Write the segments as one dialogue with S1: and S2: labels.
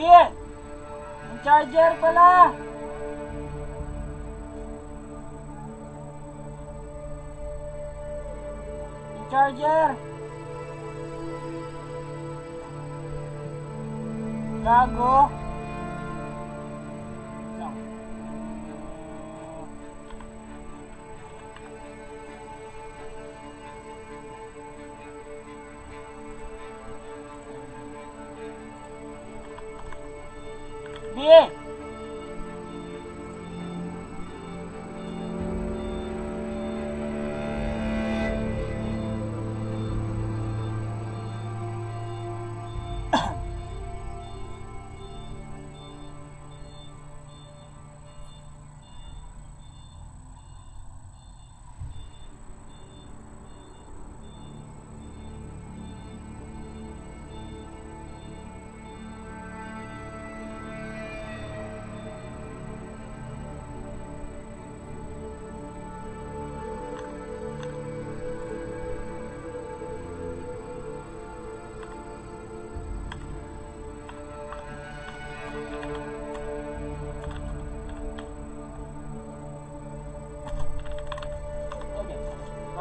S1: Clear! Yung charger pala! Yung charger! Gago! Sige!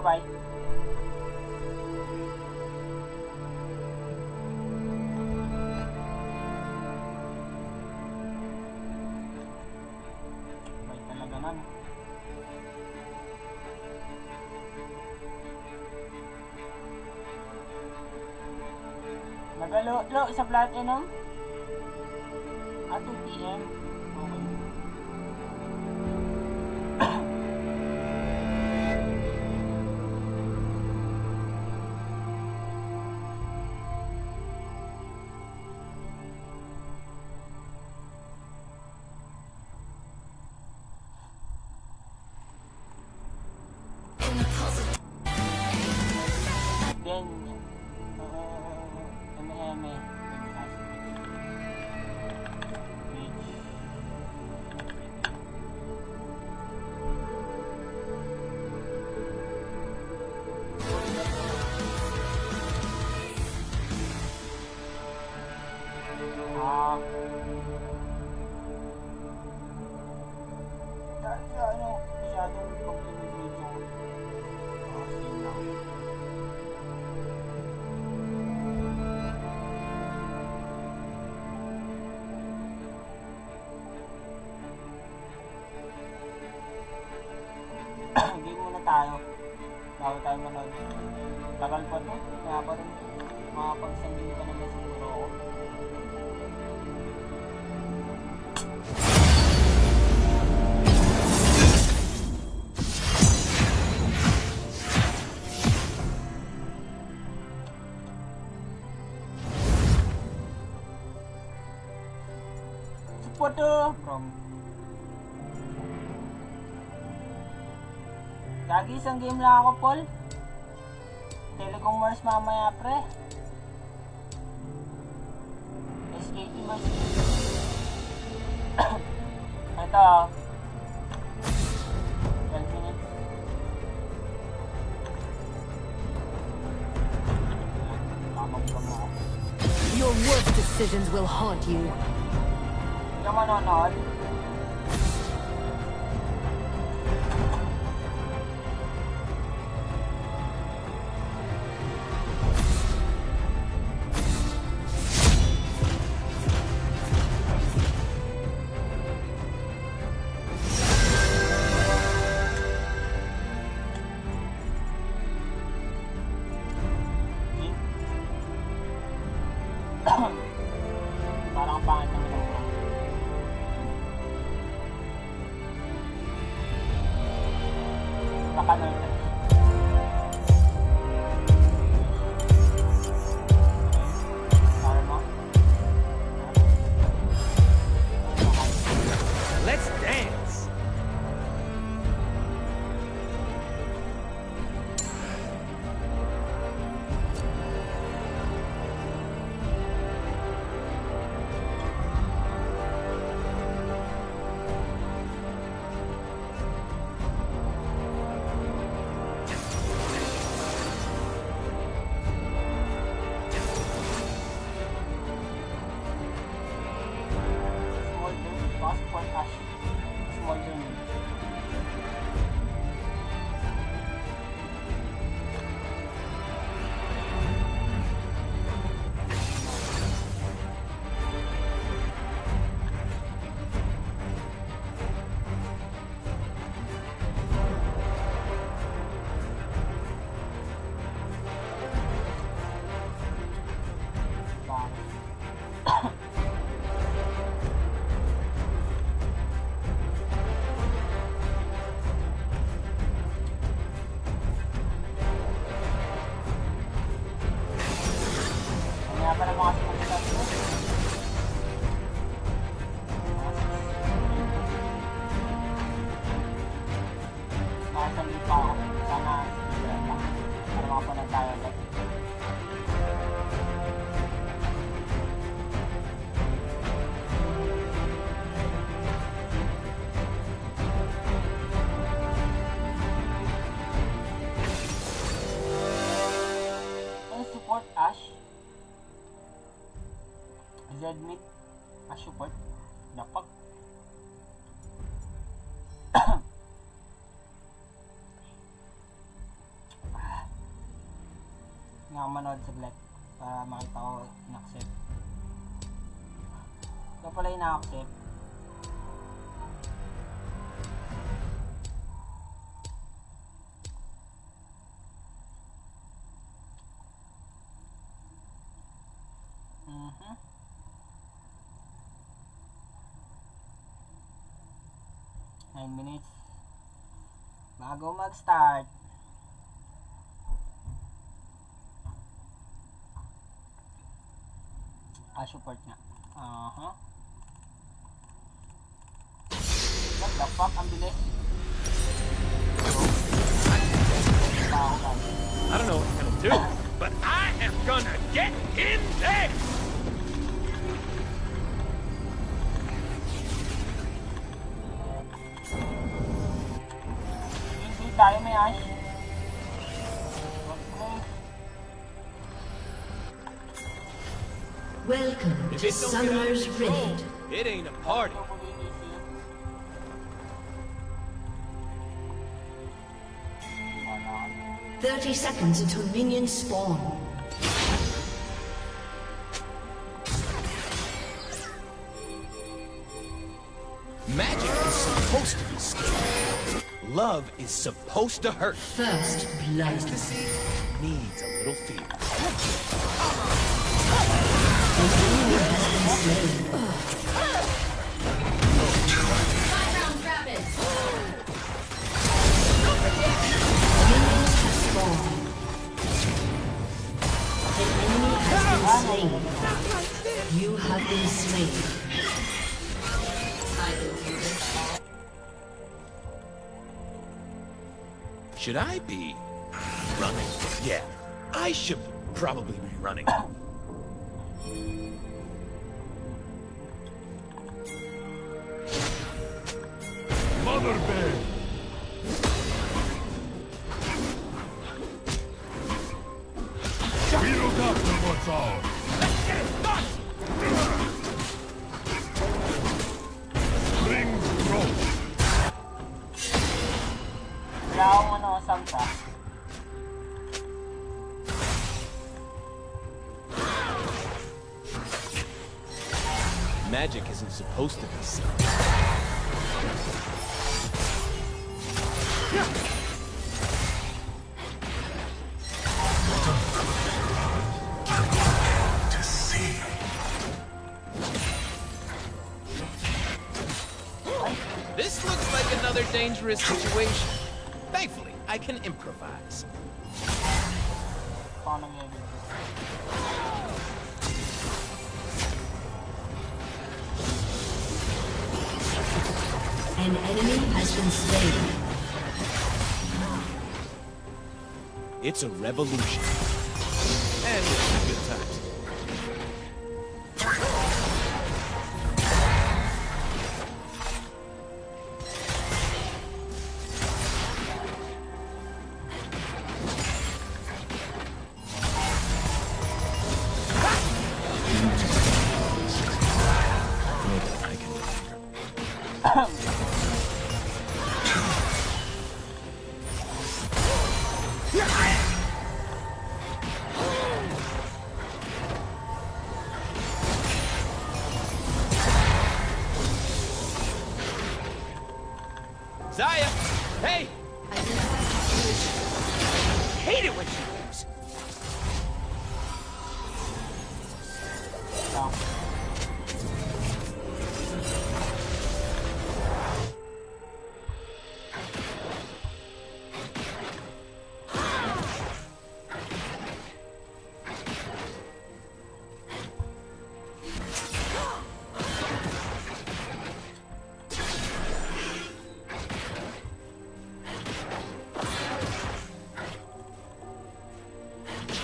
S1: Bye-bye. Bye talaga man. Nagalo sa platinum? At 2 PM. Okay. Then, masyadong pag-video. Same lang. Game muna tayo. Bago tayo manood. Tagal pa to. Kaya pa rin makapag-sending ka naman siguro ako. Photo from Gagi, isang game lang ako, Paul. Telecommerce mamaya, pre. SKT versus ito 12 minutes.
S2: Your worst decisions will haunt you.
S1: Yung manonood. Parang pangit naman ako. Baka na yun.
S3: Let's dance.
S1: Makapanan tayo ulit. Ano support Ash? Z-mid Ash support? Dapak. Nga ako manood saglit para makita ko in-accept. Ito pala ina-accept. Mhm. 9 minutes bago mag-start. Support nga. What the fuck? Ang bilis.
S3: I don't know what I'm gonna do, but I am gonna get in there!
S1: Hindi tayo may Ash.
S2: Welcome
S3: If
S2: to
S3: it don't get out of
S2: Summer's
S3: control,
S2: Rift.
S3: it ain't a party.
S2: 30 seconds until minions spawn.
S3: Magic is supposed to be scary. Love is supposed to hurt.
S2: First blood.
S3: Ecstasy needs a little fear.
S2: You have been slain.
S3: Should I be running? Yeah, I should probably be running. Mother bear! We look after what's ours. Let's get it done! Rings growth.
S1: Wala akong ano, sampa.
S3: Magic isn't supposed to be seen.
S4: To see.
S3: This looks like another dangerous situation. Thankfully, I can improvise.
S1: Paano nangyayari?
S2: An enemy has been slain.
S3: It's a revolution. And good times. I can Zaya! Hey! Hate it when she leaves.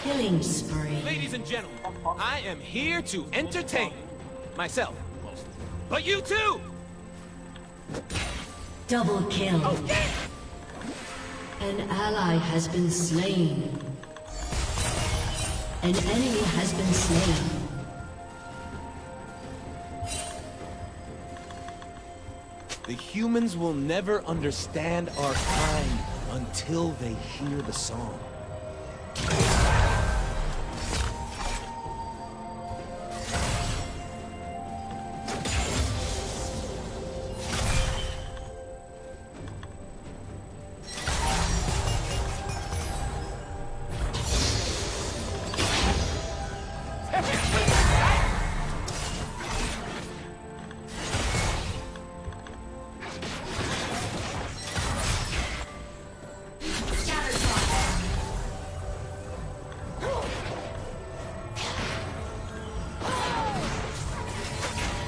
S2: Killing spree.
S3: Ladies and gentlemen, I am here to entertain. Myself, mostly. But you too!
S2: Double kill.
S3: Oh, yeah!
S2: An ally has been slain. An enemy has been slain.
S3: The humans will never understand our kind until they hear the song.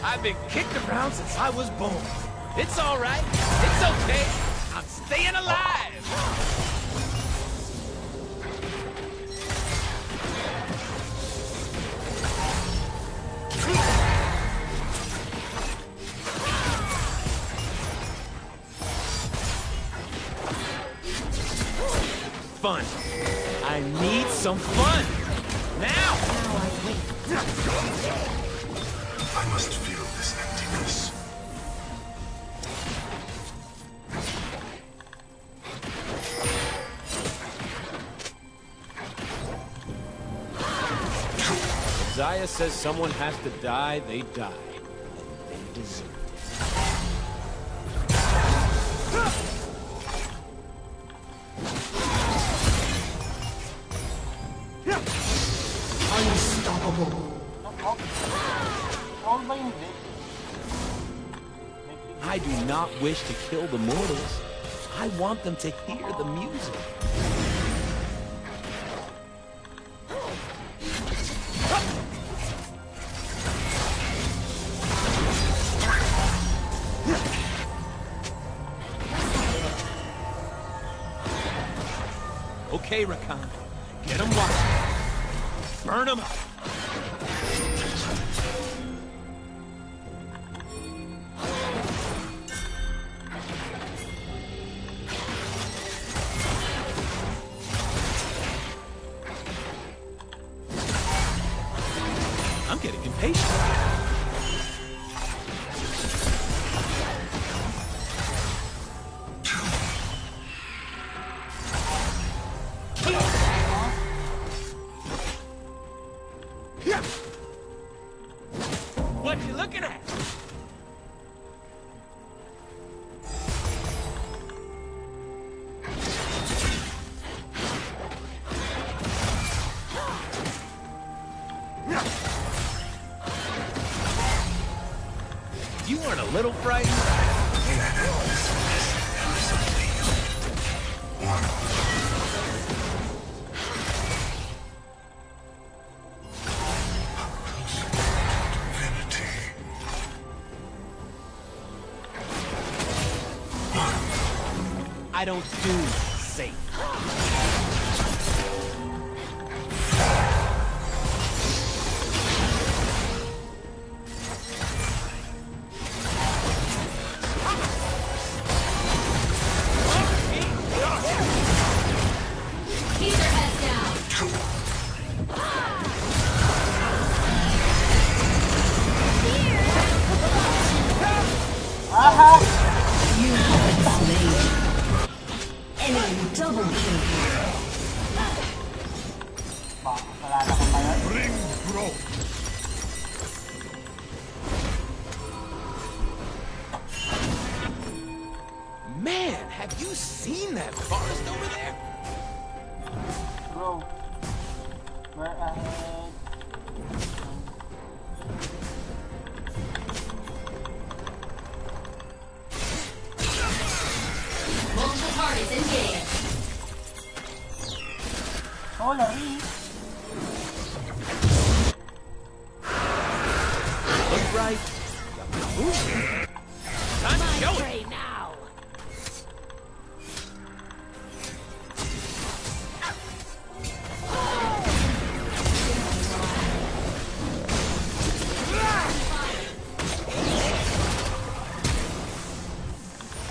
S3: I've been kicked around since I was born. It's all right. It's okay. I'm staying alive. Fun. I need some fun. Now.
S4: I must feel this emptiness.
S3: Zaya says someone has to die, they die. And they deserve it.
S2: Unstoppable.
S1: All ba yung Vic?
S3: I do not wish to kill the mortals. I want them to hear the music. Okay, Rakan. Get them watching. Burn them up. I'm getting impatient. What you looking at? You weren't a little frightened? I don't do safe.
S2: Keep your heads down.
S1: Aha!
S2: You have been slain. Enemy double kill.
S1: Kasalanan ko pa yun.
S4: Ring broke.
S3: Man, have you seen that forest over there?
S1: Bro. We're ahead.
S2: Multiple parties engaged.
S1: Oh, lari.
S3: Look right. Ooh. Time to show it.
S2: Now.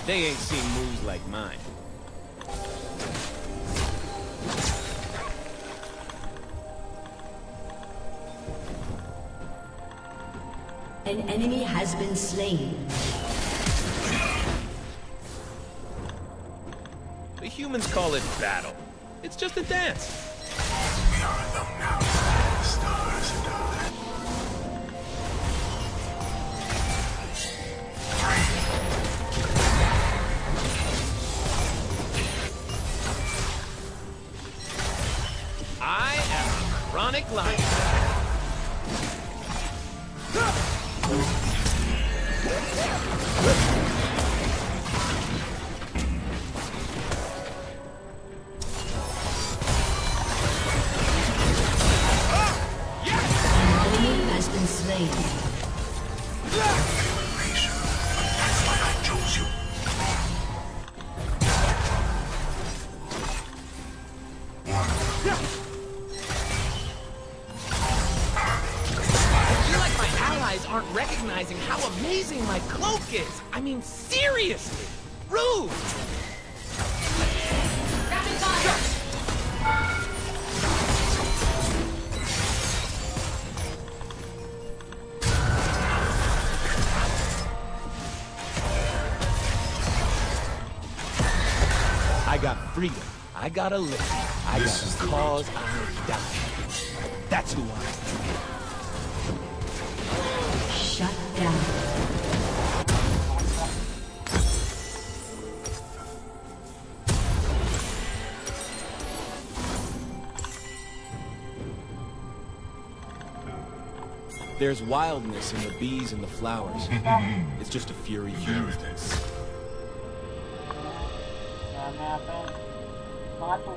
S3: They ain't seen moves like mine.
S2: An enemy has been slain.
S3: The humans call it battle. It's just a dance.
S4: We are alone now. The stars and I.
S3: I am a chronic linebacker.
S2: An enemy has been slain.
S4: That's why I chose you.
S3: I feel like my allies aren't recognizing how amazing my cloak is. I mean, seriously. Rude. I got freedom. I got a living. I got a cause I die. That's who I am.
S2: Shut down.
S3: There's wildness in the bees and the flowers. It's just a fury humans.
S1: Marami natin. Mga 2.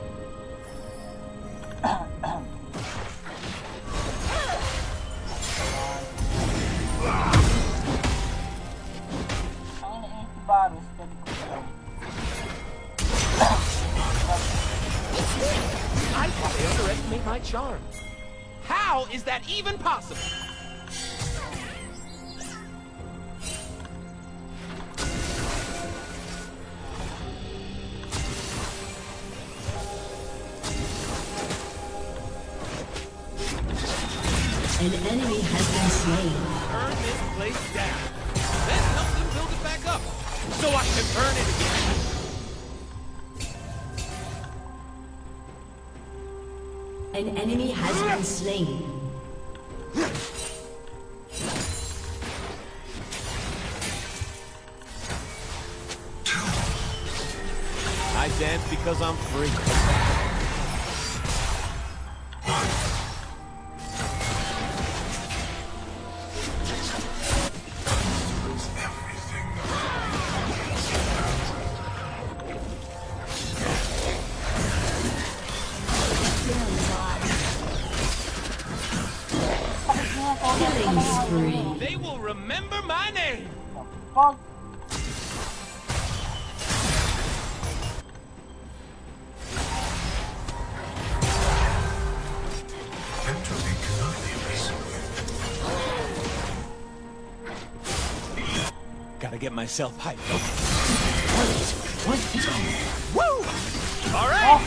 S1: Ang ina-80 barus, pwede ko ito.
S3: I thought they underestimate my charm. How is that even possible?
S2: An enemy has been slain.
S3: Burn this place down. Then help them build it back up, so I can burn it again.
S2: An enemy has been slain.
S3: I dance because I'm free.
S2: Killing spree.
S3: They will remember my name.
S1: Fuck!
S4: Entropy cannot be reasoned with.
S3: Gotta get myself hyped. Woo! All right.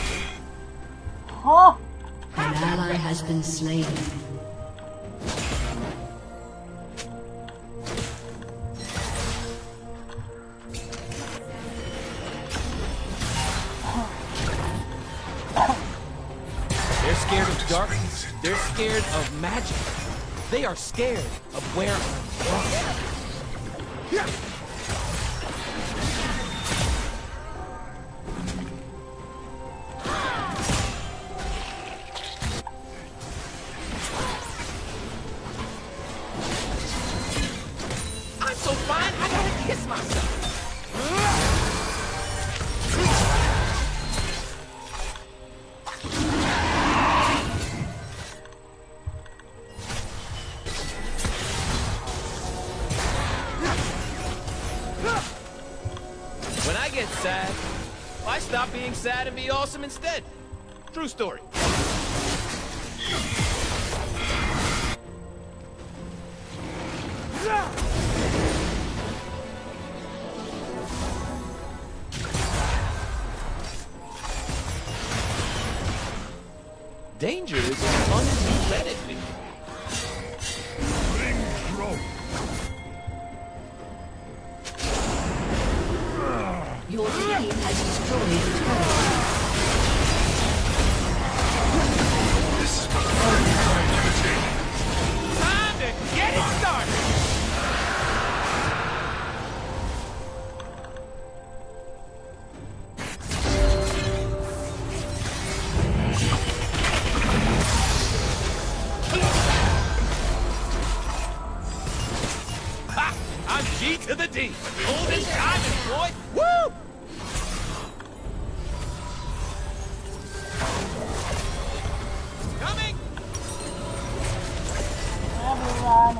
S1: Huh?
S2: An ally has been slain.
S3: They're scared of darkness. They're scared of magic. They are scared of where I'm from. I'm so fine, I gotta kiss myself. When I get sad, I stop being sad and be awesome instead. True story. Danger is as fun as you let it be.
S2: Your team has destroyed a turret.
S3: Time to get it started! Ha! I'm G to the D. Golden diamond, boy! Woo! Coming!
S1: Everyone.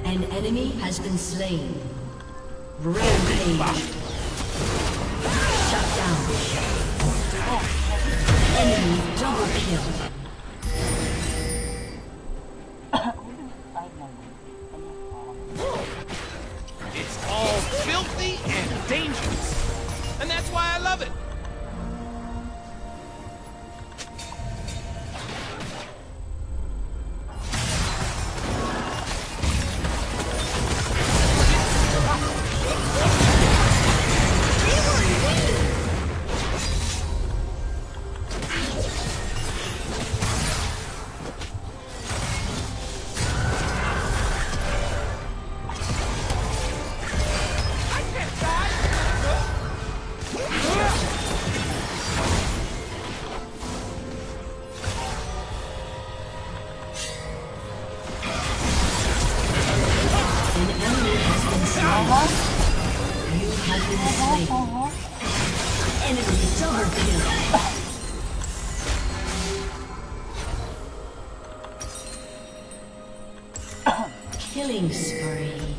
S2: An enemy has been slain. Rampage. Shut down. Enemy double kill.
S3: It's all filthy and dangerous. And that's why I love it.
S2: Enemy double kill. Killing spree.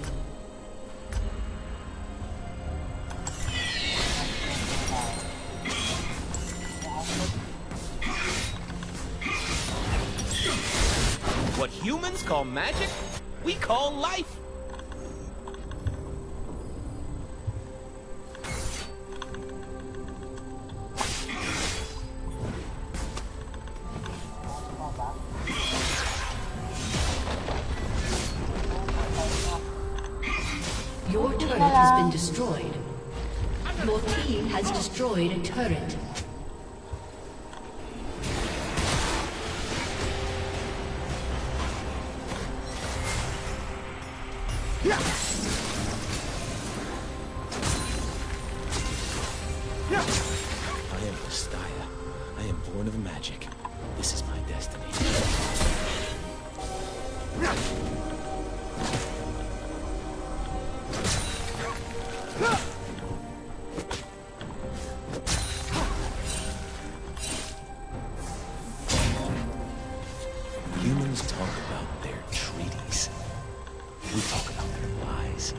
S3: What humans call magic, we call life.
S2: Your turret has been destroyed. Your team has destroyed a turret.
S3: I am Messiah. I am born of magic. This is my destiny. Humans talk about their treaties. We talk about their lies.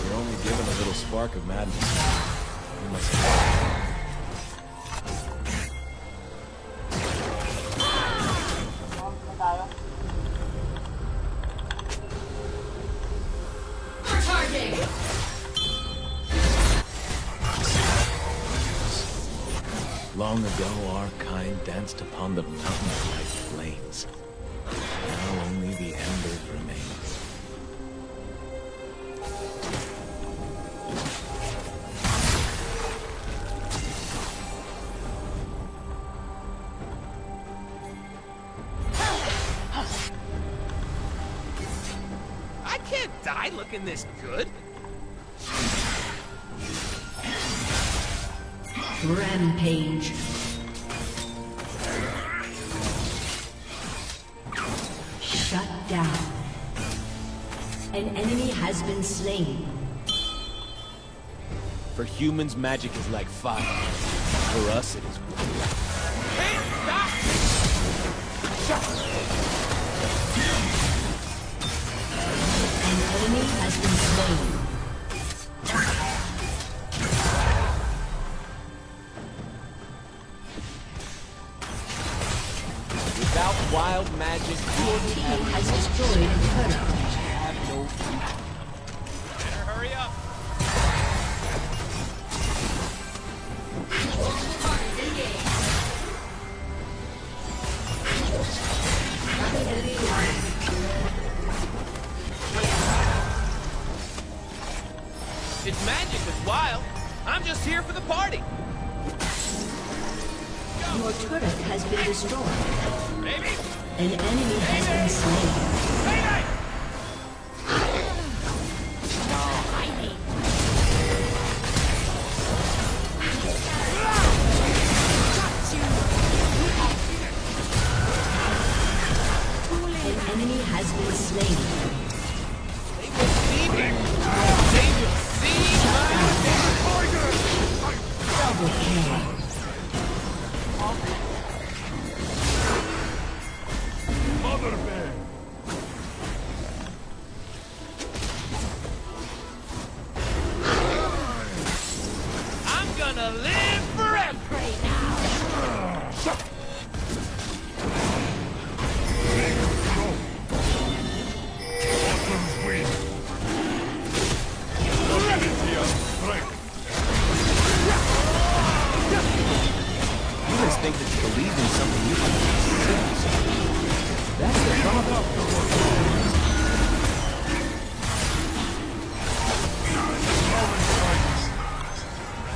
S3: We're only given a little spark of madness. We must... Long ago, our kind danced upon the mountain like flames. Now only the embers remain. I can't die looking this good.
S2: Rampage. Shut down. An enemy has been slain.
S3: For humans, magic is like fire. For us, it is water.
S2: An destroyed a turret.
S3: Better hurry up. It's magic that's wild. I'm just here for the party.
S2: Your turret has been destroyed.
S3: Baby!
S2: An enemy has been slain.
S3: Baby!
S2: An enemy has been slain.
S3: They will see me. They will see my
S2: Double kill.
S4: Mother bear.
S3: I'm gonna live forever.
S4: Autumn's wind. Ability of strength.
S3: You guys think that you believe in something you can see. That's the problem.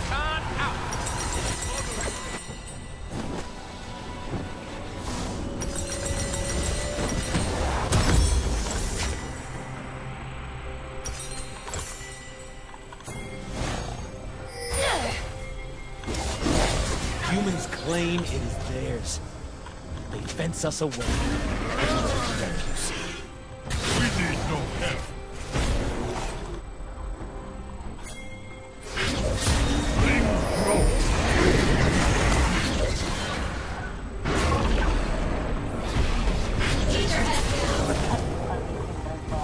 S3: Con out. Humans claim it is theirs. They fence us away.
S4: We need no help. Bring growth.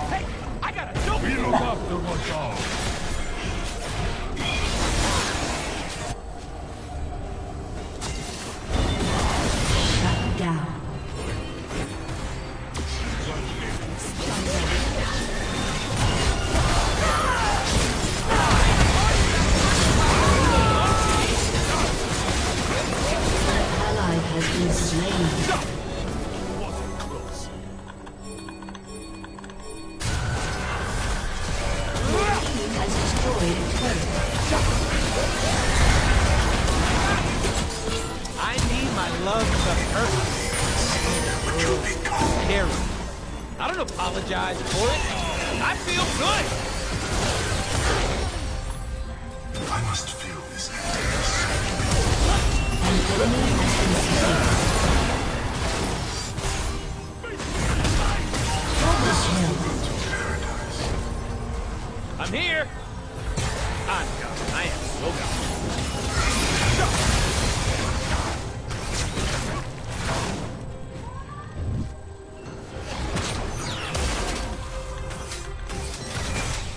S3: Hey, I got a dope.
S4: We look after what's ours.
S2: Shut down. Ally has been slain.
S4: Wasn't close.
S2: Team has destroyed a turret.
S3: I need my love to hurt. Carry. I don't apologize for it. I feel good.
S4: I must feel this emptiness.
S2: An enemy has been slain. Double kill.
S4: Paradise.
S3: I'm here. I'm gone. I am so gone.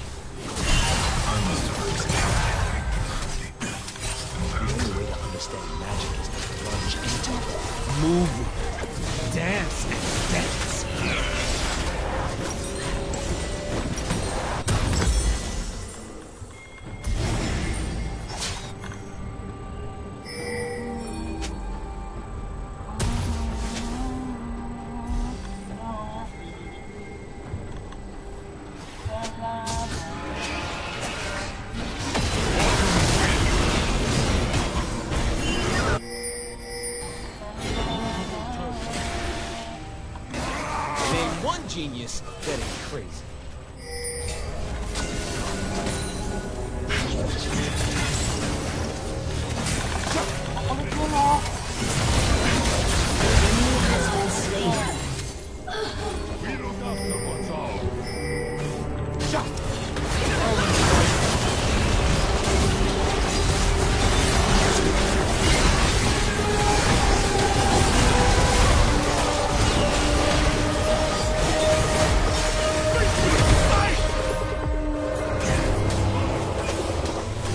S4: I must have experienced
S3: The only way to understand magic is to plunge into it. Move with it. Dance and dance. Name one genius that ain't crazy.
S2: Enemy has been slain.
S4: we look after what's ours.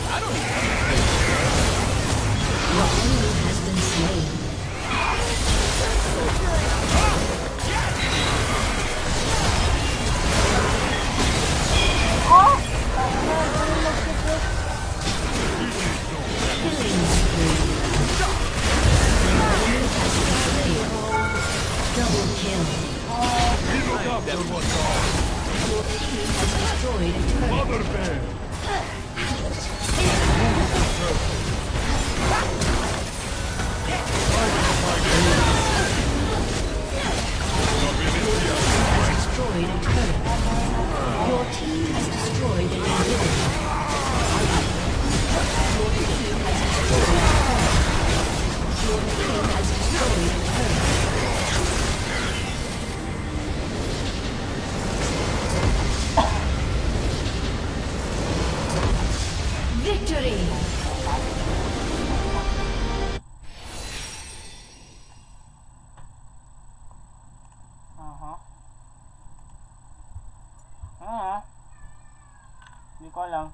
S3: I don't even
S2: Your enemy has been slain. Your team has destroyed a turret. Destroyed a turret. Your team has destroyed an inhibitor. Your team has destroyed a turret. Your team has destroyed a turret. Victory!
S1: Hindi ko alam.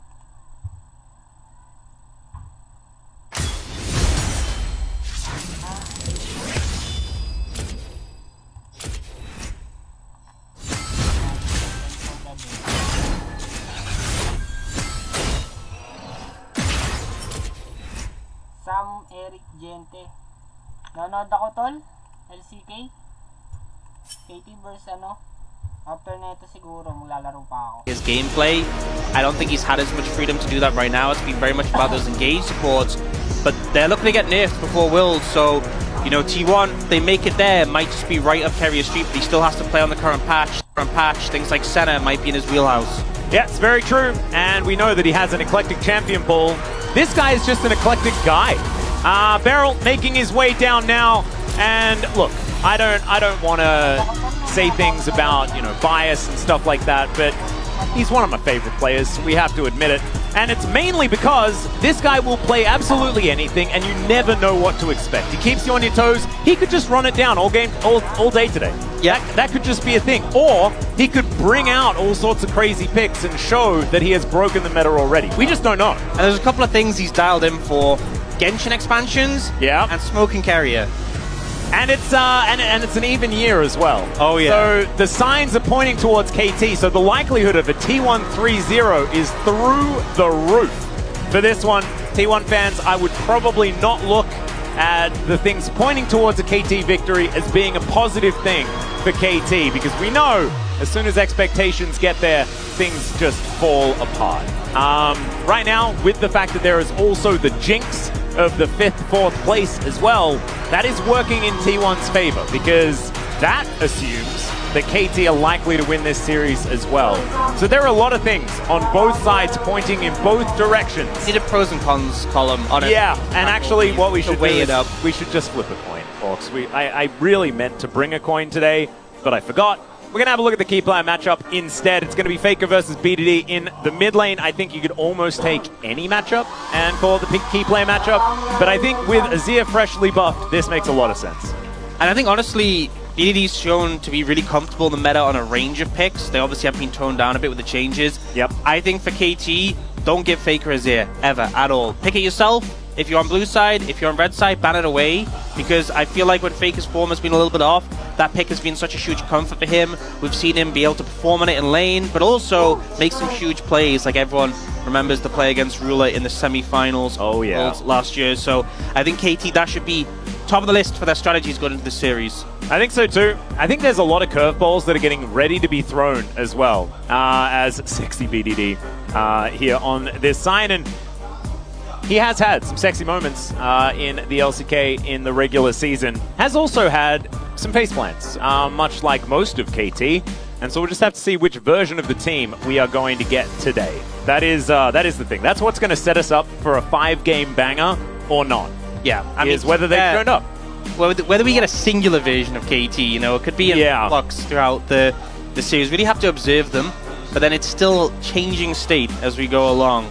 S1: Sam Eric Gente. Nanonood ako tol. LCK. KT versus ano. After neto siguro maglalaro pa ako.
S5: His gameplay, I don't think he's had as much freedom to do that right now. It's been very much about those engaged supports, but they're looking to get nerfed before Worlds, so you know, T1, they make it there, might just be right up Carrier Street, but he still has to play on the current patch. Things like Senna might be in his wheelhouse.
S6: Yeah, it's very true, and we know that he has an eclectic champion pool. This guy is just an eclectic guy. Beryl making his way down now, and look, I don't want to say things about, you know, bias and stuff like that, but he's one of my favorite players, we have to admit it. And it's mainly because this guy will play absolutely anything and you never know what to expect. He keeps you on your toes. He could just run it down all day today.
S5: Yeah.
S6: That could just be a thing. Or he could bring out all sorts of crazy picks and show that he has broken the meta already. We just don't know.
S5: And there's a couple of things he's dialed in for. Genshin expansions,
S6: Yeah.
S5: and Smoking Carrier.
S6: And it's an even year as well.
S5: Oh, yeah.
S6: So the signs are pointing towards KT, so the likelihood of a T1-3-0 is through the roof. For this one, T1 fans, I would probably not look at the things pointing towards a KT victory as being a positive thing for KT, because we know as soon as expectations get there, things just fall apart. Right now, with the fact that there is also the jinx of the 5th, 4th place as well, that is working in T1's favor, because that assumes that KT are likely to win this series as well. So there are a lot of things on both sides pointing in both directions.
S5: Need a pros and cons column on it.
S6: Yeah, and actually what we should
S5: weigh
S6: do
S5: it
S6: is
S5: up.
S6: we should just flip a coin, folks. I really meant to bring a coin today, but I forgot. We're going to have a look at the key player matchup instead. It's going to be Faker versus BDD in the mid lane. I think you could almost take any matchup and call it the key player matchup. But I think with Azir freshly buffed, this makes a lot of sense.
S5: And I think, honestly, BDD's shown to be really comfortable in the meta on a range of picks. They obviously have been toned down a bit with the changes.
S6: Yep.
S5: I think for KT, don't give Faker Azir, ever, at all. Pick it yourself. If you're on blue side, if you're on red side, ban it away. Because I feel like when Faker's form has been a little bit off, that pick has been such a huge comfort for him. We've seen him be able to perform on it in lane, but also make some huge plays, like everyone remembers the play against Ruler in the semi-finals last year. So I think KT, that should be top of the list for their strategies going into the series.
S6: I think so too. I think there's a lot of curveballs that are getting ready to be thrown as well, as sexy BDD here on this side. And he has had some sexy moments in the LCK in the regular season. Has also had some face plants, much like most of KT. And so we'll just have to see which version of the team we are going to get today. That is the thing. That's what's going to set us up for a 5-game banger or not.
S5: Yeah, I mean,
S6: whether they turned up.
S5: Whether we get a singular version of KT, you know, it could be in flux throughout the series. We really have to observe them, but then it's still changing state as we go along.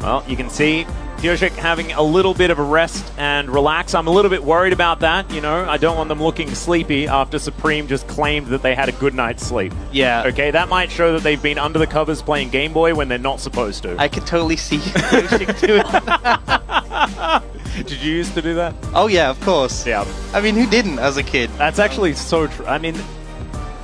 S6: Well, you can see Dioshik having a little bit of a rest and relax. I'm a little bit worried about that, you know. I don't want them looking sleepy after Supreme just claimed that they had a good night's sleep.
S5: Yeah.
S6: Okay, that might show that they've been under the covers playing Game Boy when they're not supposed to.
S5: I could totally see Dioshik doing that.
S6: Did you used to do that?
S5: Oh yeah, of course.
S6: Yeah.
S5: I mean, who didn't as a kid?
S6: That's actually so true. I mean,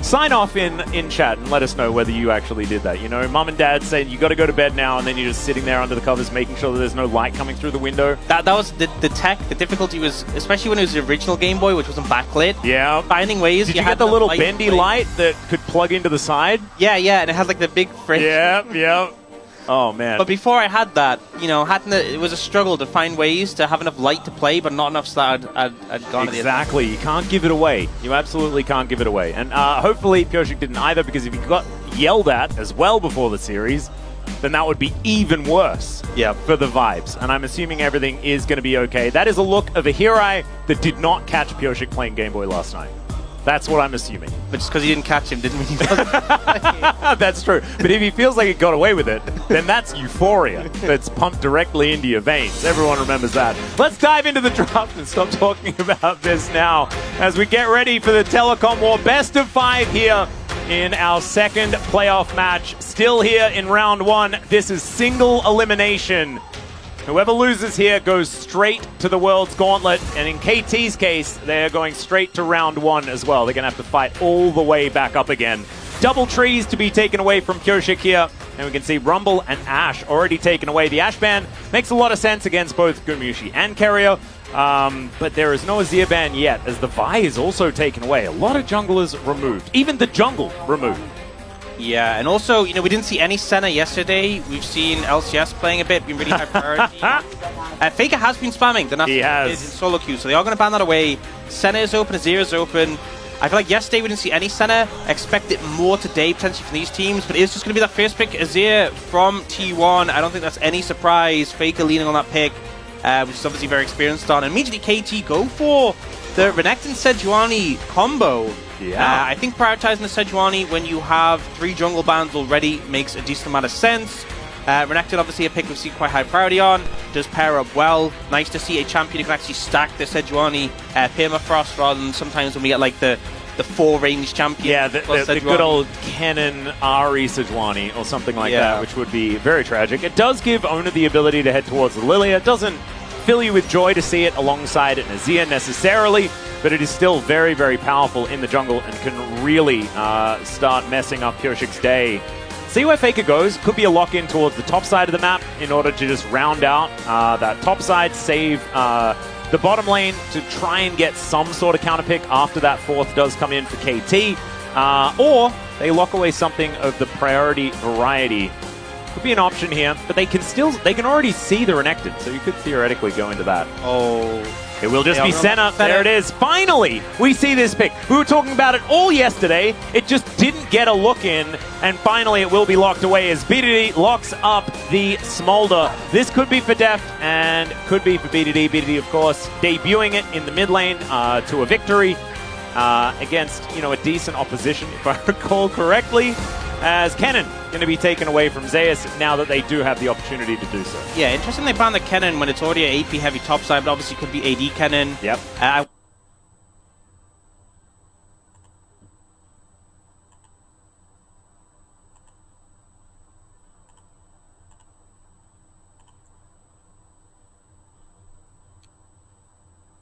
S6: sign off in chat and let us know whether you actually did that. You know, mum and dad saying you got to go to bed now, and then you're just sitting there under the covers making sure that there's no light coming through the window.
S5: That was the tech. The difficulty was, especially when it was the original Game Boy, which wasn't backlit.
S6: Yeah.
S5: Finding ways.
S6: Did you get the little bendy light that could plug into the side?
S5: Yeah, and it had like the big fridge.
S6: Yeah. Oh man.
S5: But before I had that, you know, it was a struggle to find ways to have enough light to play, but not enough so that I'd gone to the
S6: Exactly. You can't give it away. You absolutely can't give it away. And hopefully Pyoshik didn't either, because if he got yelled at as well before the series, then that would be even worse for the vibes. And I'm assuming everything is going to be okay. That is a look of a Hirai that did not catch Pyoshik playing Game Boy last night. That's what I'm assuming.
S5: But just because he didn't catch him didn't mean he wasn't.
S6: That's true. But if he feels like he got away with it, then that's euphoria that's pumped directly into your veins. Everyone remembers that. Let's dive into the draft and stop talking about this now as we get ready for the Telecom War best of 5 here in our second playoff match. Still here in round 1. This is single elimination. Whoever loses here goes straight to the World's Gauntlet, and in KT's case, they're going straight to round 1 as well. They're going to have to fight all the way back up again. Double trees to be taken away from Pyoshik here, and we can see Rumble and Ash already taken away. The Ash ban makes a lot of sense against both Gumushi and Carrier, but there is no Azir ban yet, as the Vi is also taken away. A lot of junglers removed, even the jungle removed.
S5: Yeah, and also, you know, we didn't see any Senna yesterday. We've seen LCS playing a bit, been really high priority. Faker has been spamming the
S6: He has.
S5: in solo queue, so they are going to ban that away. Senna is open, Azir is open. I feel like yesterday we didn't see any Senna. Expect it more today, potentially from these teams, but it's just going to be that first pick, Azir from T1. I don't think that's any surprise. Faker leaning on that pick, which is obviously very experienced on. And immediately KT go for the Renekton Sejuani combo.
S6: Yeah.
S5: I think prioritizing the Sejuani when you have 3 jungle bans already makes a decent amount of sense. Renekton, obviously a pick we've seen quite high priority on, does pair up well. Nice to see a champion who can actually stack the Sejuani permafrost rather than sometimes when we get like the 4-range champion.
S6: Yeah, the good old Kennen Ari Sejuani or something like that, which would be very tragic. It does give Owner the ability to head towards the Lilia. It doesn't fill you with joy to see it alongside an Azir necessarily, but it is still very, very powerful in the jungle and can really start messing up Pyoshik's day. See where Faker goes. Could be a lock-in towards the top side of the map in order to just round out that top side, save the bottom lane to try and get some sort of counter pick after that 4th does come in for KT. Or they lock away something of the priority variety. Could be an option here, but they can already see the Renekton, so you could theoretically go into that.
S5: Oh.
S6: It will just be Senna. There it is. Finally, we see this pick. We were talking about it all yesterday. It just didn't get a look in, and finally it will be locked away as BDD locks up the Smolder. This could be for Deft and could be for BDD. BDD, of course, debuting it in the mid lane to a victory against, you know, a decent opposition, if I recall correctly, as Kennen going to be taken away from Zeus now that they do have the opportunity to do so.
S5: Yeah, interesting they ban the Kennen when it's already an AP heavy top side, but obviously could be AD Kennen.
S6: Yep.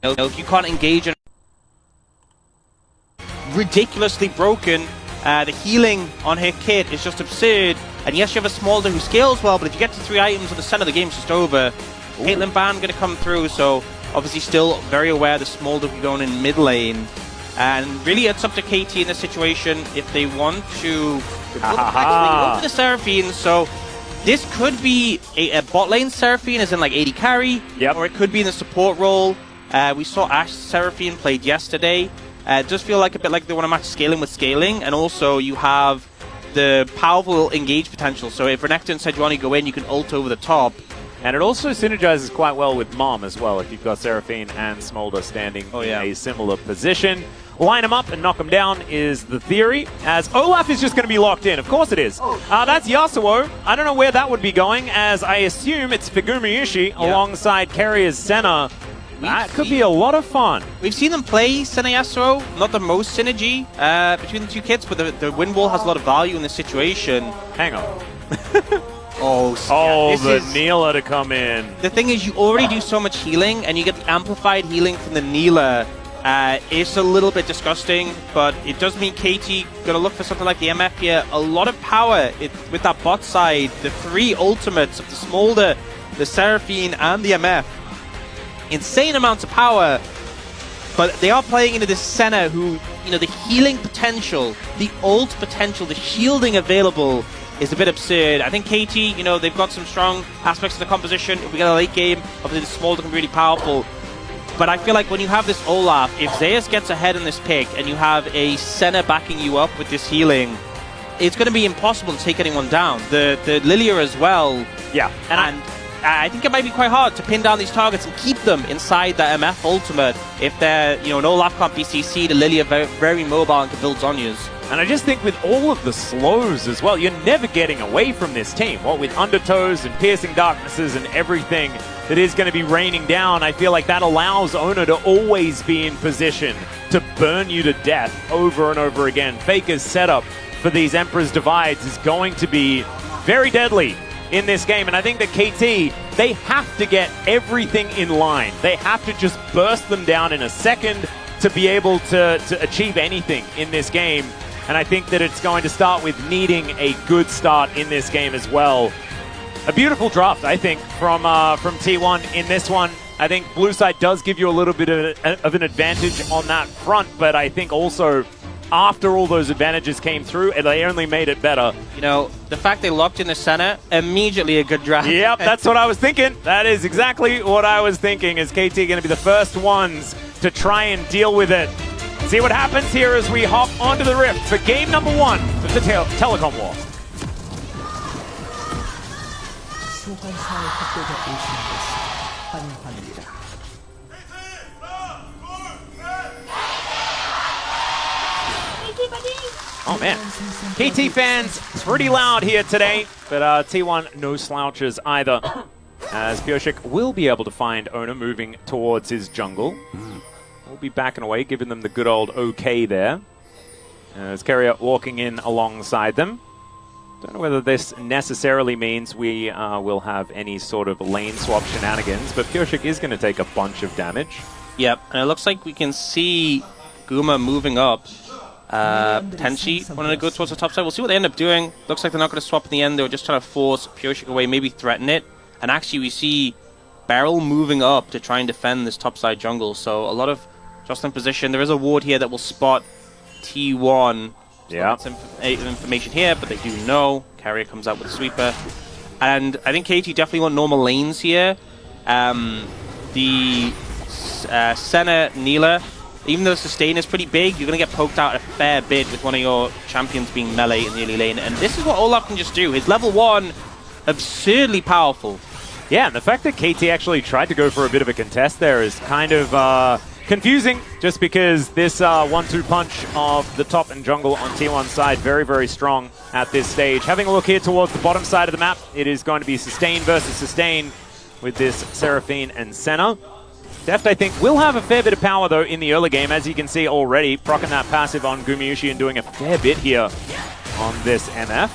S5: If you can't engage in ridiculously broken, the healing on her kit is just absurd. And yes, you have a Smolder who scales well, but if you get to 3 items at the center of the game, it's just over. Caitlyn ban going to come through, so obviously still very aware the Smolder will be going in mid lane. And really, it's up to KT in this situation if they want to actually go for the Seraphine. So this could be a bot lane Seraphine, as in like AD carry, or it could be in the support role. We saw Ash Seraphine played yesterday. It does feel like a bit like they want to match scaling with scaling, and also you have the powerful engage potential. So if Renekton and Sejuani go in, you can ult over the top.
S6: And it also synergizes quite well with Mom as well, if you've got Seraphine and Smolder standing in a similar position. Line them up and knock them down is the theory, as Olaf is just going to be locked in. Of course it is. That's Yasuo. I don't know where that would be going, as I assume it's Figumiushi alongside Carrier's Senna. That could be a lot of fun.
S5: We've seen them play Senna Yasuo, not the most synergy between the two kits, but the wind wall has a lot of value in this situation.
S6: Hang on.
S5: The
S6: Neela to come in.
S5: The thing is, you already do so much healing, and you get the amplified healing from the Neela It's a little bit disgusting, but it does mean KT gonna look for something like the MF here. A lot of power with that bot side. The 3 ultimates of the Smolder, the Seraphine, and the MF. Insane amounts of power, but they are playing into this Senna who, you know, the healing potential, the ult potential, the shielding available is a bit absurd. I think KT, you know, they've got some strong aspects of the composition. If we get a late game, obviously the Smolder can be really powerful. But I feel like when you have this Olaf, if Zeus gets ahead in this pick and you have a Senna backing you up with this healing, it's going to be impossible to take anyone down. The Lilia as well.
S6: Yeah.
S5: And I think it might be quite hard to pin down these targets and keep them inside the MF ultimate if they're, you know, an Olaf can't be CC'd, a Lilia very, very mobile and can build Zhonya's.
S6: And I just think with all of the slows as well, you're never getting away from this team. What with Undertows and Piercing Darknesses and everything that is going to be raining down, I feel like that allows Ona to always be in position to burn you to death over and over again. Faker's setup for these Emperor's Divides is going to be very deadly in this game, and I think that KT, they have to get everything in line. They have to just burst them down in a second to be able to achieve anything in this game. And I think that it's going to start with needing a good start in this game as well. A beautiful draft, I think, from T1 in this one. I think blue side does give you a little bit of an advantage on that front, but I think also after all those advantages came through, they only made it better.
S5: You know, the fact they locked in the center, immediately a good draft.
S6: Yep, that's what I was thinking. That is exactly what I was thinking. Is KT going to be the first ones to try and deal with it? See what happens here as we hop onto the Rift for game number 1 of the Telecom War.
S2: 소환사의 협곡에 오신 것을 환영합니다.
S6: Oh man, KT fans pretty loud here today, but T1 no slouches either. As Pioshik will be able to find Ona moving towards his jungle. We'll be backing away, giving them the good old okay there. As Keria walking in alongside them. Don't know whether this necessarily means we will have any sort of lane swap shenanigans, but Pioshik is going to take a bunch of damage.
S5: Yep, and it looks like we can see Guma moving up. Potentially wanting to go towards the top side. We'll see what they end up doing. Looks like they're not going to swap in the end. They were just trying to force Pioshik away, maybe threaten it. And actually we see Beryl moving up to try and defend this top side jungle. So a lot of jostling position. There is a ward here that will spot T1.
S6: Yeah.
S5: Some information here, but they do know. Carrier comes out with a sweeper. And I think KT definitely want normal lanes here. The Senna, Neela, even though the sustain is pretty big, you're going to get poked out a fair bit with one of your champions being melee in the early lane. And this is what Olaf can just do. His level 1, absurdly powerful.
S6: Yeah, and the fact that KT actually tried to go for a bit of a contest there is kind of confusing, just because this 1-2 punch of the top and jungle on T1 side, very, very strong at this stage. Having a look here towards the bottom side of the map, it is going to be sustain versus sustain with this Seraphine and Senna. Deft, I think, will have a fair bit of power, though, in the early game, as you can see already, proccing that passive on Gumayushi and doing a fair bit here on this MF.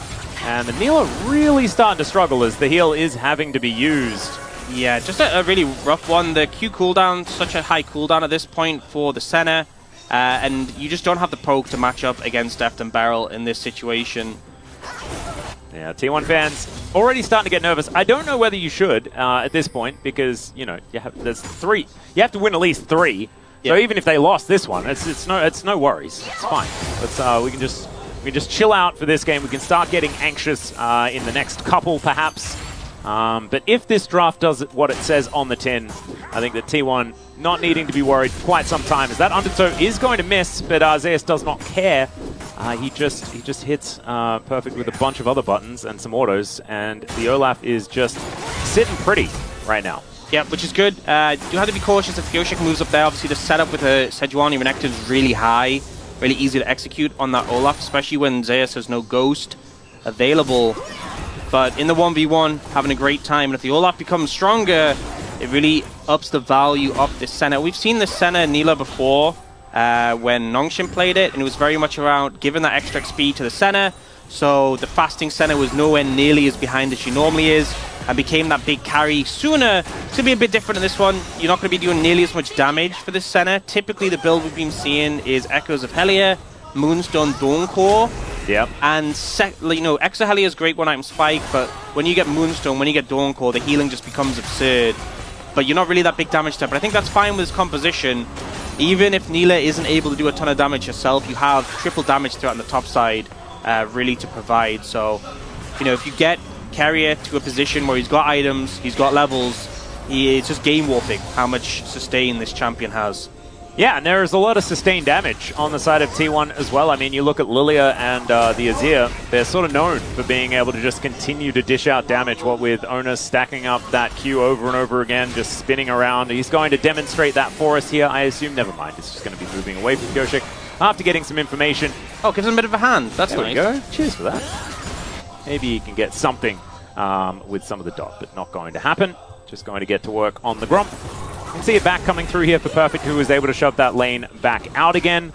S6: And the Neela really starting to struggle as the heal is having to be used.
S5: Yeah, just a really rough one. The Q cooldown, such a high cooldown at this point for the Senna, and you just don't have the poke to match up against Deft and Beryl in this situation.
S6: Yeah, T1 fans already starting to get nervous. I don't know whether you should at this point, because, you know, there's 3. You have to win at least 3. So even if they lost this one, it's no worries. It's fine. We can just chill out for this game. We can start getting anxious in the next couple, perhaps. But if this draft does what it says on the tin, I think that T1 not needing to be worried for quite some time, as that Undertow is going to miss, but Zeus does not care. He just hits perfect with a bunch of other buttons and some autos, and the Olaf is just sitting pretty right now.
S5: Yeah, which is good. You have to be cautious if Pioshik moves up there. Obviously, the setup with a Sejuani Renekton is really high, really easy to execute on that Olaf, especially when Zeus has no Ghost available. But in the 1v1, having a great time. And if the Olaf becomes stronger, it really ups the value of this Senna. We've seen the Senna Neela before when Nongshim played it, and it was very much around giving that extra XP to the Senna, so the fasting center was nowhere nearly as behind as she normally is, and became that big carry sooner. It's going to be a bit different in this one. You're not going to be doing nearly as much damage for this center. Typically, the build we've been seeing is Echoes of Helia, Moonstone, Dawncore.
S6: Yep.
S5: And, Exo Helia is great one-item spike, but when you get Moonstone, when you get Dawncore, the healing just becomes absurd. But you're not really that big damage there. But I think that's fine with this composition. Even if Neela isn't able to do a ton of damage herself, you have triple damage threat on the top side really to provide. So, if you get Carrier to a position where he's got items, he's got levels, it's just game warping how much sustain this champion has.
S6: Yeah, and there is a lot of sustained damage on the side of T1 as well. I mean, you look at Lilia and the Azir, they're sort of known for being able to just continue to dish out damage, what with Ona stacking up that Q over and over again, just spinning around. He's going to demonstrate that for us here, I assume. Never mind, it's just going to be moving away from Kyoshik after getting some information.
S5: Oh, gives him a bit of a hand. That's
S6: there
S5: nice.
S6: There we go. Cheers for that. Maybe he can get something with some of the dot, but not going to happen. Just going to get to work on the Gromp. You can see it back coming through here for Perfect, who was able to shove that lane back out again.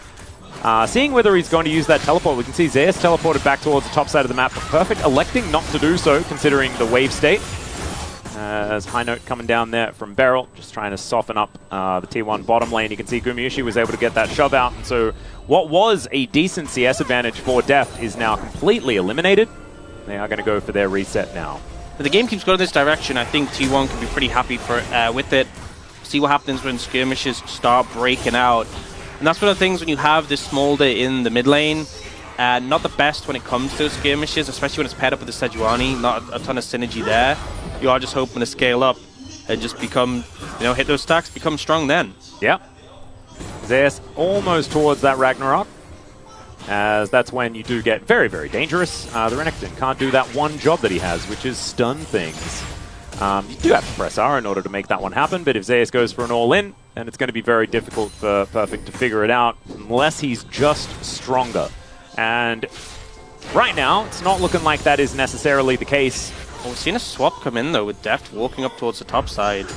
S6: Seeing whether he's going to use that teleport, we can see Zeus teleported back towards the top side of the map, but Perfect electing not to do so, considering the wave state. As high note coming down there from Beryl, just trying to soften up the T1 bottom lane. You can see Gumayusi was able to get that shove out, and so what was a decent CS advantage for Deft is now completely eliminated. They are going to go for their reset now.
S5: If the game keeps going this direction, I think T1 can be pretty happy with it. See what happens when skirmishes start breaking out. And that's one of the things when you have this Smolder in the mid lane. Not the best when it comes to skirmishes, especially when it's paired up with the Sejuani. Not a ton of synergy there. You are just hoping to scale up and just become, hit those stacks, become strong then.
S6: Yeah. Zeus almost towards that Ragnarok, as that's when you do get very, very dangerous. The Renekton can't do that one job that he has, which is stun things. You do have to press R in order to make that one happen, but if Zeus goes for an all-in, then it's going to be very difficult for Perfect to figure it out, unless he's just stronger. And right now, it's not looking like that is necessarily the case.
S5: Oh, we've seen a swap come in, though, with Deft walking up towards the top side.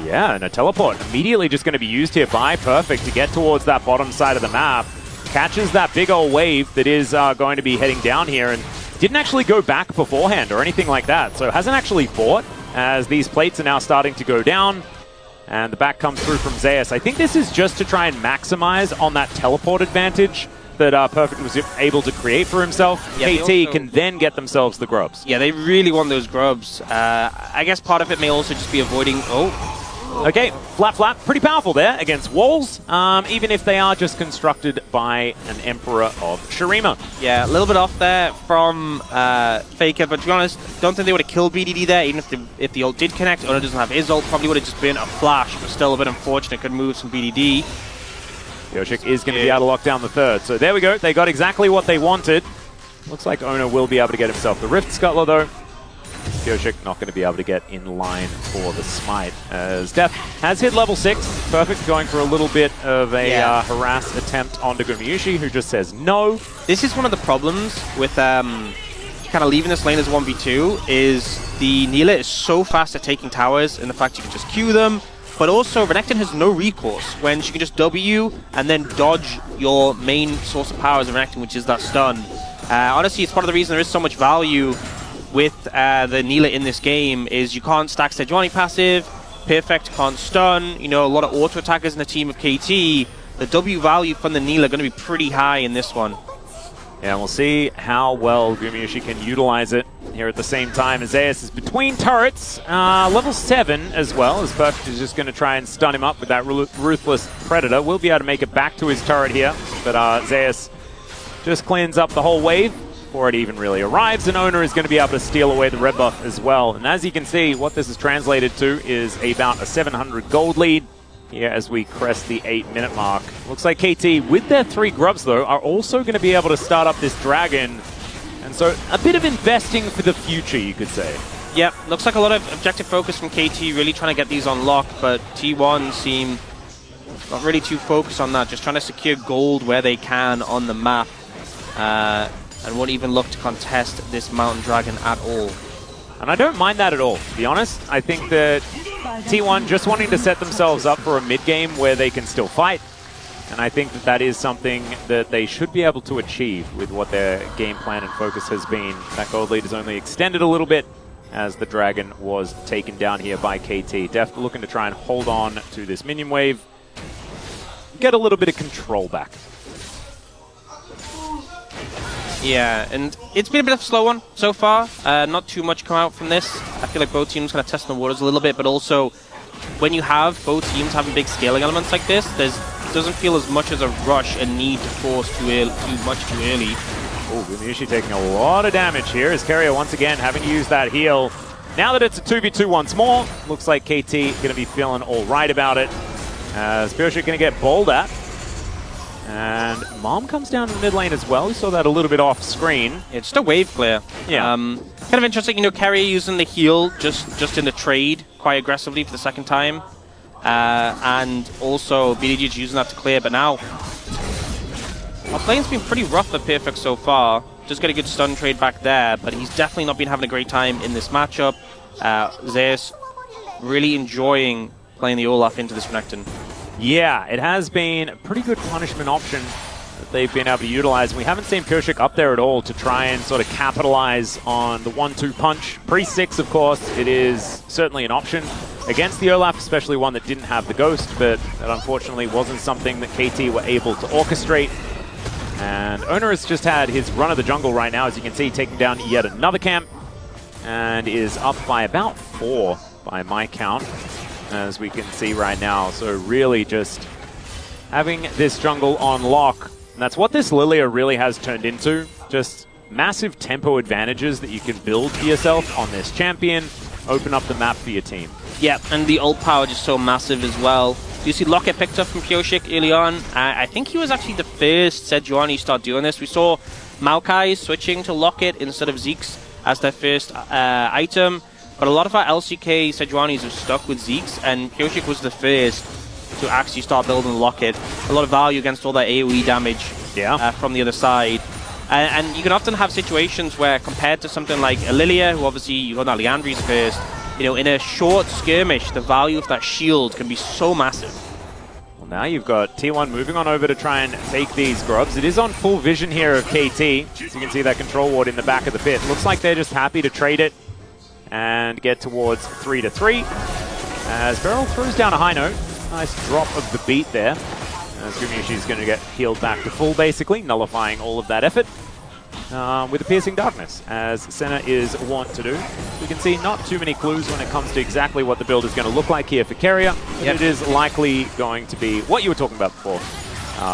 S6: Yeah, and a teleport immediately just going to be used here by Perfect to get towards that bottom side of the map. Catches that big old wave that is going to be heading down here, and didn't actually go back beforehand or anything like that. So hasn't actually fought, as these plates are now starting to go down. And the back comes through from Zeus. I think this is just to try and maximize on that teleport advantage that Perfect was able to create for himself.
S5: Yeah,
S6: KT can then get themselves the grubs.
S5: Yeah, they really want those grubs. I guess part of it may also just be avoiding...
S6: Okay, Flap, pretty powerful there against walls, even if they are just constructed by an Emperor of Shurima.
S5: Yeah, a little bit off there from Faker, but to be honest, don't think they would have killed BDD there, even if the ult did connect. Ona doesn't have his ult, probably would have just been a flash, but still a bit unfortunate, could move some BDD.
S6: Yoshik is going to be able to lock down the third. So there we go, they got exactly what they wanted. Looks like Ona will be able to get himself the Rift Scuttler though. Kyoshik not going to be able to get in line for the smite, as Deft has hit level 6. Perfect going for a little bit of a harass attempt onto Gumayusi, who just says no.
S5: This is one of the problems with kind of leaving this lane as 1v2, is the Neela is so fast at taking towers, and the fact you can just queue them, but also Renekton has no recourse when she can just W and then dodge your main source of power as a Renekton, which is that stun. Honestly, it's part of the reason there is so much value with the Neela in this game, is you can't stack Sejuani passive, Perfect can't stun, a lot of auto attackers in the team of KT. The W value from the Neela going to be pretty high in this one.
S6: Yeah, we'll see how well Gumayusi can utilize it here at the same time as Zeus is between turrets. Level 7 as well, as Perfect is just going to try and stun him up with that Ruthless Predator. Will be able to make it back to his turret here, but Zeus just cleans up the whole wave before it even really arrives, and Ona is going to be able to steal away the red buff as well. And as you can see, what this is translated to is about a 700 gold lead here as we crest the 8-minute mark. Looks like KT, with their 3 grubs though, are also going to be able to start up this dragon. And so a bit of investing for the future, you could say.
S5: Yep, looks like a lot of objective focus from KT, really trying to get these unlocked, but T1 seem not really too focused on that, just trying to secure gold where they can on the map. And won't even look to contest this Mountain Dragon at all.
S6: And I don't mind that at all, to be honest. I think that T1 just wanting to set themselves up for a mid-game where they can still fight, And I think that that is something that they should be able to achieve with what their game plan and focus has been. That gold lead is only extended a little bit as the Dragon was taken down here by KT. Def looking to try and hold on to this minion wave. Get a little bit of control back.
S5: Yeah, and it's been a bit of a slow one so far. Not too much come out from this. I feel like both teams kind of testing the waters a little bit, but also when you have both teams having big scaling elements like this, doesn't feel as much as a rush and need to force too much too early.
S6: Oh, Gumayusi taking a lot of damage here as Keria once again having to use that heal. Now that it's a 2v2 once more, looks like KT going to be feeling all right about it. As Pyosik going to get bowled at. And Mom comes down to the mid lane as well. We saw that a little bit off screen.
S5: It's just a wave clear.
S6: Yeah.
S5: Kind of interesting, you know, Keria using the heal just in the trade quite aggressively for the second time. And also BDG using that to clear, but now our playing's been pretty rough for Perfect so far. Just get a good stun trade back there, but he's definitely not been having a great time in this matchup. Zeus really enjoying playing the Olaf into this Renekton.
S6: Yeah, it has been a pretty good punishment option that they've been able to utilize. We haven't seen Pyosik up there at all to try and sort of capitalize on the 1-2 punch. Pre-6, of course, it is certainly an option against the Olaf, especially one that didn't have the Ghost, but that unfortunately wasn't something that KT were able to orchestrate. And Owner has just had his run of the jungle right now, as you can see, taking down yet another camp, and is up by about 4 by my count, as we can see right now. So really just having this jungle on lock. And that's what this Lilia really has turned into. Just massive tempo advantages that you can build for yourself on this champion. Open up the map for your team.
S5: Yeah, and the ult power just so massive as well. You see Locket picked up from Pyosik early on. I think he was actually the first Sejuani to start doing this. We saw Maokai switching to Locket instead of Zeke's as their first item. But a lot of our LCK Sejuanis have stuck with Zeke's, and Pyosik was the first to actually start building Locket. A lot of value against all that AoE damage from the other side. And you can often have situations where, compared to something like Lilia, who obviously you got that Leandri's first, you know, in a short skirmish, the value of that shield can be so massive.
S6: Well, now you've got T1 moving on over to try and take these grubs. It is on full vision here of KT. So you can see that control ward in the back of the pit. Looks like they're just happy to trade it and get towards 3-3. As Beryl throws down a high note. Nice drop of the beat there. As Gumayushi's going to get healed back to full, basically, nullifying all of that effort. With a Piercing Darkness, as Senna is wont to do. We can see not too many clues when it comes to exactly what the build is going to look like here for Keria. It is likely going to be what you were talking about before,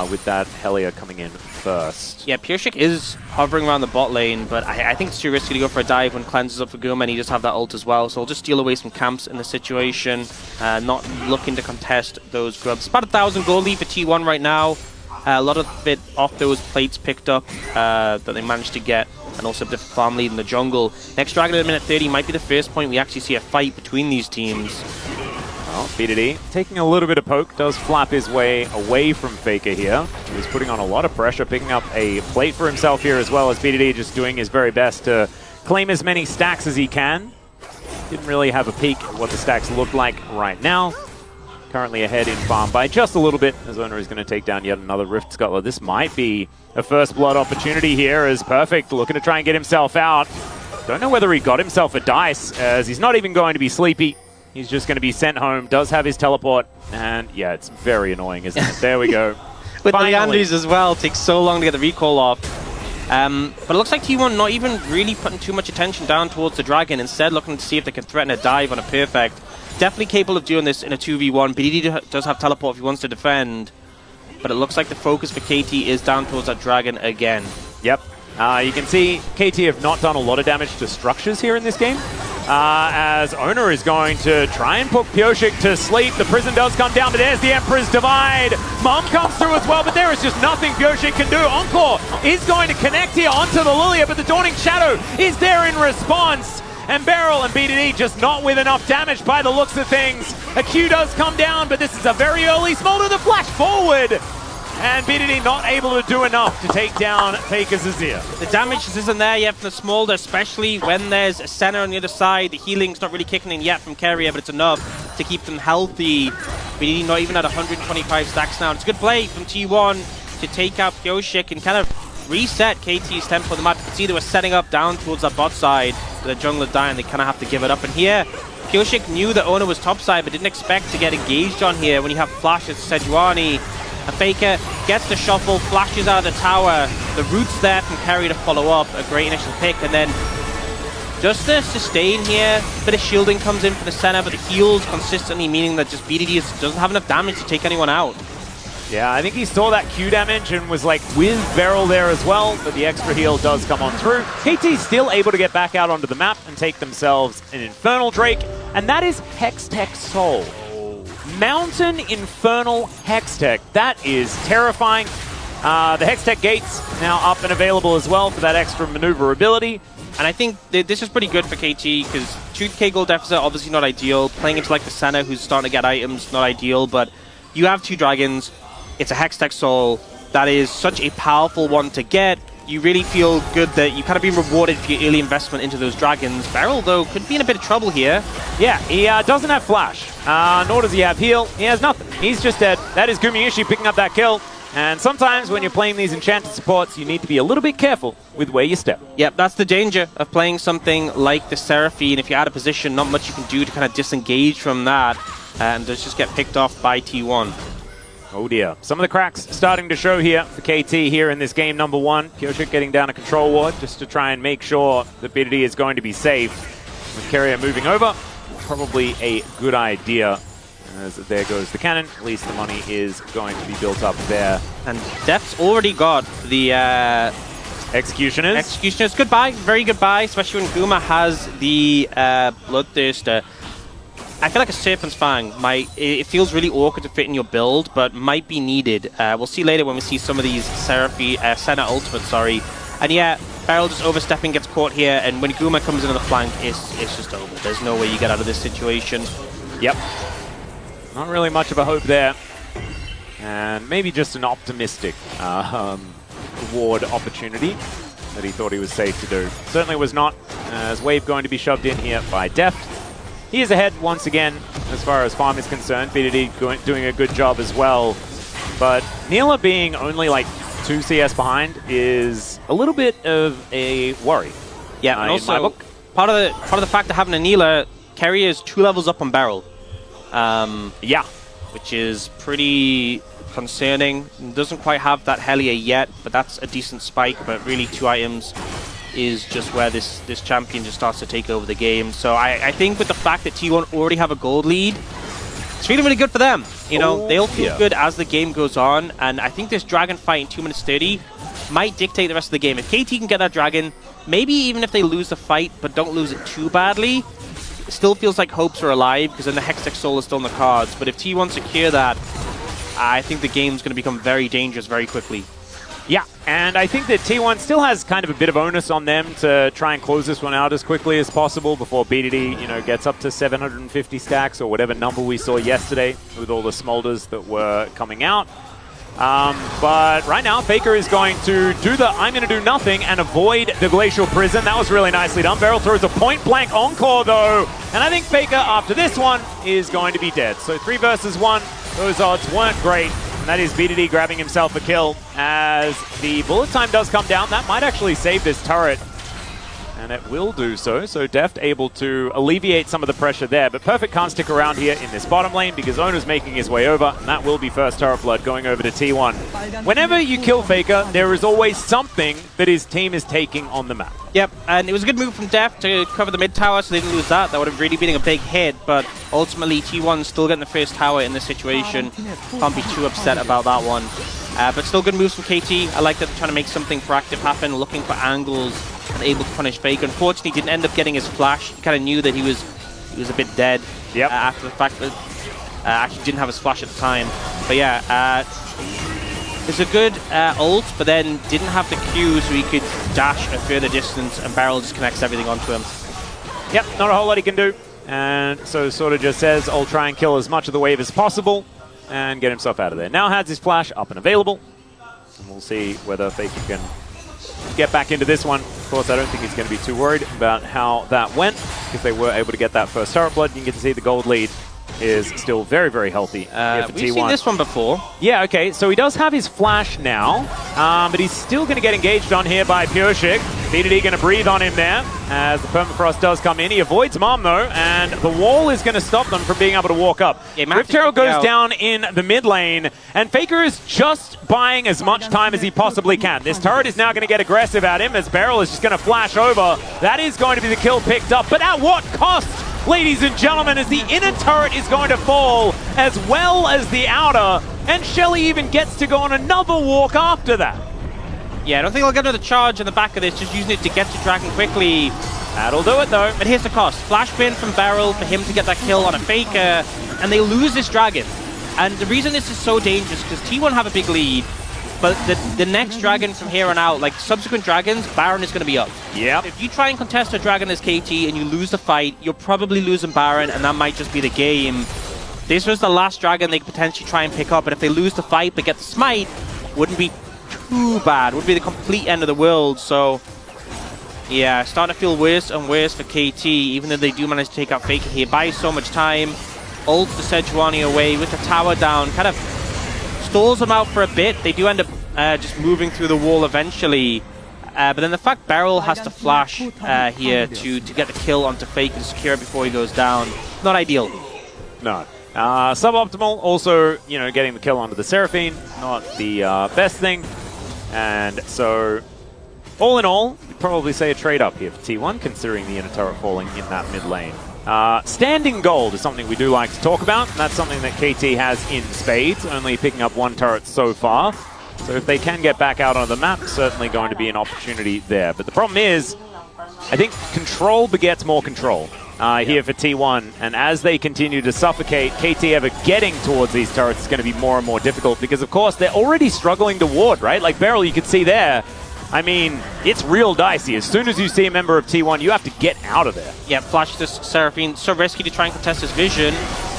S6: with that Helia coming in first.
S5: Yeah, Pyosik is hovering around the bot lane, but I think it's too risky to go for a dive when cleanses up for Guma, and he does have that ult as well, so he'll just steal away some camps in the situation, not looking to contest those grubs. About 1,000 gold lead for T1 right now. A lot of it off those plates picked up that they managed to get, and also a bit of farm lead in the jungle. Next Dragon at minute 30 might be the first point we actually see a fight between these teams.
S6: Well, BDD taking a little bit of poke, does flap his way away from Faker here. He's putting on a lot of pressure, picking up a plate for himself here, as well as BDD just doing his very best to claim as many stacks as he can. Didn't really have a peek at what the stacks look like right now. Currently ahead in farm by just a little bit, as Owner is going to take down yet another Rift Scuttler. This might be a first blood opportunity here, as Perfect looking to try and get himself out. Don't know whether he got himself a dice, as he's not even going to be sleepy. He's just going to be sent home, does have his teleport, and yeah, it's very annoying, isn't it? There we go.
S5: With
S6: Finally.
S5: the Leandries as well, takes so long to get the recall off. But it looks like T1 not even really putting too much attention down towards the Dragon, instead looking to see if they can threaten a dive on a Perfect. Definitely capable of doing this in a 2v1. BDD does have teleport if he wants to defend, but it looks like the focus for KT is down towards that Dragon again.
S6: Yep. You can see KT have not done a lot of damage to structures here in this game. As Owner is going to try and put Pyosik to sleep. The prison does come down, but there's the Emperor's Divide. Mom comes through as well, but there is just nothing Pyosik can do. Encore is going to connect here onto the Lilia, but the Dawning Shadow is there in response. And Beryl and BDD just not with enough damage by the looks of things. A Q does come down, but this is a very early Smolder the flash forward. And BDD not able to do enough to take down Faker Zazir.
S5: The damage just isn't there yet from the Smolder, especially when there's a Senna on the other side. The healing's not really kicking in yet from Keria, but it's enough to keep them healthy. BDD not even at 125 stacks now. It's a good play from T1 to take out Pyoshik and kind of reset KT's tempo of the map. You can see they were setting up down towards that bot side with the jungler dying. They kind of have to give it up. And here, Pyoshik knew that Owner was topside, but didn't expect to get engaged on here when you have flashes. Sejuani, a Faker gets the shuffle, flashes out of the tower. The root's there from Carry to follow up. A great initial pick, and then just the sustain here. A bit of shielding comes in for the center, but the heals consistently, meaning that just BDD doesn't have enough damage to take anyone out.
S6: Yeah, I think he saw that Q damage and was like with Beryl there as well, but the extra heal does come on through. KT's still able to get back out onto the map and take themselves an Infernal Drake, and that is Hextech Soul. Mountain Infernal Hextech. That is terrifying. The Hextech Gates now up and available as well for that extra maneuverability.
S5: And I think this is pretty good for KT because 2k gold deficit, obviously not ideal. Playing into like the Senna who's starting to get items, not ideal, but you have 2 dragons. It's a Hextech Soul. That is such a powerful one to get. You really feel good that you've kind of been rewarded for your early investment into those dragons. Beryl, though, could be in a bit of trouble here.
S6: Yeah, he doesn't have flash, nor does he have heal. He has nothing. He's just dead. That is Gumiishi picking up that kill. And sometimes when you're playing these enchanted supports, you need to be a little bit careful with where you step.
S5: Yep, that's the danger of playing something like the Seraphine. If you're out of position, not much you can do to kind of disengage from that. And just get picked off by T1.
S6: Oh dear. Some of the cracks starting to show here for KT here in this game number 1. Pyoshik getting down a control ward just to try and make sure that BDD is going to be safe. With Carrier moving over, probably a good idea. As there goes the cannon, at least the money is going to be built up there.
S5: And Def's already got the
S6: Executioners.
S5: Executioners. Goodbye, very goodbye, especially when Guma has the Bloodthirster. I feel like a Serpent's Fang it feels really awkward to fit in your build, but might be needed. We'll see later when we see some of these Senna ultimates, And yeah, Beryl just overstepping, gets caught here, and when Guma comes into the flank, it's just over. There's no way you get out of this situation.
S6: Yep. Not really much of a hope there. And maybe just an optimistic ward opportunity that he thought he was safe to do. Certainly was not, as Wave going to be shoved in here by Deft. He is ahead once again as far as farm is concerned. BDD doing a good job as well. But Neela being only like 2 CS behind is a little bit of a worry.
S5: Yeah, and also part of the fact of having a Neela, Carrier is 2 levels up on Beryl.
S6: Yeah.
S5: Which is pretty concerning. Doesn't quite have that Helia yet, but that's a decent spike. But really 2 items is just where this champion just starts to take over the game. So I think with the fact that T1 already have a gold lead, it's feeling really good for them. You know, they'll feel good as the game goes on, and I think this dragon fight in 2 minutes 30 might dictate the rest of the game. If KT can get that dragon, maybe even if they lose the fight, but don't lose it too badly, it still feels like hopes are alive, because then the Hextech Soul is still in the cards. But if T1 secure that, I think the game's going to become very dangerous very quickly.
S6: Yeah, and I think that T1 still has kind of a bit of onus on them to try and close this one out as quickly as possible before BDD, gets up to 750 stacks or whatever number we saw yesterday with all the smolders that were coming out. But right now, Faker is going to do the I'm going to do nothing and avoid the Glacial Prison. That was really nicely done. Beryl throws a point-blank encore, though. And I think Faker, after this one, is going to be dead. So 3 versus 1, those odds weren't great. And that is BDD grabbing himself a kill as the bullet time does come down. That might actually save this turret. And it will do so. So Deft able to alleviate some of the pressure there. But Perfect can't stick around here in this bottom lane because Ona's making his way over. And that will be first turret blood going over to T1. Whenever you kill Faker, there is always something that his team is taking on the map.
S5: Yep, and it was a good move from Deft to cover the mid tower so they didn't lose that. That would have really been a big hit. But ultimately, T1 still getting the first tower in this situation. Can't be too upset about that one. But still good moves from KT. I like that they're trying to make something proactive happen, looking for angles and able to punish Faker. Unfortunately, he didn't end up getting his flash. He kind of knew that he was a bit dead after the fact that actually didn't have his flash at the time. But yeah, it's a good ult, but then didn't have the Q so he could dash a further distance, and Beryl just connects everything onto him.
S6: Yep, not a whole lot he can do. And so sort of just says, I'll try and kill as much of the wave as possible and get himself out of there. Now has his flash up and available. And we'll see whether Faker can get back into this one. Of course, I don't think he's going to be too worried about how that went, because they were able to get that first turret blood. You can get to see the gold lead is still very, very healthy here for
S5: We've
S6: T1.
S5: seen this one before.
S6: Yeah, okay, so he does have his flash now, but he's still going to get engaged on here by Pureshik. BDD going to breathe on him there as the permafrost does come in. He avoids Mom though, and the wall is going to stop them from being able to walk up.
S5: Yeah,
S6: Rift Herald goes down in the mid lane, and Faker is just buying as much time as he possibly can. This turret is now going to get aggressive at him as Beryl is just going to flash over. That is going to be the kill picked up, but at what cost? Ladies and gentlemen, as the inner turret is going to fall, as well as the outer, and Shelly even gets to go on another walk after that.
S5: Yeah, I don't think they'll get another charge on the back of this, just using it to get to Dragon quickly.
S6: That'll do it though.
S5: But here's the cost. Flashbang from Beryl for him to get that kill on a Faker, and they lose this Dragon. And the reason this is so dangerous, because T1 have a big lead, but the next Dragon from here on out, like subsequent Dragons, Baron is going to be up.
S6: Yep.
S5: If you try and contest a Dragon as KT and you lose the fight, you're probably losing Baron, and that might just be the game. This was the last Dragon they could potentially try and pick up, and if they lose the fight but get the smite, wouldn't be too bad. Would be the complete end of the world. So yeah, starting to feel worse and worse for KT, even though they do manage to take out Faker here. Buys so much time, ults the Sejuani away with the tower down, kind of stalls them out for a bit. They do end up just moving through the wall eventually. But then the fact Beryl has to flash here to get the kill onto Faker and secure it before he goes down, not ideal.
S6: No. Suboptimal, also, you know, getting the kill onto the Seraphine, not the best thing. And so, all in all, you'd probably say a trade up here for T1, considering the inner turret falling in that mid lane. Standing gold is something we do like to talk about, and that's something that KT has in spades, only picking up one turret so far. So if they can get back out on the map, certainly going to be an opportunity there. But the problem is, I think control begets more control here for T1, and as they continue to suffocate, KT ever getting towards these turrets is going to be more and more difficult, because of course they're already struggling to ward, right? Like Beryl, you could see there, I mean, it's real dicey. As soon as you see a member of T1, you have to get out of there.
S5: Yeah, flash this Seraphine, so risky to try and contest his vision.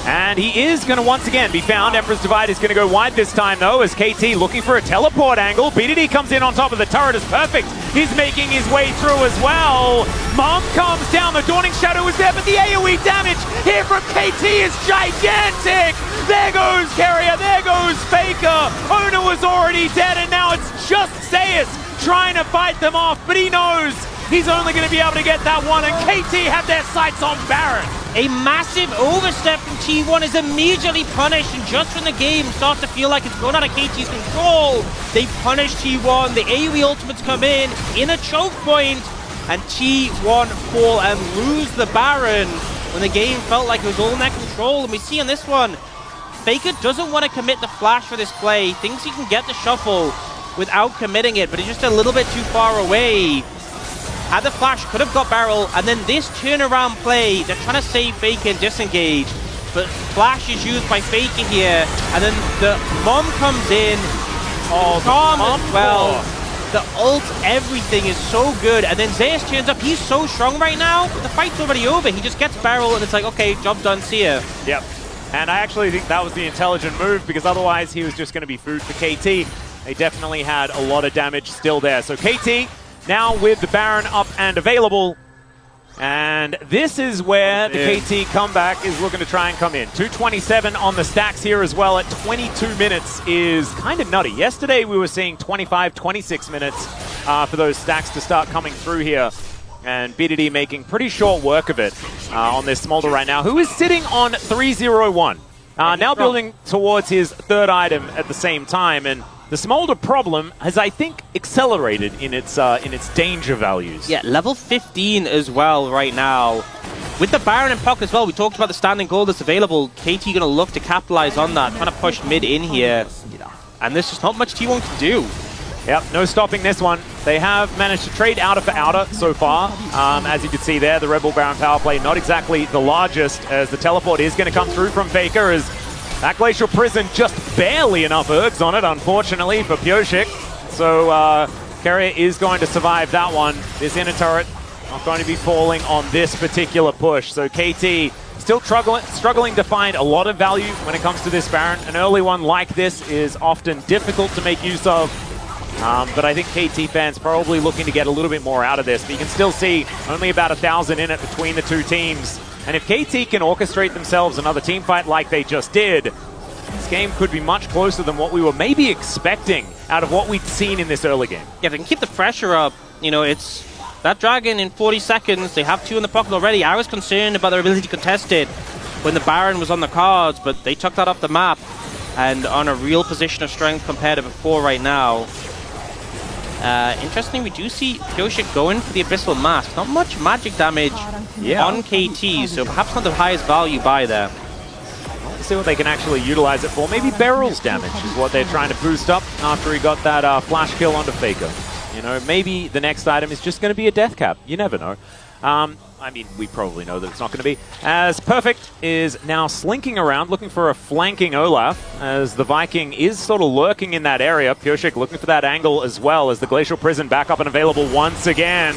S6: And he is going to once again be found. Emperor's Divide is going to go wide this time though, as KT looking for a teleport angle. BDD comes in on top of the turret is perfect. He's making his way through as well. Mom comes down, the Dawning Shadow is there, but the AoE damage here from KT is gigantic. There goes Carrier, there goes Faker. Ona was already dead, and now it's just Zeus trying to fight them off, but he knows he's only going to be able to get that one, and KT have their sights on Baron.
S5: A massive overstep from T1 is immediately punished, and just when the game starts to feel like it's going out of KT's control, they punish T1, the AoE ultimates come in a choke point, and T1 fall and lose the Baron when the game felt like it was all in their control. And we see on this one, Faker doesn't want to commit the flash for this play, thinks he can get the shuffle without committing it, but it's just a little bit too far away. Had the flash, could have got Beryl, and then this turnaround play, they're trying to save Faker and disengage, but flash is used by Faker here, and then the Mom comes in, Charm as well. The ult, everything is so good, and then Zeus turns up, he's so strong right now, but the fight's already over. He just gets Beryl, and it's like, okay, job done, see ya.
S6: Yep, and I actually think that was the intelligent move, because otherwise he was just going to be food for KT. They definitely had a lot of damage still there. So KT, now with the Baron up and available, and this is where the KT comeback is looking to try and come in. 227 on the stacks here as well at 22 minutes is kind of nutty. Yesterday we were seeing 25, 26 minutes for those stacks to start coming through here, and BDD making pretty short work of it on this Smolder right now, who is sitting on 301. Now building towards his third item at the same time, and the Smolder problem has, I think, accelerated in its danger values.
S5: Yeah, level 15 as well right now. With the Baron and Puck as well, we talked about the standing gold that's available. KT going to look to capitalize on that, trying to push mid in here. And there's just not much T1 can do.
S6: Yep, no stopping this one. They have managed to trade outer for outer so far. As you can see there, the Rebel Baron power play not exactly the largest, as the teleport is going to come through from Faker, as that Glacial Prison just barely enough ergs on it, unfortunately, for Pureshik. So Carrier is going to survive that one. This inner turret not going to be falling on this particular push. So KT still struggling to find a lot of value when it comes to this Baron. An early one like this is often difficult to make use of. But I think KT fans probably looking to get a little bit more out of this. But you can still see only about 1,000 in it between the two teams. And if KT can orchestrate themselves another team fight like they just did, this game could be much closer than what we were maybe expecting out of what we'd seen in this early game.
S5: Yeah, if they can keep the pressure up, you know, it's that Dragon in 40 seconds. They have 2 in the pocket already. I was concerned about their ability to contest it when the Baron was on the cards, but they took that off the map and on a real position of strength compared to before right now. Interestingly, we do see Pyosik going for the Abyssal Mask. Not much magic damage on KT, so perhaps not the highest value buy there.
S6: Let's see what they can actually utilize it for. Maybe Beryl's damage is what they're trying to boost up after he got that flash kill onto Faker. You know, maybe the next item is just going to be a death cap. You never know. I mean, we probably know that it's not going to be. As Perfect is now slinking around, looking for a flanking Olaf, as the Viking is sort of lurking in that area. Pyosik looking for that angle as well, as the Glacial Prison back up and available once again.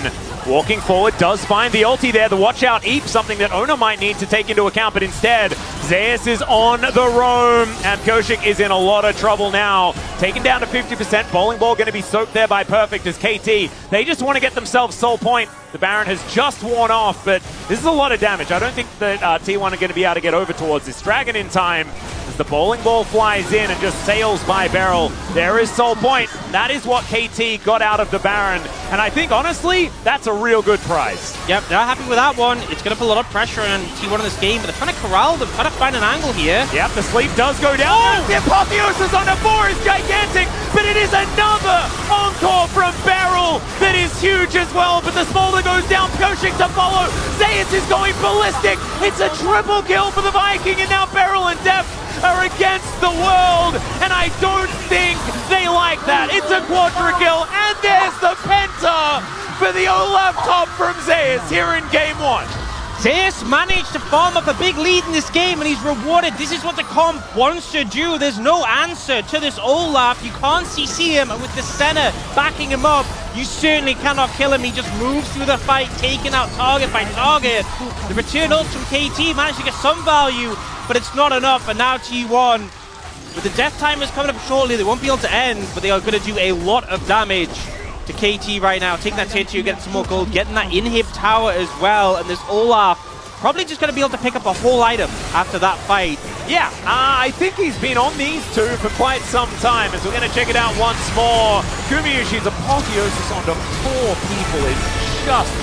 S6: Walking forward, does find the ulti there. The Watch Out Eep, something that Ona might need to take into account, but instead, Zeus is on the roam, and Pyosik is in a lot of trouble now. Taken down to 50%, Bowling Ball going to be soaked there by Perfect as KT. They just want to get themselves Soul Point. The Baron has just worn off, but this is a lot of damage. I don't think that T1 are going to be able to get over towards this Dragon in time. As the Bowling Ball flies in and just sails by Beryl. There is Soul Point. That is what KT got out of the Baron. And I think, honestly, that's a real good prize.
S5: Yep, they're happy with that one. It's going to put a lot of pressure on T1 in this game, but they're trying to corral them, trying to find an angle here.
S6: Yep, the sleep does go down. Oh! The apotheosis on the 4 is gigantic, but it is another encore from Beryl that is huge as well. But the smolder goes down, Pyosik to follow. Zeus is going ballistic. It's a triple kill for the Viking, and now Beryl and Depth are against the world, and I don't think they like that. It's a quadra kill, and there's the penta for the Olaf top from Zeus here in game 1.
S5: Zeus managed to farm up a big lead in this game, and he's rewarded. This is what the comp wants to do. There's no answer to this Olaf. You can't CC him, and with the Senna backing him up, you certainly cannot kill him. He just moves through the fight, taking out target by target. The return ult from KT managed to get some value, but it's not enough, and now T1, with the death timers coming up shortly, they won't be able to end, but they are going to do a lot of damage to KT right now. Taking that tier 2, getting some more gold, getting that inhib tower as well, and this Olaf probably just going to be able to pick up a whole item after that fight.
S6: Yeah, I think he's been on these two for quite some time, as we're going to check it out once more. Gumayushi's apotheosis onto 4 people is just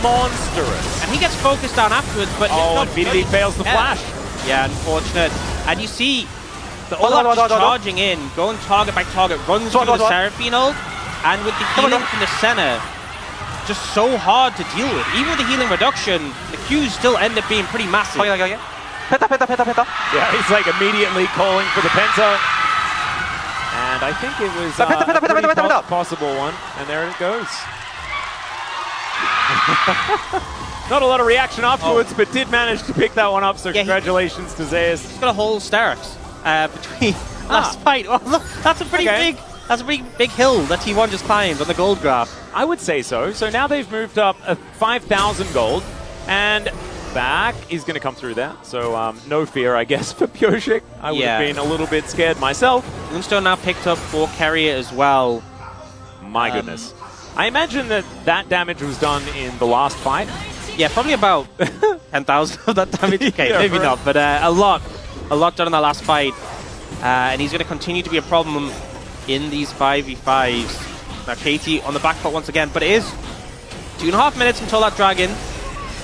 S6: monstrous.
S5: And he gets focused on afterwards, but...
S6: Oh, and BDD fails the flash.
S5: Yeah, unfortunate. And you see the Olaf just charging in, going target by target, runs through the Seraphine ult, and with the healing from the Senna, just so hard to deal with. Even with the healing reduction, the Qs still end up being pretty massive.
S6: Yeah, he's like immediately calling for the penta. And I think it was a pretty possible one, and there it goes. Not a lot of reaction afterwards, but did manage to pick that one up, so congratulations to Zeus.
S5: He's got a whole Starix between last fight. Oh, look, that's a pretty big hill that T1 just climbed on the gold graph.
S6: I would say so. So now they've moved up 5,000 gold, and back is going to come through there. So no fear, I guess, for Pyosik. I would have been a little bit scared myself.
S5: Moonstone now picked up 4 carrier as well.
S6: My goodness. I imagine that damage was done in the last fight.
S5: Yeah, probably about 10,000 of that damage. Okay, maybe not, but a lot done in that last fight. And he's going to continue to be a problem in these 5v5s. Now KT on the back foot once again, but it is 2.5 minutes until that Dragon,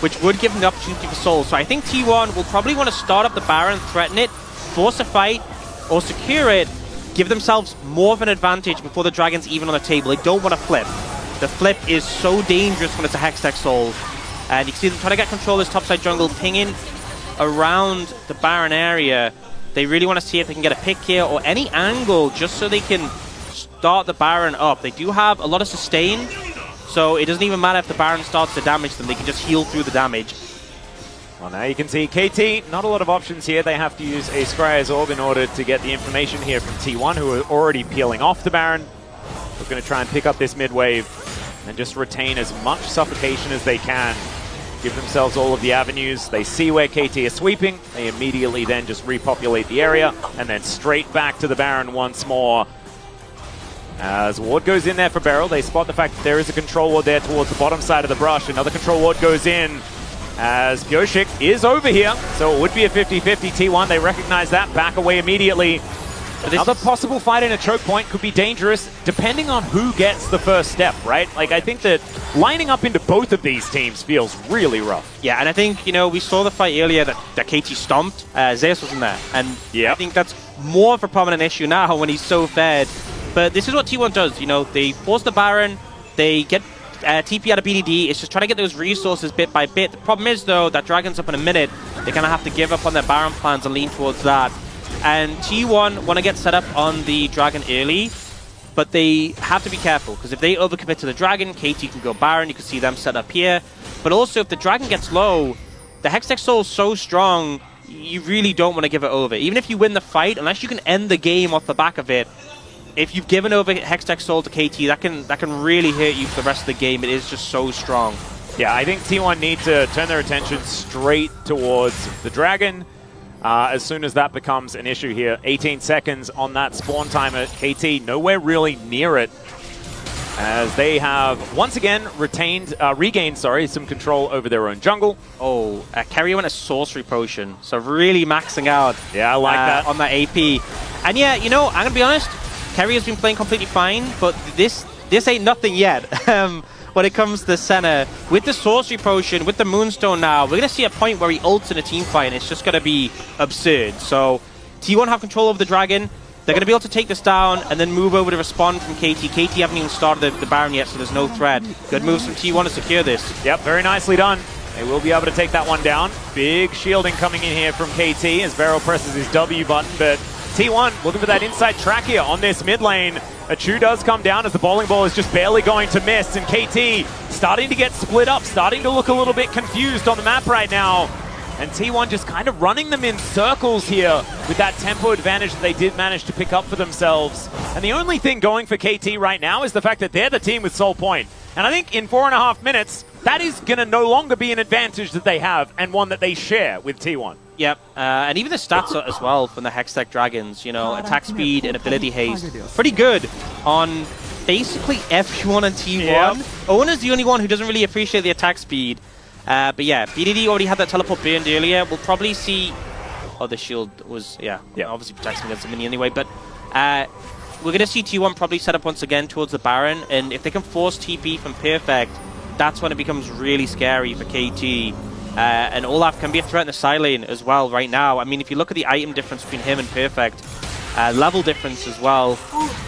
S5: which would give him the opportunity for souls. So I think T1 will probably want to start up the Baron, threaten it, force a fight, or secure it, give themselves more of an advantage before the Dragon's even on the table. They don't want to flip. The flip is so dangerous when it's a Hextech Soul. And you can see them trying to get control of this topside jungle, pinging around the Baron area. They really want to see if they can get a pick here or any angle just so they can start the Baron up. They do have a lot of sustain, so it doesn't even matter if the Baron starts to damage them. They can just heal through the damage.
S6: Well, now you can see KT, not a lot of options here. They have to use a Scryer's Orb in order to get the information here from T1, who are already peeling off the Baron. They're going to try and pick up this mid-wave and just retain as much suffocation as they can. Give themselves all of the avenues. They see where KT is sweeping. They immediately then just repopulate the area and then straight back to the Baron once more. As Ward goes in there for Beryl, they spot the fact that there is a control ward there towards the bottom side of the brush. Another control ward goes in as Byoshik is over here, so it would be a 50-50 T1. They recognize that, back away immediately. Another possible fight in a choke point could be dangerous, depending on who gets the first step, right? Like, I think that lining up into both of these teams feels really rough.
S5: Yeah, and I think, you know, we saw the fight earlier that KT stomped. Zeus wasn't there, and I think that's more of a prominent issue now when he's so fed. But this is what T1 does, you know, they force the Baron, they get TP out of BDD, it's just trying to get those resources bit by bit. The problem is, though, that Dragon's up in a minute, they're going to have to give up on their Baron plans and lean towards that. And T1 want to get set up on the Dragon early, but they have to be careful, because if they overcommit to the Dragon, KT can go Baron, you can see them set up here. But also, if the Dragon gets low, the Hextech Soul is so strong, you really don't want to give it over. Even if you win the fight, unless you can end the game off the back of it, if you've given over Hextech Soul to KT, that can really hurt you for the rest of the game. It is just so strong.
S6: Yeah, I think T1 need to turn their attention straight towards the Dragon as soon as that becomes an issue here. 18 seconds on that spawn timer. KT nowhere really near it, as they have once again regained some control over their own jungle.
S5: Oh, Keria went a sorcery potion, so really maxing out.
S6: Yeah, I like that
S5: on that AP. And yeah, you know, I'm gonna be honest, Keria's been playing completely fine, but this ain't nothing yet. When it comes to Senna, with the sorcery potion, with the Moonstone now, we're gonna see a point where he ults in a team fight, and it's just gonna be absurd. So T1 have control over the Dragon. They're going to be able to take this down and then move over to respond from KT. KT haven't even started the Baron yet, so there's no threat. Good moves from T1 to secure this.
S6: Yep, very nicely done. They will be able to take that one down. Big shielding coming in here from KT as Vero presses his W button, but T1 looking for that inside track here on this mid lane. A Chu does come down as the bowling ball is just barely going to miss, and KT starting to get split up, starting to look a little bit confused on the map right now. And T1 just kind of running them in circles here with that tempo advantage that they did manage to pick up for themselves. And the only thing going for KT right now is the fact that they're the team with Soul Point. And I think in 4.5 minutes, that is going to no longer be an advantage that they have, and one that they share with T1.
S5: Yep, and even the stats as well from the Hextech Dragons, you know, attack speed and ability haste, pretty good on basically everyone on T1. Yep. Owen is the only one who doesn't really appreciate the attack speed. But yeah, BDD already had that teleport burned earlier. We'll probably see... Oh, the shield was... Yeah, obviously protects him against the mini anyway. But we're going to see T1 probably set up once again towards the Baron. And if they can force TP from Perfect, that's when it becomes really scary for KT. And Olaf can be a threat in the side lane as well right now. I mean, if you look at the item difference between him and Perfect, level difference as well,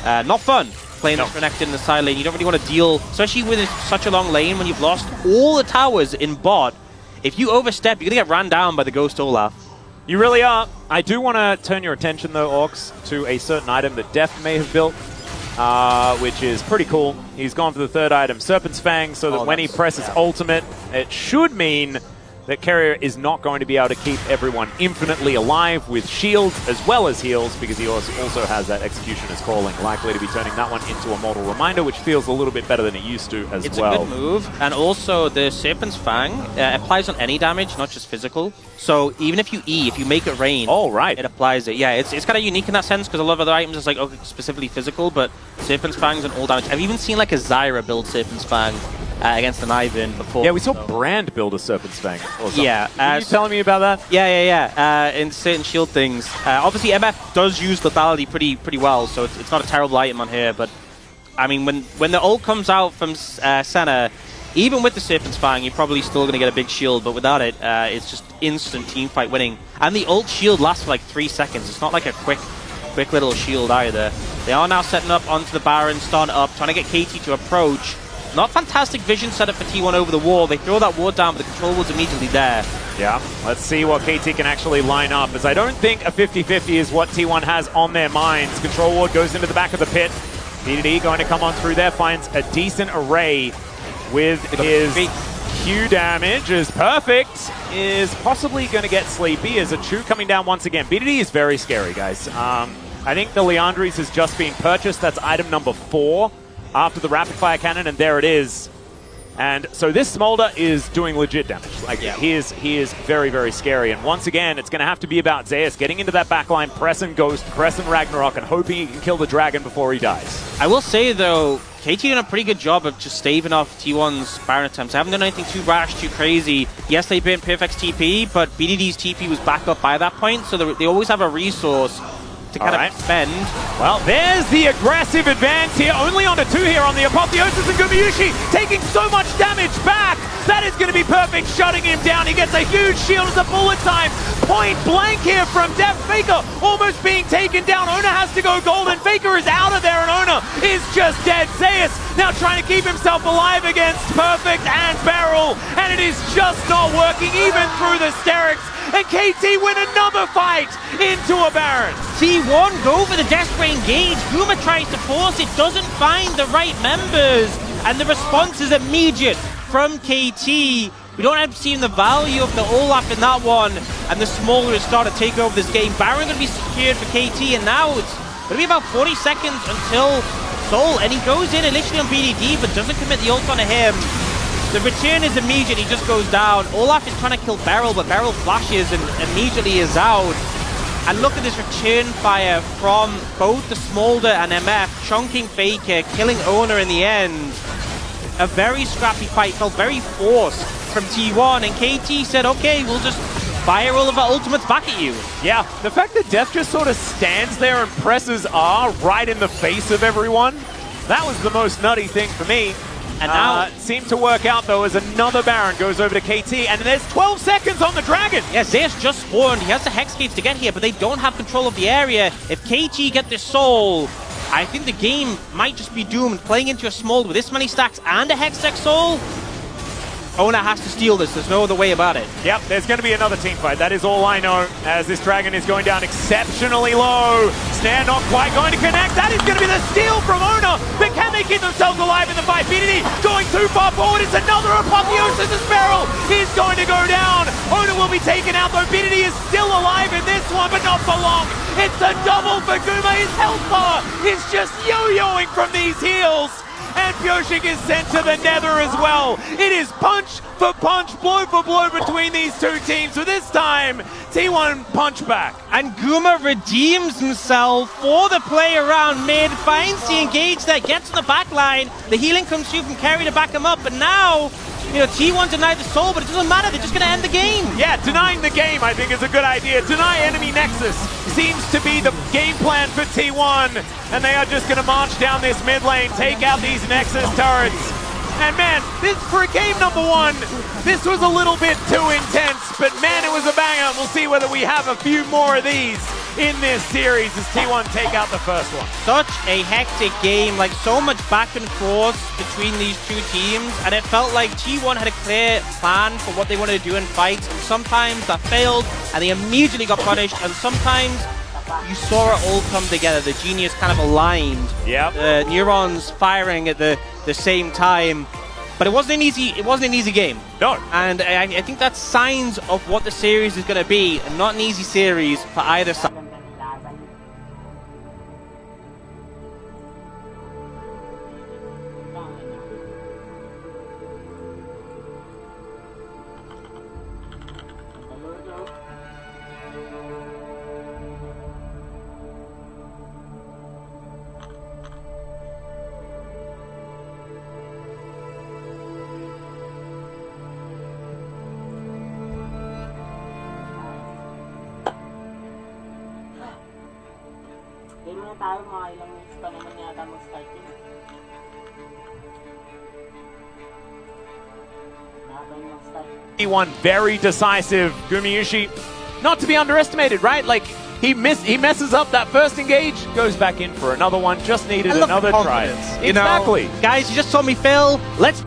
S5: not fun. Playing this Renekton in the side lane, you don't really want to deal, especially with such a long lane when you've lost all the towers in bot. If you overstep, you're going to get ran down by the Ghost Olaf.
S6: You really are. I do want to turn your attention, though, Orcs, to a certain item that Def may have built, which is pretty cool. He's gone for the third item, Serpent's Fang, so that when he presses ultimate, it should mean that Carrier is not going to be able to keep everyone infinitely alive with shields as well as heals, because he also has that Executioner's Calling, likely to be turning that one into a Mortal Reminder, which feels a little bit better than it used to as well.
S5: It's a good move, and also the Serpent's Fang applies on any damage, not just physical. So even if you E, if you make it rain, it applies it. Yeah, it's kind of unique in that sense, because a lot of other items is like, okay, specifically physical, but Serpent's Fang's on all damage. I've even seen like a Zyra build Serpent's Fang against an Ivan before.
S6: Yeah, we saw Brand build a Serpent's Fang.
S5: Yeah.
S6: Are you telling me about that?
S5: Yeah. In certain shield things. Obviously, MF does use lethality pretty well, so it's not a terrible item on here, but I mean, when the ult comes out from Senna, even with the Serpent's Fang, you're probably still going to get a big shield, but without it, it's just instant teamfight winning. And the ult shield lasts for like 3 seconds. It's not like a quick little shield either. They are now setting up onto the Baron, starting up, trying to get KT to approach. Not fantastic vision setup for T1 over the wall. They throw that ward down, but the control ward's immediately there.
S6: Yeah, let's see what KT can actually line up, as I don't think a 50-50 is what T1 has on their minds. Control ward goes into the back of the pit. BDD going to come on through there, finds a decent array with his Q damage, as Perfect is possibly going to get sleepy, as a Chu coming down once again. BDD is very scary, guys. I think the Leandries has just been purchased. That's item number 4. After the rapid fire cannon, and there it is. And so this Smolder is doing legit damage. Like,
S5: Yeah.
S6: he is very, very scary. And once again, it's going to have to be about Zeus getting into that backline, pressing Ghost, pressing Ragnarok, and hoping he can kill the dragon before he dies.
S5: I will say, though, KT done a pretty good job of just staving off T1's Baron attempts. They haven't done anything too rash, too crazy. Yes, they burnt Perfect's TP, but BDD's TP was back up by that point, so they always have a resource to kind of spend.
S6: Well, there's the aggressive advance here. Only on a 2 here on the Apotheosis, and Gumayushi taking so much damage back. That is going to be perfect, shutting him down. He gets a huge shield as a bullet time. Point blank here from Def. Faker almost being taken down. Ona has to go golden. Faker is out of there, and Ona is just dead. Zeus now trying to keep himself alive against Perfect and Beryl, and it is just not working, even through the Sterix. And KT win another fight into a Baron.
S5: T1 go for the desperate engage. Guma tries to force it, doesn't find the right members, and the response is immediate from KT. We don't end up seeing the value of the Olaf in that one, and the Smolder is starting to take over this game. Baron going to be secured for KT, and now it's going to be about 40 seconds until Soul, and he goes in initially on BDD, but doesn't commit the ult onto him. The return is immediate, he just goes down. Olaf is trying to kill Beryl, but Beryl flashes and immediately is out. And look at this return fire from both the Smolder and MF, chunking Faker, killing Ona in the end. A very scrappy fight, felt very forced from T1, and KT said, okay, we'll just fire all of our ultimates back at you.
S6: Yeah, the fact that Def just sort of stands there and presses R right in the face of everyone, that was the most nutty thing for me.
S5: And now
S6: it seemed to work out, though, as another Baron goes over to KT, and there's 12 seconds on the Dragon!
S5: yeah, Zeus just spawned. He has the Hex Gates to get here, but they don't have control of the area. If KT get this Soul, I think the game might just be doomed. Playing into a Smolder with this many stacks and a Hextech Soul, Ona has to steal this. There's no other way about it.
S6: Yep, there's going to be another team fight. That is all I know, as this Dragon is going down exceptionally low. Snare not quite going to connect. That is going to be the steal from Ona, but can they keep themselves alive in the fight? BDD going too far forward. It's another Apotheosis as Beryl is going to go down. Ona will be taken out, though BDD is still alive in this one, but not for long. It's a double for Guma. His health bar is just yo-yoing from these heals. And Pyoshik is sent to the nether as well. It is punch for punch, blow for blow between these two teams. So this time, T1 punch back.
S5: And Guma redeems himself for the play around mid, finds the engage that gets on the back line. The healing comes through from Carry to back him up, but now, you know, T1 denied the Soul, but it doesn't matter, they're just going to end the game.
S6: Yeah, denying the game, I think, is a good idea. Deny enemy Nexus seems to be the game plan for T1, and they are just going to march down this mid lane, take out these Nexus turrets. And man, this for game number 1, this was a little bit too intense, but man, it was a banger. We'll see whether we have a few more of these in this series as T1 take out the first one.
S5: Such a hectic game, like so much back and forth between these two teams, and it felt like T1 had a clear plan for what they wanted to do in fights, and sometimes that failed, and they immediately got punished, and sometimes you saw it all come together. The genius kind of aligned.
S6: Yep.
S5: The neurons firing at the same time. But it wasn't an easy game.
S6: No.
S5: And I think that's signs of what the series is going to be. Not an easy series for either side.
S1: Game na tayo, mga ilang minutes pa naman yata mag-start yun.
S6: T1 very decisive. Gumayushi, not to be underestimated, right? Like, he messes up that first engage, goes back in for another one, just needed another try.
S5: You
S6: Exactly.
S5: know, guys, you just saw me fail. Let's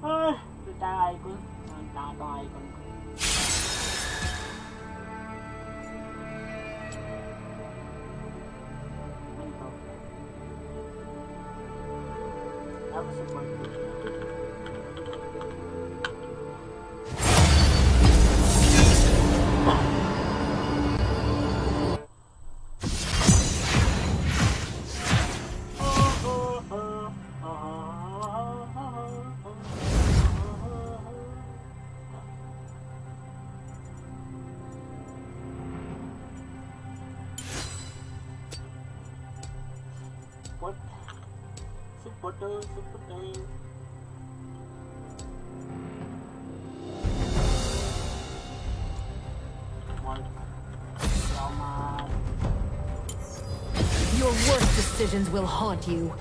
S1: Ito ang icon. Ang icon ko. Ito. Tapos support ko. Supporter, supporter. Mark. Salamat.
S2: Your worst decisions will haunt you.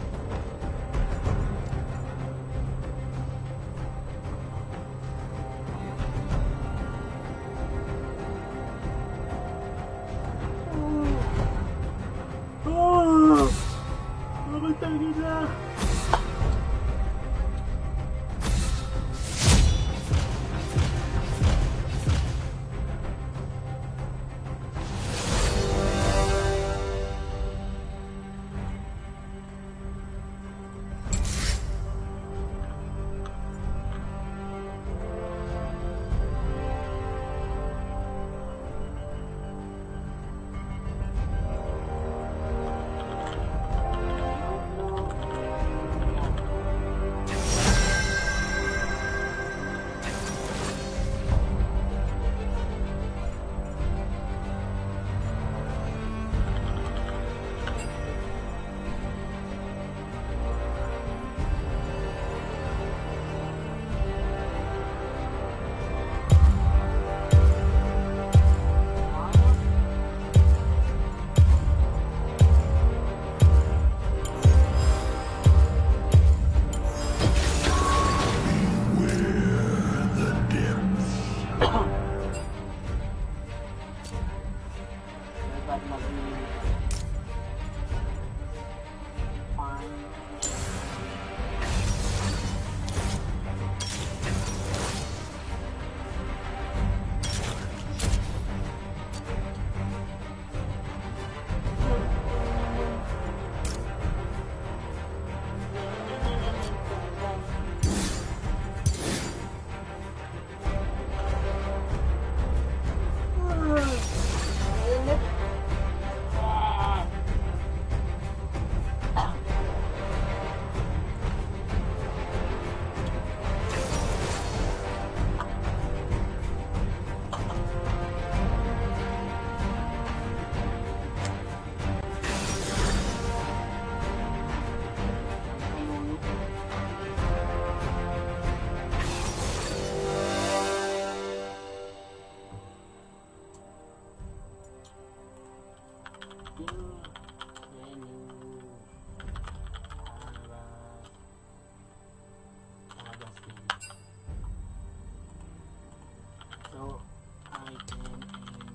S1: So, I can end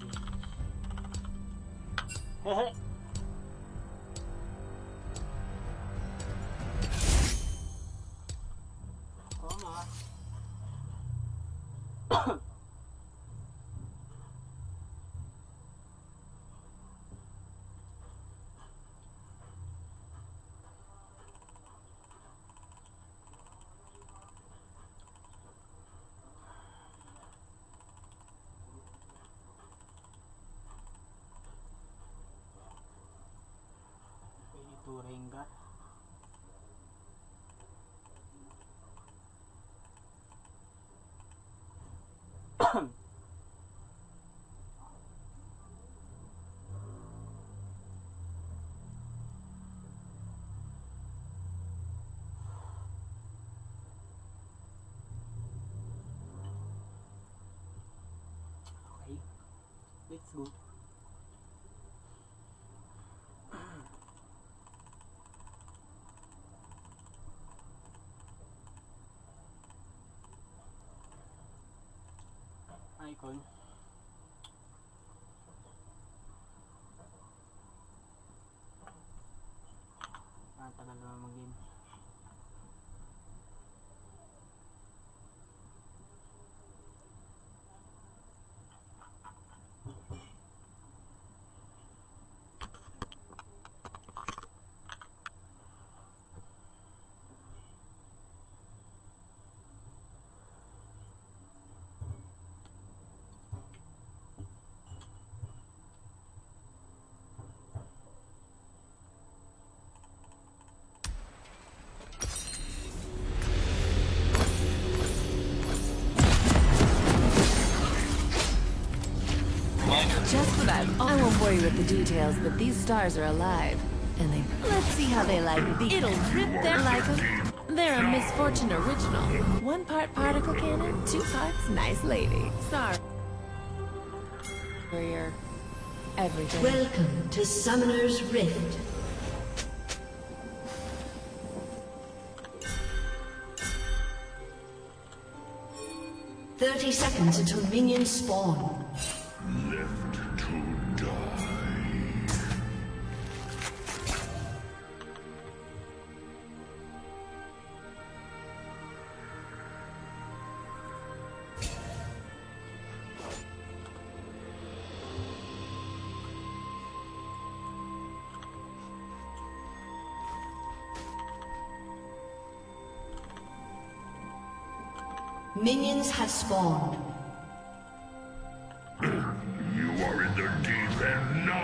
S1: this. Turinga. Okay, let's go. Icon. Tagal naman mag-game.
S2: Just about. I won't bore you with the details, but these stars are alive. And they let's see how they like these. It'll rip their like 'em. They're a misfortune original. 1 part particle cannon, 2 parts nice lady. Sorry. Warrior. Everything.
S7: Welcome to Summoner's Rift. "30 seconds until minions spawn.
S4: Left to die.
S7: Minions have spawned.
S4: You are in the deep end now.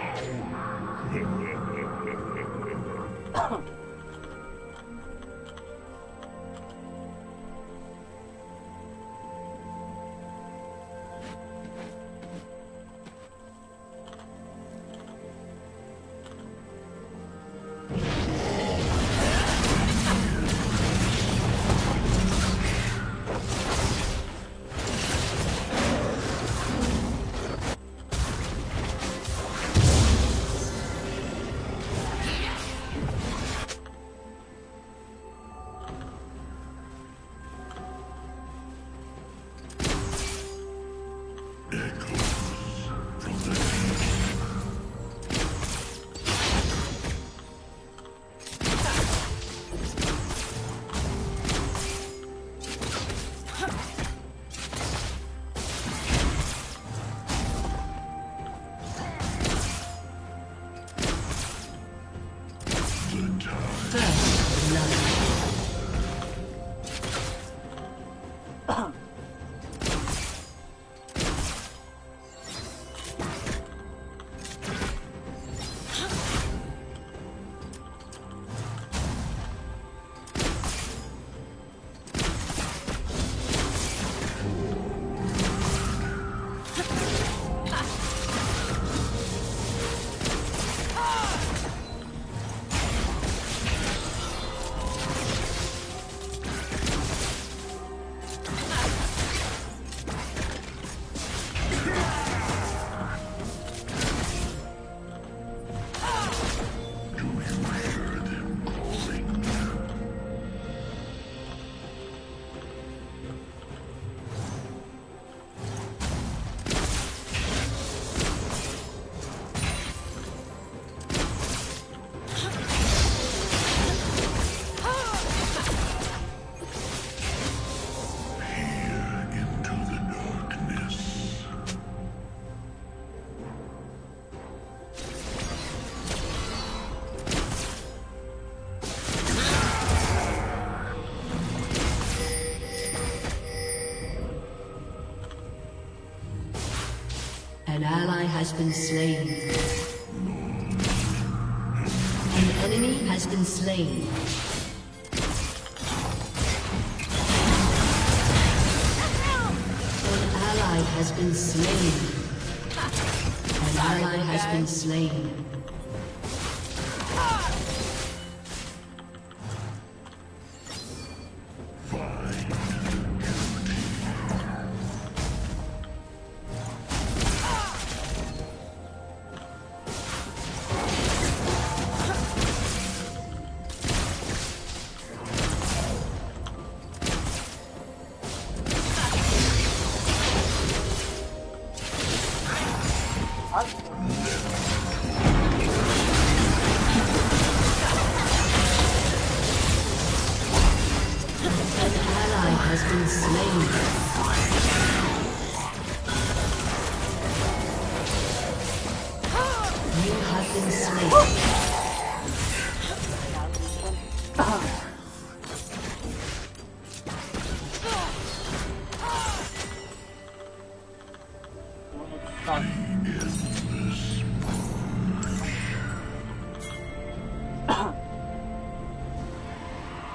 S7: An ally has been slain. An enemy has been slain. An ally has been slain. An ally has been slain.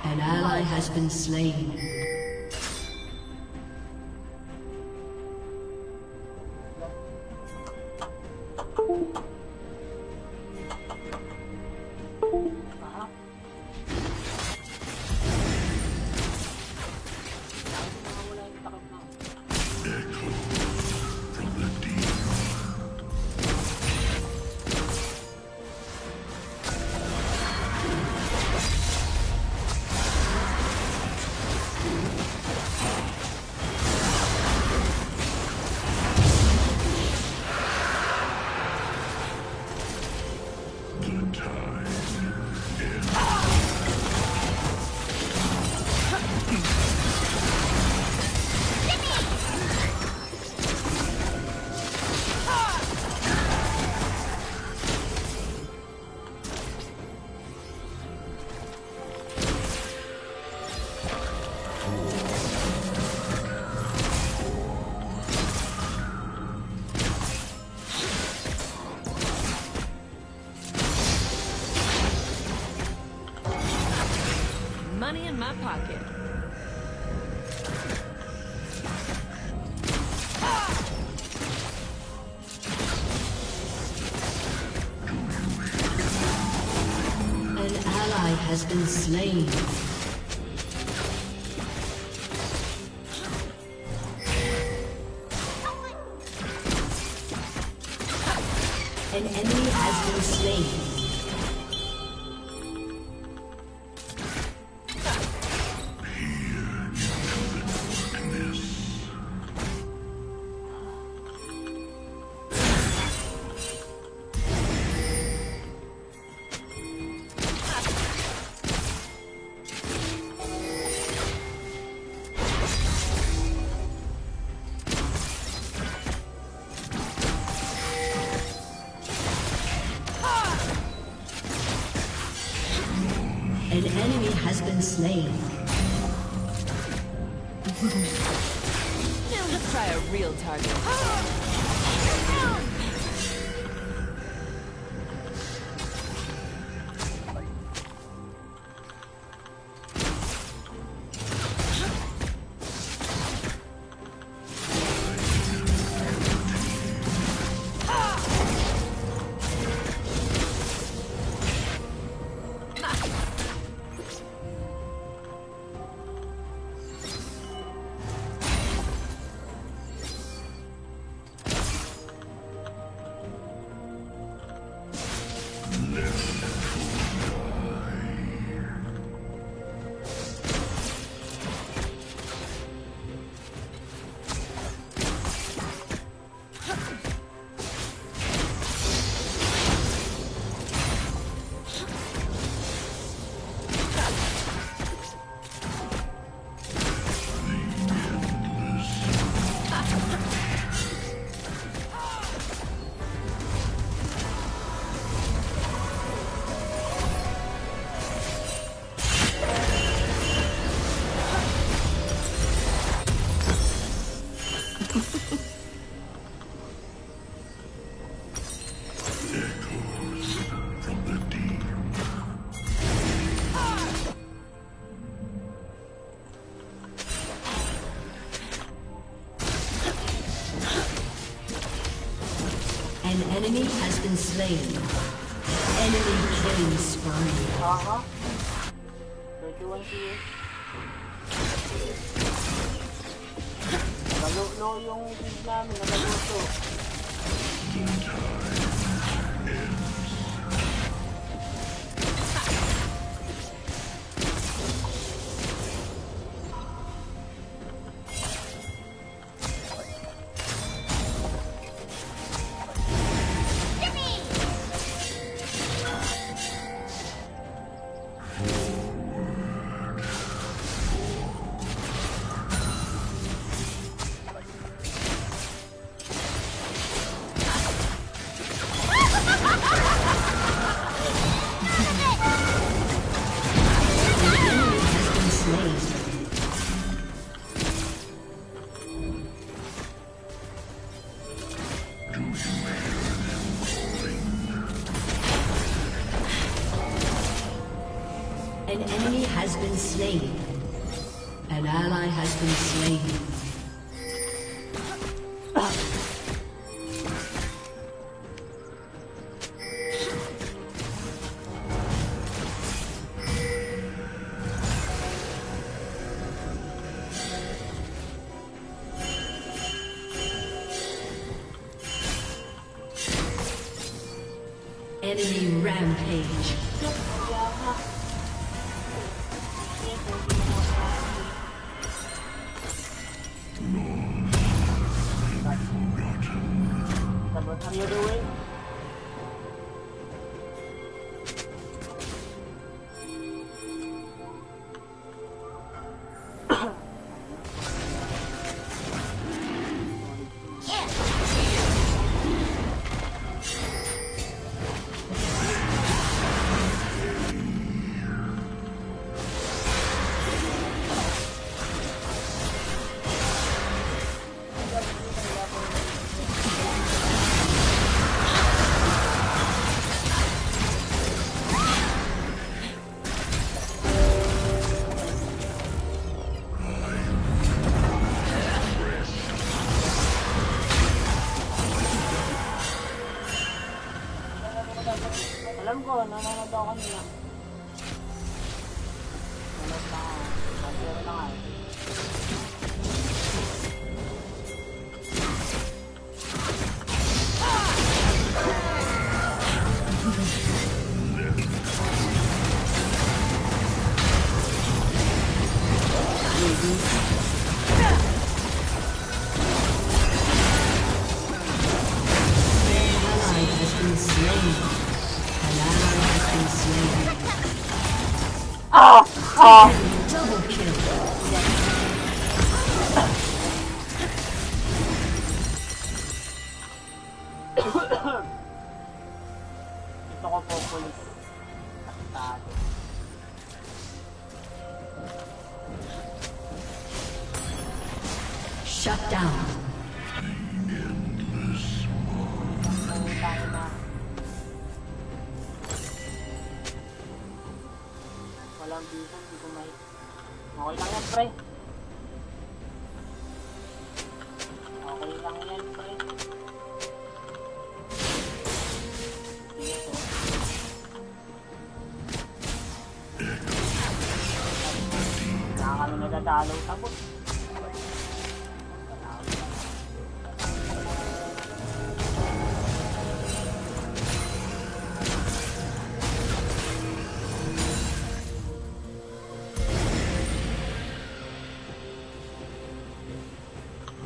S7: An ally has been slain.
S2: money in my pocket.
S7: An ally has been slain. An enemy has been slain. An enemy has been slain.
S2: Now let's try a real target.
S7: An enemy has been slain. Enemy killing spree.
S1: 31 CS. Nalo yung feed namin, nalaluto.
S7: An enemy has been slain. An ally has been slain. Enemy rampage.
S1: What are you doing? Alam ko, nanonood ako kanina. Nanonood na nga. Nanonood na nga eh.
S7: Double kill.
S1: Ito ko po police. Tago.
S7: Shut down.
S1: Tayo na. Walang vision, hindi ko may... Okay lang yan, pre. Okay lang yan, pre. Dito. Saka kami nadadalaw tapos.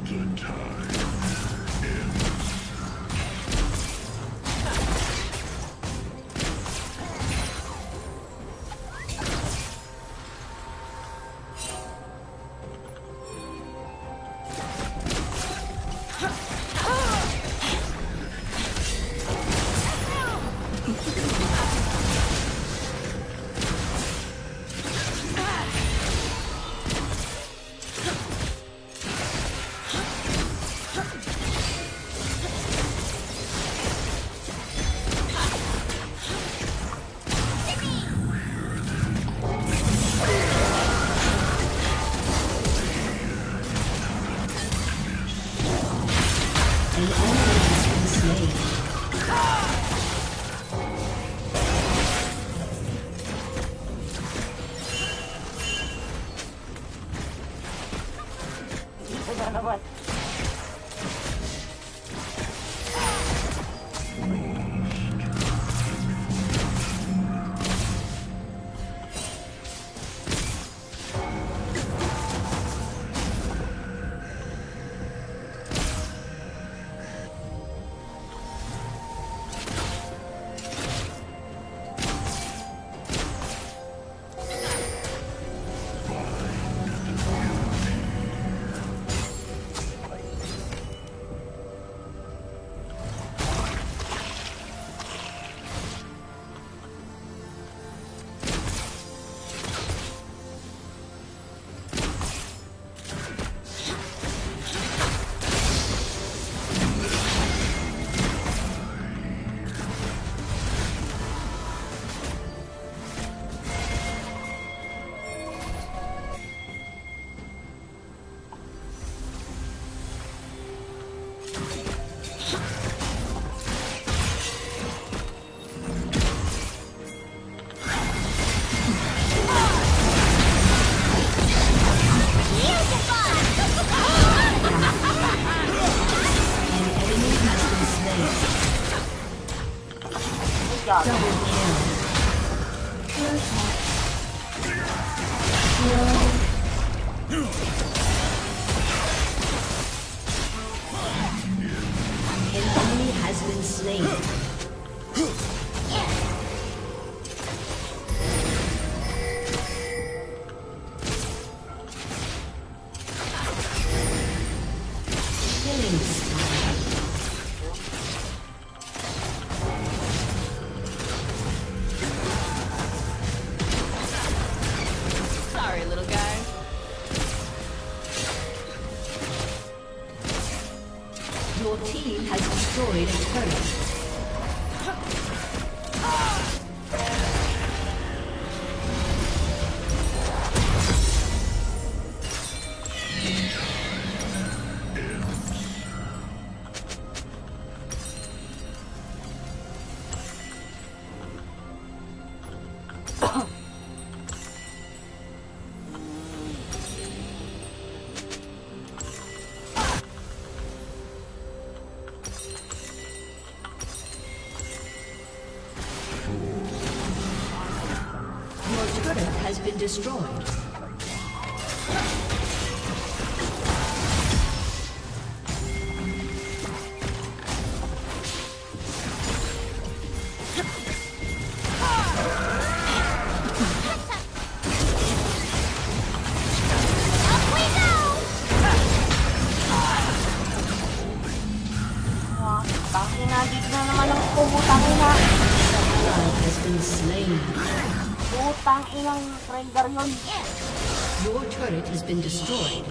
S4: The time.
S7: An enemy has been slain.
S1: Ito na naman.
S7: Double kill. An enemy has been slain. Killing spree.
S2: Sorry, little guy.
S7: Your team has destroyed a turret. has been destroyed.
S8: Tangina, dito na naman ang pumutang ina.
S7: Ally has been slain.
S8: Putang inang trigger yun.
S7: Your turret has been destroyed.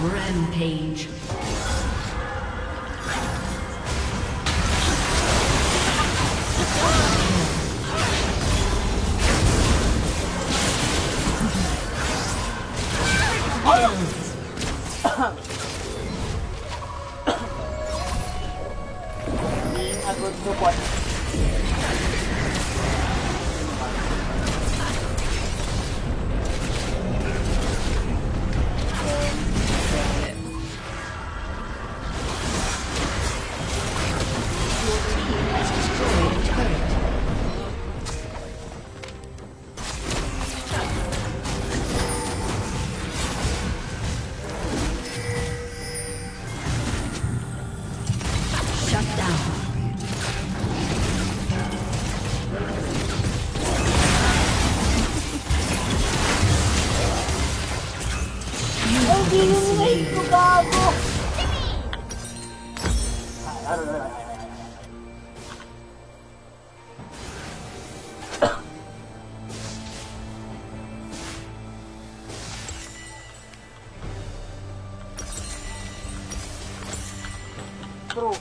S7: Rampage.
S8: Agad support.
S7: Shut down.
S8: Ay, di yun nga ito, gago. True.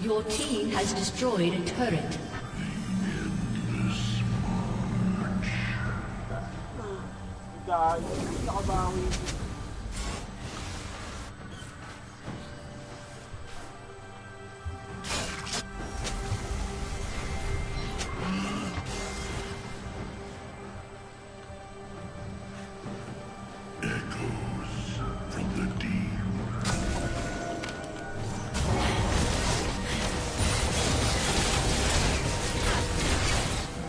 S7: Your team has destroyed a turret.
S8: Guys, nakabawi.
S4: From the deep.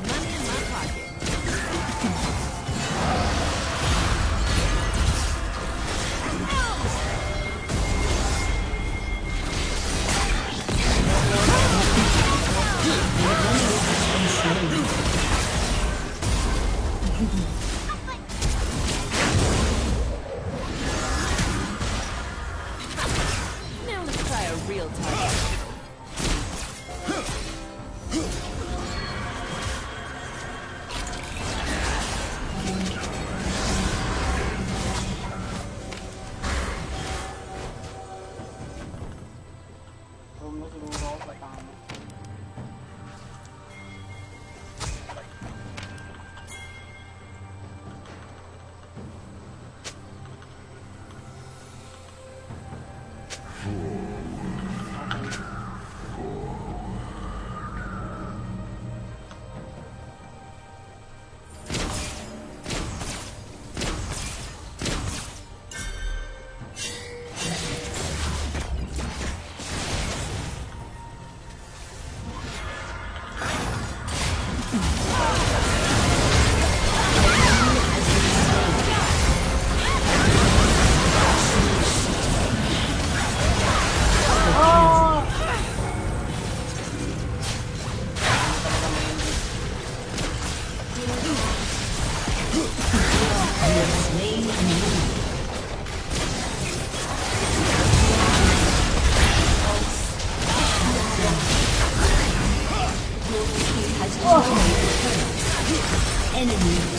S2: Money in my pocket. Now let's try a real target.
S8: Room na siguro ako patama.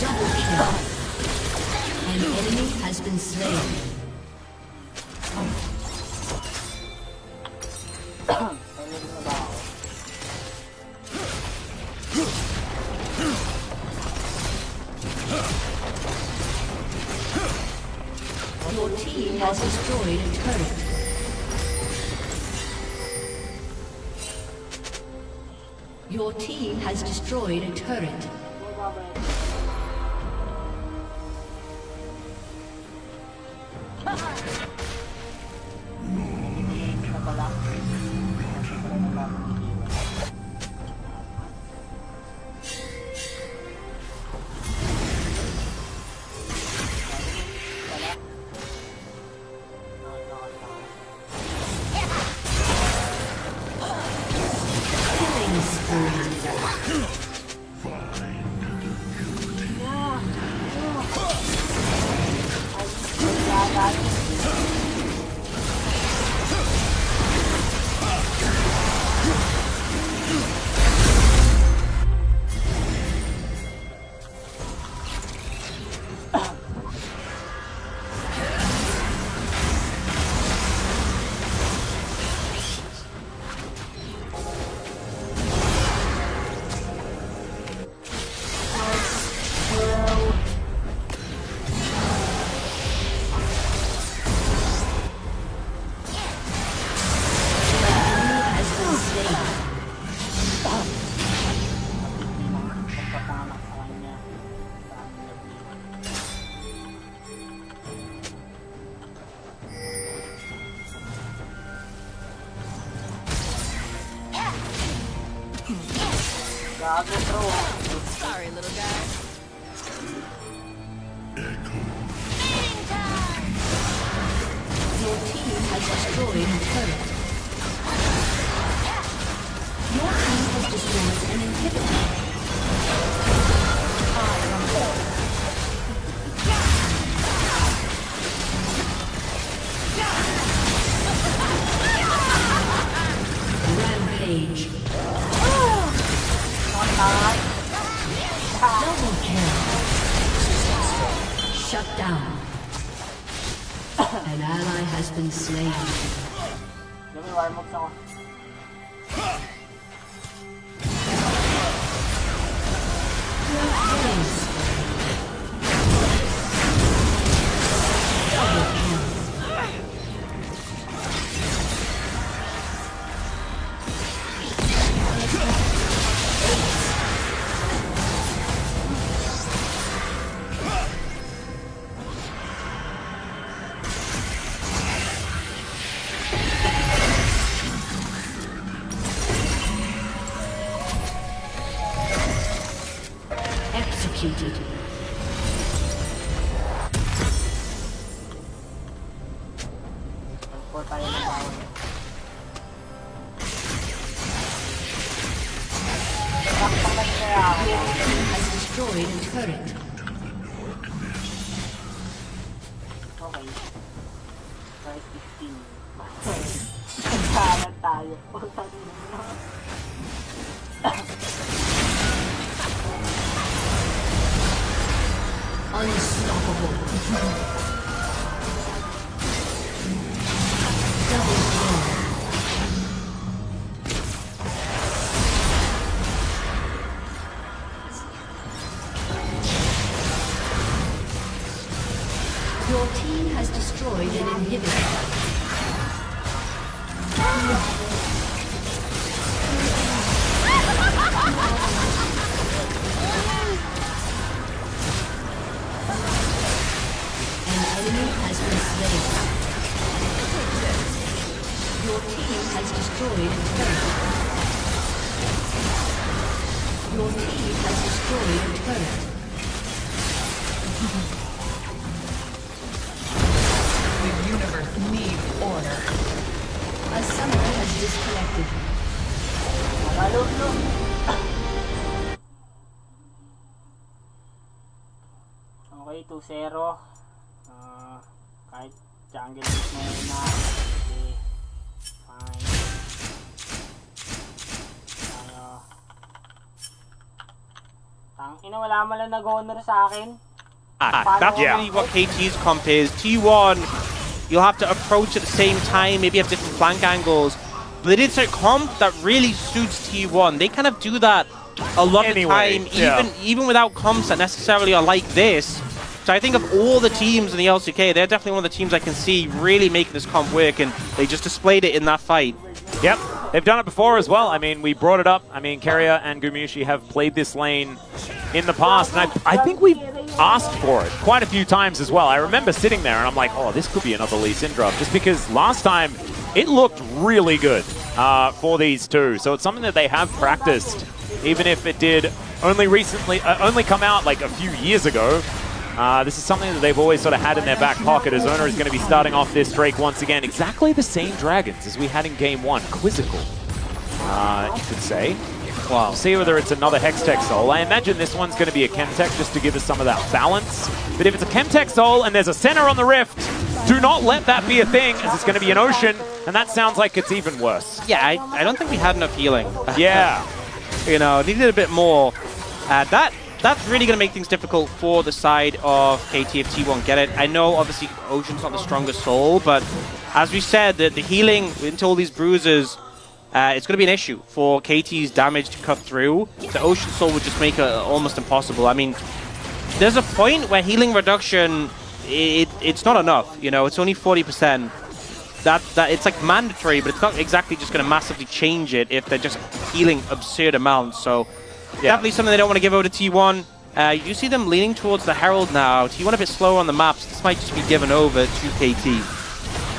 S7: Double kill. An enemy has been slain. Your team has destroyed a turret. Your team has destroyed a turret.
S2: Sorry, little guy.
S7: Your team has destroyed a turret. Your team has destroyed an inhibitor. Rampage. Double kill. Shut down. An ally has been slain. Executed. Has destroyed a turret.
S1: Okay. Price 15. Magkalat tayo.
S7: Unstoppable. Double kill. Your team has destroyed an inhibitor. An enemy has been slain. Your team has destroyed a turret. Your team has destroyed a turret.
S2: The universe needs order.
S7: A summoner has disconnected.
S1: Okay, 2-0. Kahit jungle is na yun na. Okay. Fine. Ina, wala man lang nag-honor sa akin.
S5: That's
S1: Yeah.
S5: really what KT's comp is. T1, you'll have to approach at the same time, maybe have different flank angles. But it's a comp that really suits T1. They kind of do that a lot of the time, even without comps that necessarily are like this. So I think of all the teams in the LCK, they're definitely one of the teams I can see really making this comp work, and they just displayed it in that fight.
S6: Yep, they've done it before as well. I mean, we brought it up. I mean, Keria and Gumushi have played this lane in the past, and I think we've asked for it quite a few times as well. I remember sitting there and I'm like, oh, this could be another Lee Sin drop, just because last time it looked really good for these two. So it's something that they have practiced, even if it did only recently, only come out like a few years ago. This is something that they've always sort of had in their back pocket. As Owner is going to be starting off this Drake once again. Exactly the same dragons as we had in Game 1. Quizzical, you could say.
S5: Wow.
S6: We'll see whether it's another Hextech Soul. I imagine this one's going to be a Chemtech just to give us some of that balance. But if it's a Chemtech Soul and there's a center on the Rift, do not let that be a thing, as it's going to be an Ocean, and that sounds like it's even worse.
S5: Yeah, I don't think we had enough healing.
S6: Yeah.
S5: You know, needed a bit more. That's really going to make things difficult for the side of KT if T1 get it. I know, obviously, Ocean's not the strongest soul, but as we said, the healing into all these bruises, it's going to be an issue for KT's damage to cut through. The Ocean Soul would just make it almost impossible. I mean, there's a point where healing reduction, it's not enough. You know, it's only 40%. That it's like mandatory, but it's not exactly just going to massively change it if they're just healing absurd amounts. So definitely something they don't want to give over to T1. You see them leaning towards the Herald now. T1 a bit slower on the maps. This might just be given over to KT.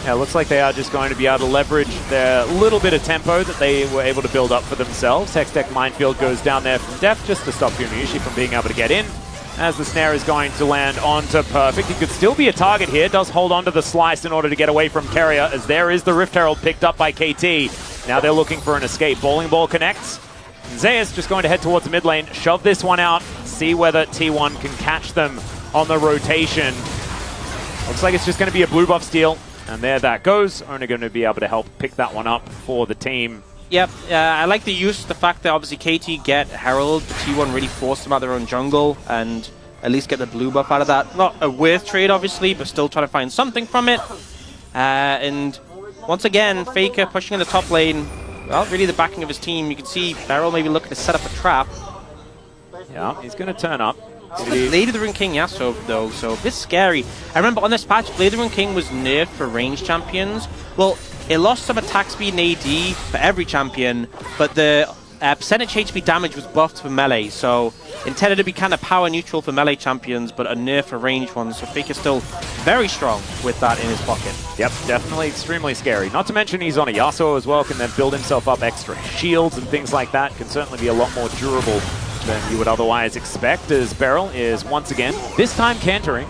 S6: Yeah, it looks like they are just going to be able to leverage their little bit of tempo that they were able to build up for themselves. Hextech Minefield goes down there from Def just to stop Gumushi from being able to get in. As the snare is going to land onto Perfect. He could still be a target here. Does hold on to the slice in order to get away from Keria, as there is the Rift Herald picked up by KT. Now they're looking for an escape. Bowling Ball connects. Zeus just going to head towards the mid lane, shove this one out, see whether T1 can catch them on the rotation. Looks like it's just going to be a blue buff steal, and there that goes. Only going to be able to help pick that one up for the team.
S5: Yep, I like the fact that obviously KT get Herald, but T1 really forced them out their own jungle, and at least get the blue buff out of that. Not a worth trade, obviously, but still trying to find something from it. And once again, Faker pushing in the top lane. Well, really the backing of his team. You can see Beryl maybe looking to set up a trap.
S6: Yeah, he's going to turn up.
S5: Blade of the Rune King Yasuo, though, so a bit scary. I remember on this patch, Blade of the Rune King was nerfed for ranged champions. Well, it lost some attack speed and AD for every champion, but the percentage HP damage was buffed for melee, so intended to be kind of power neutral for melee champions, but a nerf for ranged ones. So Faker's still very strong with that in his pocket.
S6: Yep, definitely extremely scary. Not to mention he's on a Yasuo as well, can then build himself up extra shields and things like that. Can certainly be a lot more durable than you would otherwise expect, as Beryl is once again, this time cantering,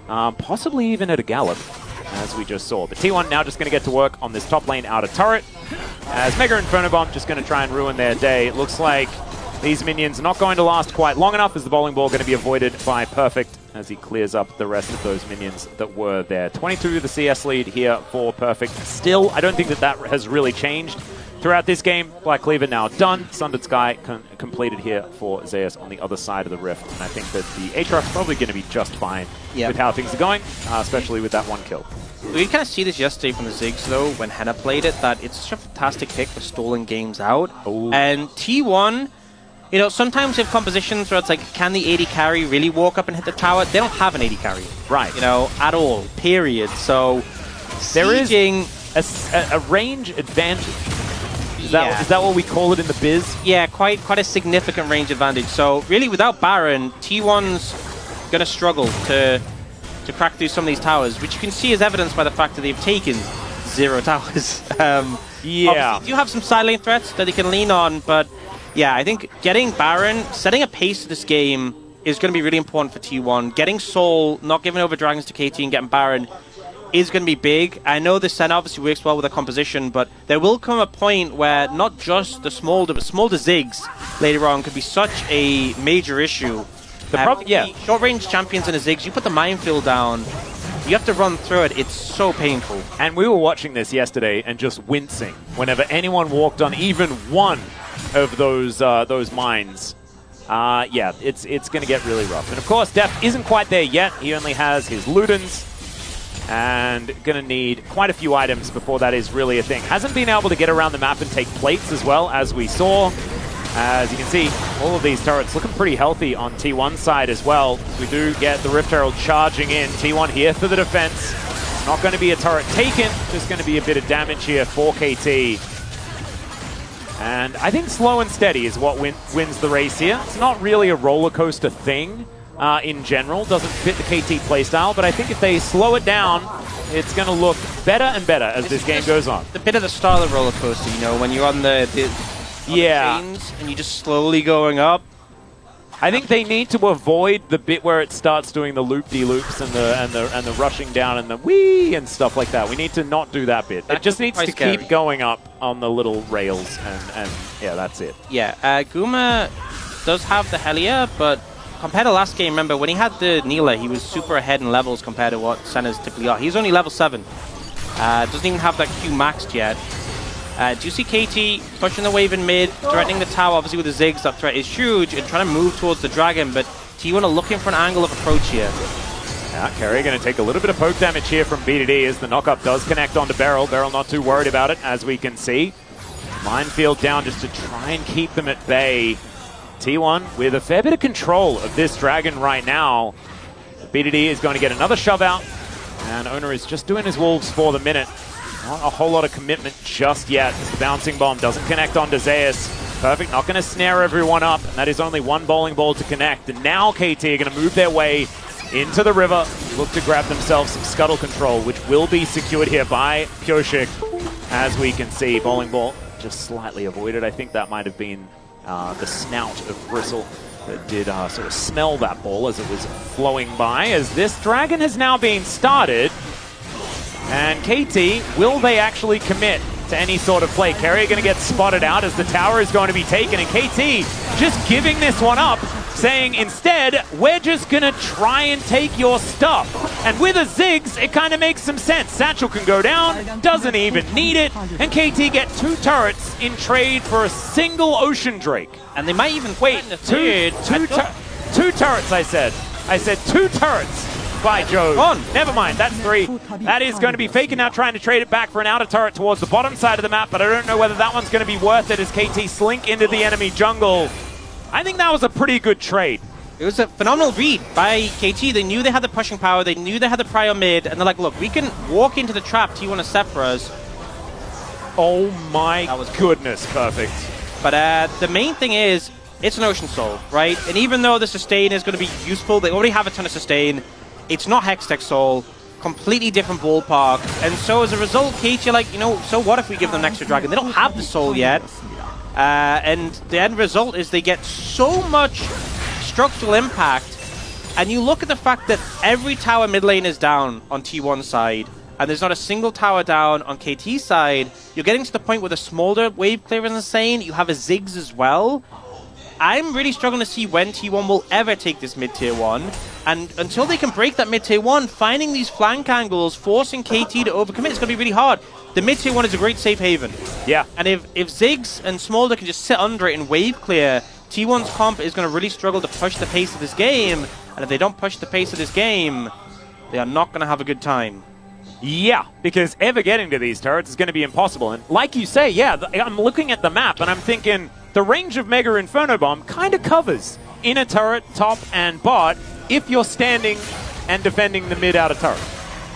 S6: possibly even at a gallop, as we just saw. But T1 now just going to get to work on this top lane outer turret, as Mega Inferno Bomb just going to try and ruin their day. It looks like these minions are not going to last quite long enough, as the bowling ball going to be avoided by Perfect, as he clears up the rest of those minions that were there. 22 the CS lead here for Perfect. Still, I don't think that has really changed throughout this game. Black Cleaver now done. Sundered Sky completed here for Zeus on the other side of the Rift. And I think that the Aatrox probably going to be just fine with how things are going, especially with that one kill.
S5: We kind of see this yesterday from the Ziggs, though, when Henna played it, that it's such a fantastic pick for stalling games out.
S6: Ooh.
S5: And T1, you know, sometimes you have compositions where it's like, can the AD carry really walk up and hit the tower? They don't have an AD carry.
S6: Right.
S5: You know, at all, period. So,
S6: there
S5: sieging
S6: is a range advantage. Is that what we call it in the biz?
S5: Yeah, quite a significant range advantage. So really, without Baron, T1's going to struggle to crack through some of these towers, which you can see as evidenced by the fact that they've taken 0 towers.
S6: Yeah.
S5: Obviously, you have some side lane threats that they can lean on, but yeah, I think getting Baron, setting a pace to this game is going to be really important for T1. Getting Soul, not giving over Dragons to KT and getting Baron is going to be big. I know this Sen obviously works well with the composition, but there will come a point where not just the Smolder, but Smolder Ziggs later on could be such a major issue. Short-range champions in a Ziggs, you put the minefield down, you have to run through it. It's so painful.
S6: And we were watching this yesterday and just wincing whenever anyone walked on even one of those mines. yeah, it's going to get really rough. And of course, Def isn't quite there yet. He only has his Ludens, and going to need quite a few items before that is really a thing. Hasn't been able to get around the map and take plates as well, as we saw. As you can see, all of these turrets looking pretty healthy on T1's side as well. We do get the Rift Herald charging in. T1 here for the defense. Not going to be a turret taken, just going to be a bit of damage here for KT. And I think slow and steady is what wins the race here. It's not really a roller coaster thing in general. Doesn't fit the KT playstyle, but I think if they slow it down, it's going to look better and better as this game goes on.
S5: A bit of the style of roller coaster, you know, when you're on the chains and you're just slowly going up.
S6: I think they need to avoid the bit where it starts doing the loop-de-loops and the rushing down and the whee and stuff like that. We need to not do that bit. It just needs to keep going up on the little rails, and yeah, that's it.
S5: Yeah, Guma does have the Helia, but compared to last game, remember, when he had the Neela, he was super ahead in levels compared to what Senna's typically are. He's only level 7. Doesn't even have that Q maxed yet. Do you see KT pushing the wave in mid, threatening the tower? Obviously with the Ziggs, that threat is huge, and trying to move towards the dragon, but T1 are looking for an angle of approach here.
S6: Yeah, Kerry going to take a little bit of poke damage here from BDD as the knockup does connect onto Beryl. Beryl not too worried about it, as we can see. Minefield down just to try and keep them at bay. T1 with a fair bit of control of this dragon right now. BDD is going to get another shove out, and Owner is just doing his wolves for the minute. Not a whole lot of commitment just yet. The bouncing bomb doesn't connect onto Zeus. Perfect, not going to snare everyone up, and that is only one bowling ball to connect. And now KT are going to move their way into the river, look to grab themselves some scuttle control, which will be secured here by Pyoshik. As we can see, bowling ball just slightly avoided. I think that might have been the snout of Bristle that did sort of smell that ball as it was flowing by, as this dragon has now been started. And KT, will they actually commit to any sort of play? Carrier going to get spotted out as the tower is going to be taken, and KT just giving this one up, saying instead, we're just going to try and take your stuff. And with a Ziggs, it kind of makes some sense. Satchel can go down, doesn't even need it, and KT get 2 turrets in trade for a single Ocean Drake.
S5: And they might even
S6: wait, two turrets, I said. I said 2 turrets. By Jove. Never mind, that's 3. That is going to be Faker now trying to trade it back for an outer turret towards the bottom side of the map, but I don't know whether that one's going to be worth it as KT slink into the enemy jungle. I think that was a pretty good trade.
S5: It was a phenomenal read by KT. They knew they had the pushing power, they knew they had the prio mid, and they're like, look, we can walk into the trap T1 has set for us.
S6: Oh my goodness, perfect.
S5: But the main thing is, it's an Ocean Soul, right? And even though the sustain is going to be useful, they already have a ton of sustain. It's not Hextech Soul, completely different ballpark, and so as a result, KT are like, you know, so what if we give them an extra dragon? They don't have the soul yet, and the end result is they get so much structural impact, and you look at the fact that every tower mid lane is down on T1 side, and there's not a single tower down on KT side. You're getting to the point where the smolder wave clear is insane, you have a Ziggs as well. I'm really struggling to see when T1 will ever take this mid-tier 1. And until they can break that mid-tier 1, finding these flank angles, forcing KT to overcommit is going to be really hard. The mid-tier 1 is a great safe haven.
S6: Yeah.
S5: And if Ziggs and Smolder can just sit under it and wave clear, T1's comp is going to really struggle to push the pace of this game. And if they don't push the pace of this game, they are not going to have a good time.
S6: Yeah, because ever getting to these turrets is going to be impossible. And like you say, yeah, I'm looking at the map and I'm thinking the range of Mega Inferno Bomb kind of covers inner turret, top, and bot if you're standing and defending the mid-outer turret.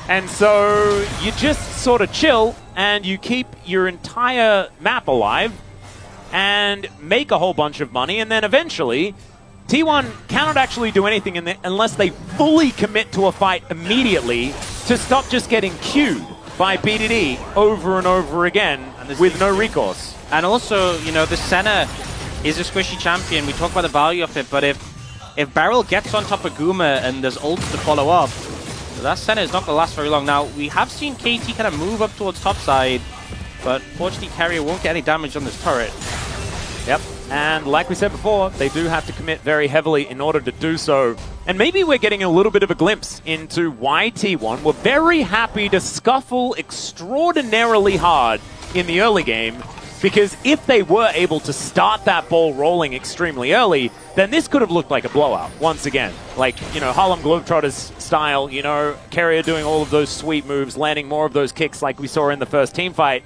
S6: And so you just sort of chill and you keep your entire map alive and make a whole bunch of money, and then eventually T1 cannot actually do anything unless they fully commit to a fight immediately to stop just getting queued by BDD over and over again with no recourse.
S5: And also, you know, the Senna is a squishy champion. We talk about the value of it, but if Beryl gets on top of Guma and there's ults to follow up, that Senna is not going to last very long. Now, we have seen KT kind of move up towards top side, but fortunately Carrier won't get any damage on this turret.
S6: Yep, and like we said before, they do have to commit very heavily in order to do so. And maybe we're getting a little bit of a glimpse into why T1 were very happy to scuffle extraordinarily hard in the early game Because if they were able to start that ball rolling extremely early, then this could have looked like a blowout once again. Like, you know, Harlem Globetrotters style, you know, Carrier doing all of those sweet moves, landing more of those kicks like we saw in the first team fight.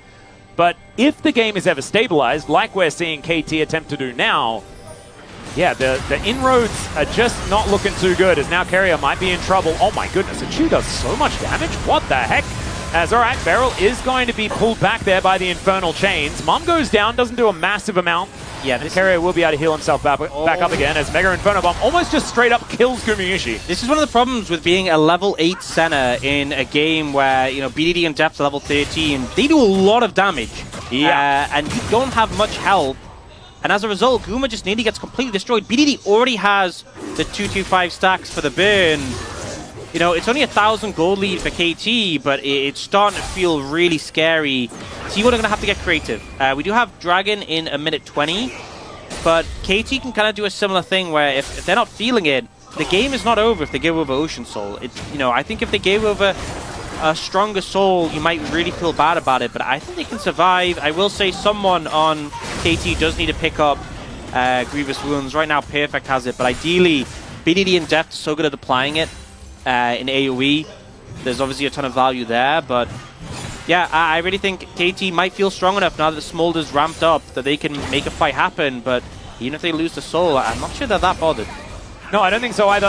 S6: But if the game is ever stabilized, like we're seeing KT attempt to do now, yeah, the inroads are just not looking too good, as now Carrier might be in trouble. Oh my goodness, and Chu does so much damage? What the heck? As, alright, Beryl is going to be pulled back there by the Infernal Chains. Mom goes down, doesn't do a massive amount.
S5: Yeah,
S6: and Carrier will be able to heal himself back up again as Mega Inferno Bomb almost just straight up kills Gumayusi.
S5: This is one of the problems with being a level 8 center in a game where, you know, BDD and Depth are level 13. They do a lot of damage.
S6: Yeah.
S5: And you don't have much help. And as a result, Guma just nearly gets completely destroyed. BDD already has the 225 stacks for the burn. You know, it's only 1,000 gold lead for KT, but it's starting to feel really scary. T1 are going to have to get creative. We do have Dragon in a minute 20, but KT can kind of do a similar thing where if they're not feeling it, the game is not over if they give over Ocean Soul. You know, I think if they gave over a stronger Soul, you might really feel bad about it, but I think they can survive. I will say someone on KT does need to pick up Grievous Wounds. Right now, Perfect has it, but ideally, BDD and Deft are so good at applying it. In AoE, there's obviously a ton of value there, but yeah, I really think KT might feel strong enough now that the Smolder's ramped up that they can make a fight happen, but even if they lose the Soul, I'm not sure they're that bothered.
S6: No, I don't think so either.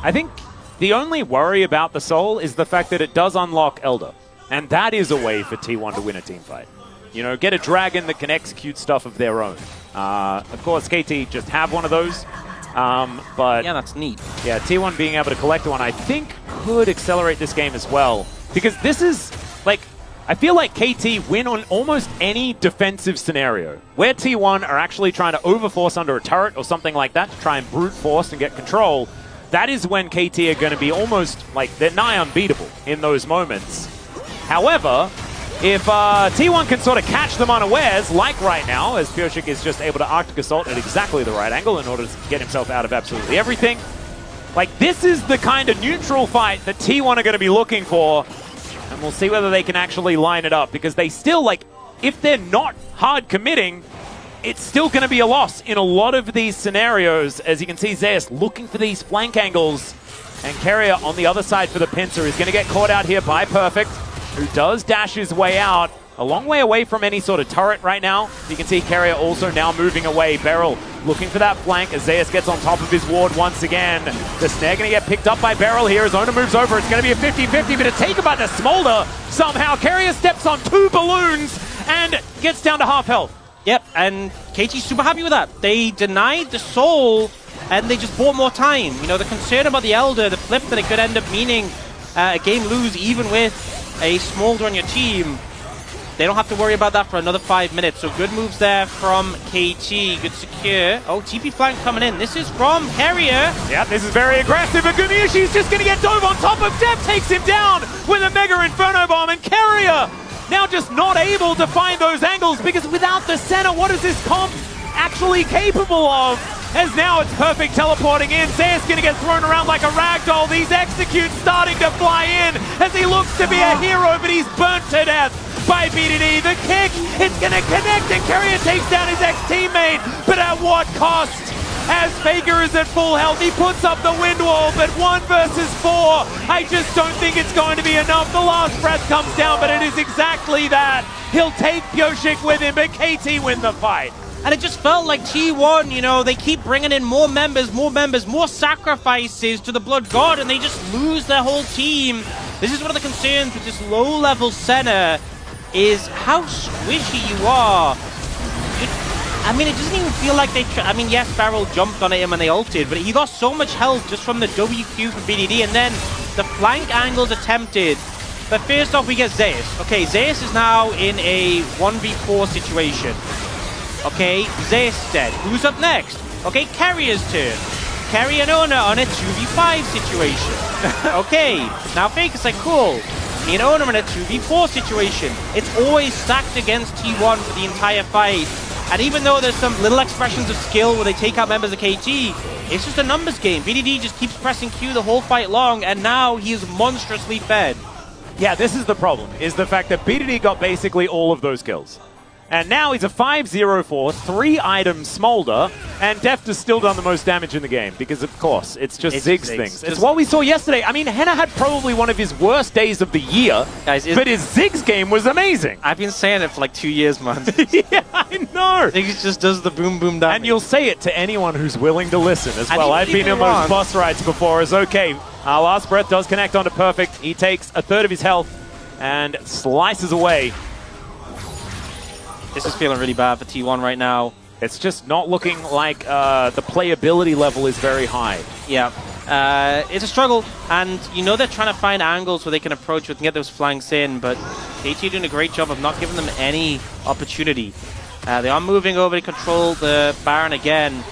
S6: I think the only worry about the Soul is the fact that it does unlock Elder, and that is a way for T1 to win a team fight. You know, get a Dragon that can execute stuff of their own. Of course, KT just have one of those. But
S5: yeah, that's neat.
S6: Yeah, T1 being able to collect one, I think, could accelerate this game as well. Because this is, like, I feel like KT win on almost any defensive scenario. Where T1 are actually trying to overforce under a turret or something like that to try and brute force and get control, that is when KT are going to be almost, like, they're nigh unbeatable in those moments. However, if T1 can sort of catch them unawares, like right now, as Pyoshik is just able to Arctic Assault at exactly the right angle in order to get himself out of absolutely everything. Like, this is the kind of neutral fight that T1 are going to be looking for, and we'll see whether they can actually line it up, because they still, like, if they're not hard committing, it's still going to be a loss in a lot of these scenarios. As you can see, Zeus looking for these flank angles, and Carrier on the other side for the pincer is going to get caught out here by Perfect, who does dash his way out, a long way away from any sort of turret right now. You can see Carrier also now moving away. Beryl looking for that flank as Zeus gets on top of his ward once again. The snare going to get picked up by Beryl here as Ona moves over. It's going to be a 50-50, but it's taken by the Smolder somehow. Carrier steps on 2 balloons and gets down to half health.
S5: Yep, and KT's super happy with that. They denied the Soul, and they just bought more time. You know, the concern about the Elder, the flip that it could end up meaning a game lose even with a Smolder on your team, they don't have to worry about that for another 5 minutes. So good moves there from KT. Good secure. Oh, TP flank coming in. This is from Carrier.
S6: Yeah, this is very aggressive. And Gumayushi's just going to get dove on top of Depth. Takes him down with a Mega Inferno Bomb. And Carrier now just not able to find those angles, because without the center, what is this comp actually capable of? As now it's Perfect teleporting in. Zeus going to get thrown around like a ragdoll. These executes starting to fly in as he looks to be a hero, but he's burnt to death by BDD. The kick, it's going to connect, and Carrier takes down his ex-teammate, but at what cost? As Faker is at full health, he puts up the wind wall, but 1 versus 4. I just don't think it's going to be enough. The last breath comes down, but it is exactly that. He'll take Pyoshik with him, but KT win the fight.
S5: And it just felt like T1, you know, they keep bringing in more members, more sacrifices to the Blood God, and they just lose their whole team. This is one of the concerns with this low-level center, is how squishy you are. I mean, it doesn't even feel like they... I mean, yes, Barrel jumped on him and they ulted, but he lost so much health just from the WQ from BDD, and then the flank angles attempted. But first off, we get Zeus. Okay, Zeus is now in a 1v4 situation. Okay, Zeus dead. Who's up next? Okay, Carrier's turn. Carrier and Ona on a 2v5 situation. Okay, now Faker's like, cool. Me and Ona in a 2v4 situation. It's always stacked against T1 for the entire fight. And even though there's some little expressions of skill where they take out members of KT, it's just a numbers game. BDD just keeps pressing Q the whole fight long, and now he is monstrously fed.
S6: Yeah, this is the problem, is the fact that BDD got basically all of those kills. And now he's a 5-0 for 3-item Smolder, and Deft has still done the most damage in the game, because of course, it's just Ziggs things. It's what we saw yesterday. I mean, Henna had probably one of his worst days of the year,
S5: guys,
S6: but his Ziggs game was amazing.
S5: I've been saying it for like 2 years, man.
S6: Yeah, I know.
S5: Ziggs just does the boom boom damage.
S6: And you'll say it to anyone who's willing to listen as
S5: And
S6: well.
S5: even
S6: I've been
S5: people
S6: in those
S5: aren't.
S6: boss rides before. It's okay. Our last breath does connect onto Perfect. He takes a third of his health and slices away.
S5: This is feeling really bad for T1 right now.
S6: It's just not looking like the playability level is very high.
S5: Yeah. It's a struggle, and you know they're trying to find angles where they can approach with and get those flanks in, but KT are doing a great job of not giving them any opportunity. They are moving over to control the Baron again,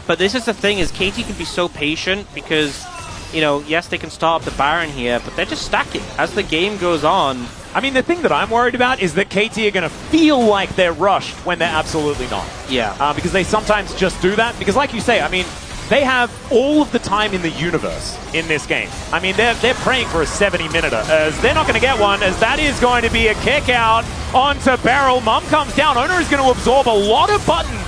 S5: but this is the thing, is KT can be so patient because, you know, yes, they can start up the Baron here, but they're just stacking as the game goes on.
S6: I mean, the thing that I'm worried about is that KT are going to feel like they're rushed when they're absolutely not.
S5: Yeah.
S6: Because they sometimes just do that. Because like you say, I mean, they have all of the time in the universe in this game. I mean, they're praying for a 70-minute, as they're not going to get one, as that is going to be a kick out onto Beryl. Mum comes down. Owner is going to absorb a lot of buttons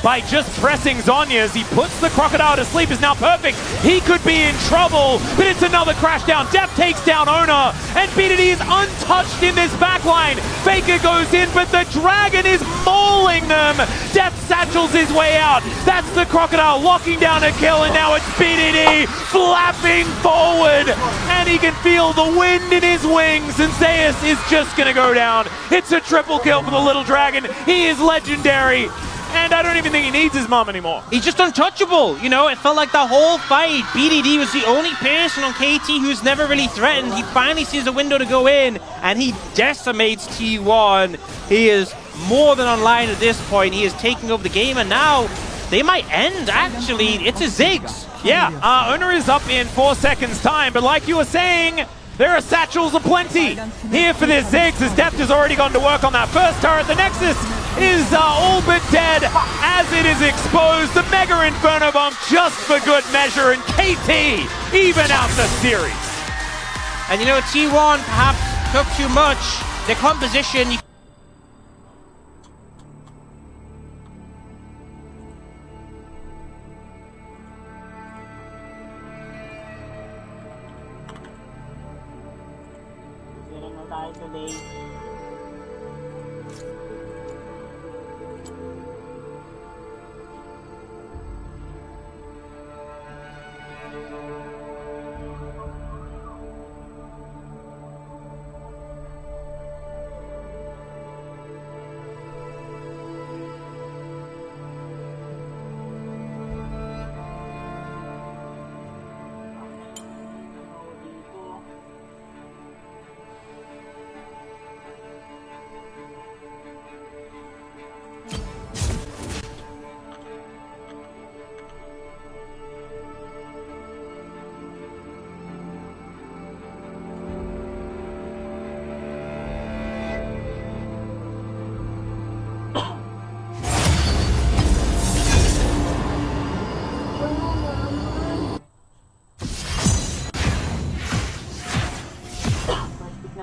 S6: by just pressing Zonya as he puts the Crocodile to sleep. Is now Perfect. He could be in trouble, but it's another crash down. Deft takes down Owner, and BDD is untouched in this backline. Faker goes in, but the Dragon is mauling them. Deft satchels his way out. That's the Crocodile locking down a kill, and now it's BDD flapping forward, and he can feel the wind in his wings, and Zeus is just going to go down. It's a triple kill for the Little Dragon. He is legendary. And I don't even think he needs his mom anymore.
S5: He's just untouchable. You know, it felt like the whole fight, BDD was the only person on KT who's never really threatened. He finally sees a window to go in, and he decimates T1. He is more than online at this point. He is taking over the game, and now they might end, actually. It's a Ziggs.
S6: Yeah, Owner is up in 4 seconds' time, but like you were saying, there are satchels aplenty here for this Ziggs, as Deft has already gone to work on that first turret. The Nexus is all but dead as it is exposed. The Mega Inferno Bomb just for good measure, and KT even out the series.
S5: And you know, T1 perhaps took too much. Their composition...
S1: Today.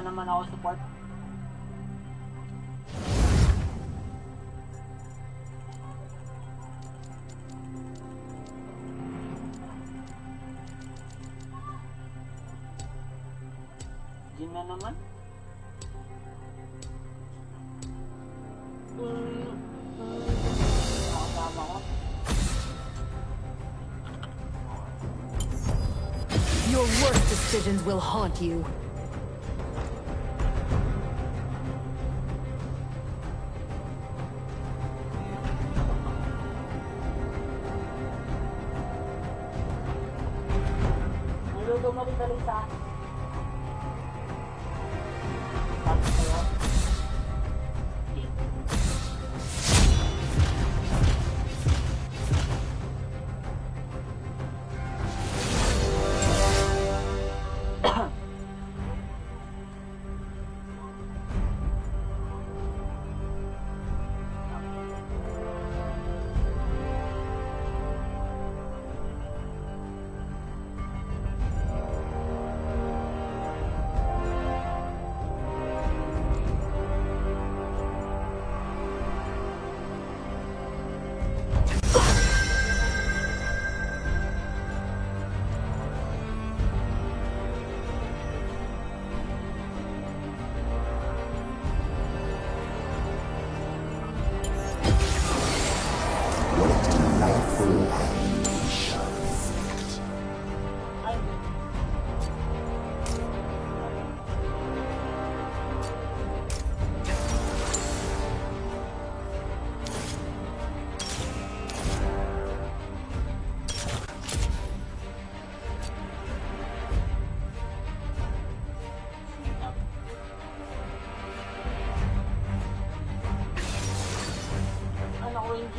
S1: Naman ako support. Jin na naman. Nakasama ko.
S7: Your worst decisions will haunt you.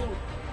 S1: Lasing.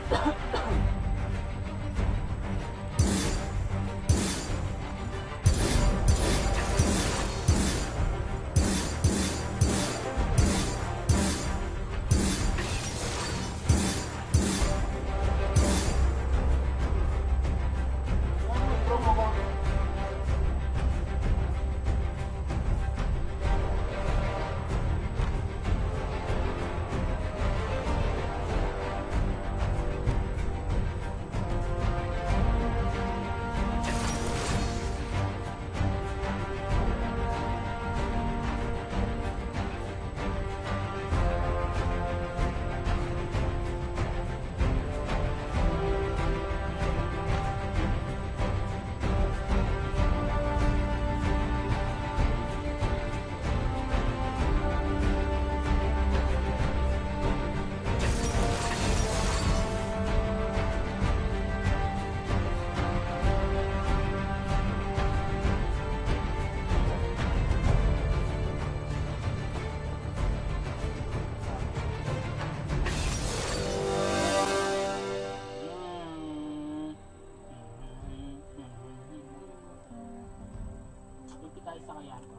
S1: Isa kaya to.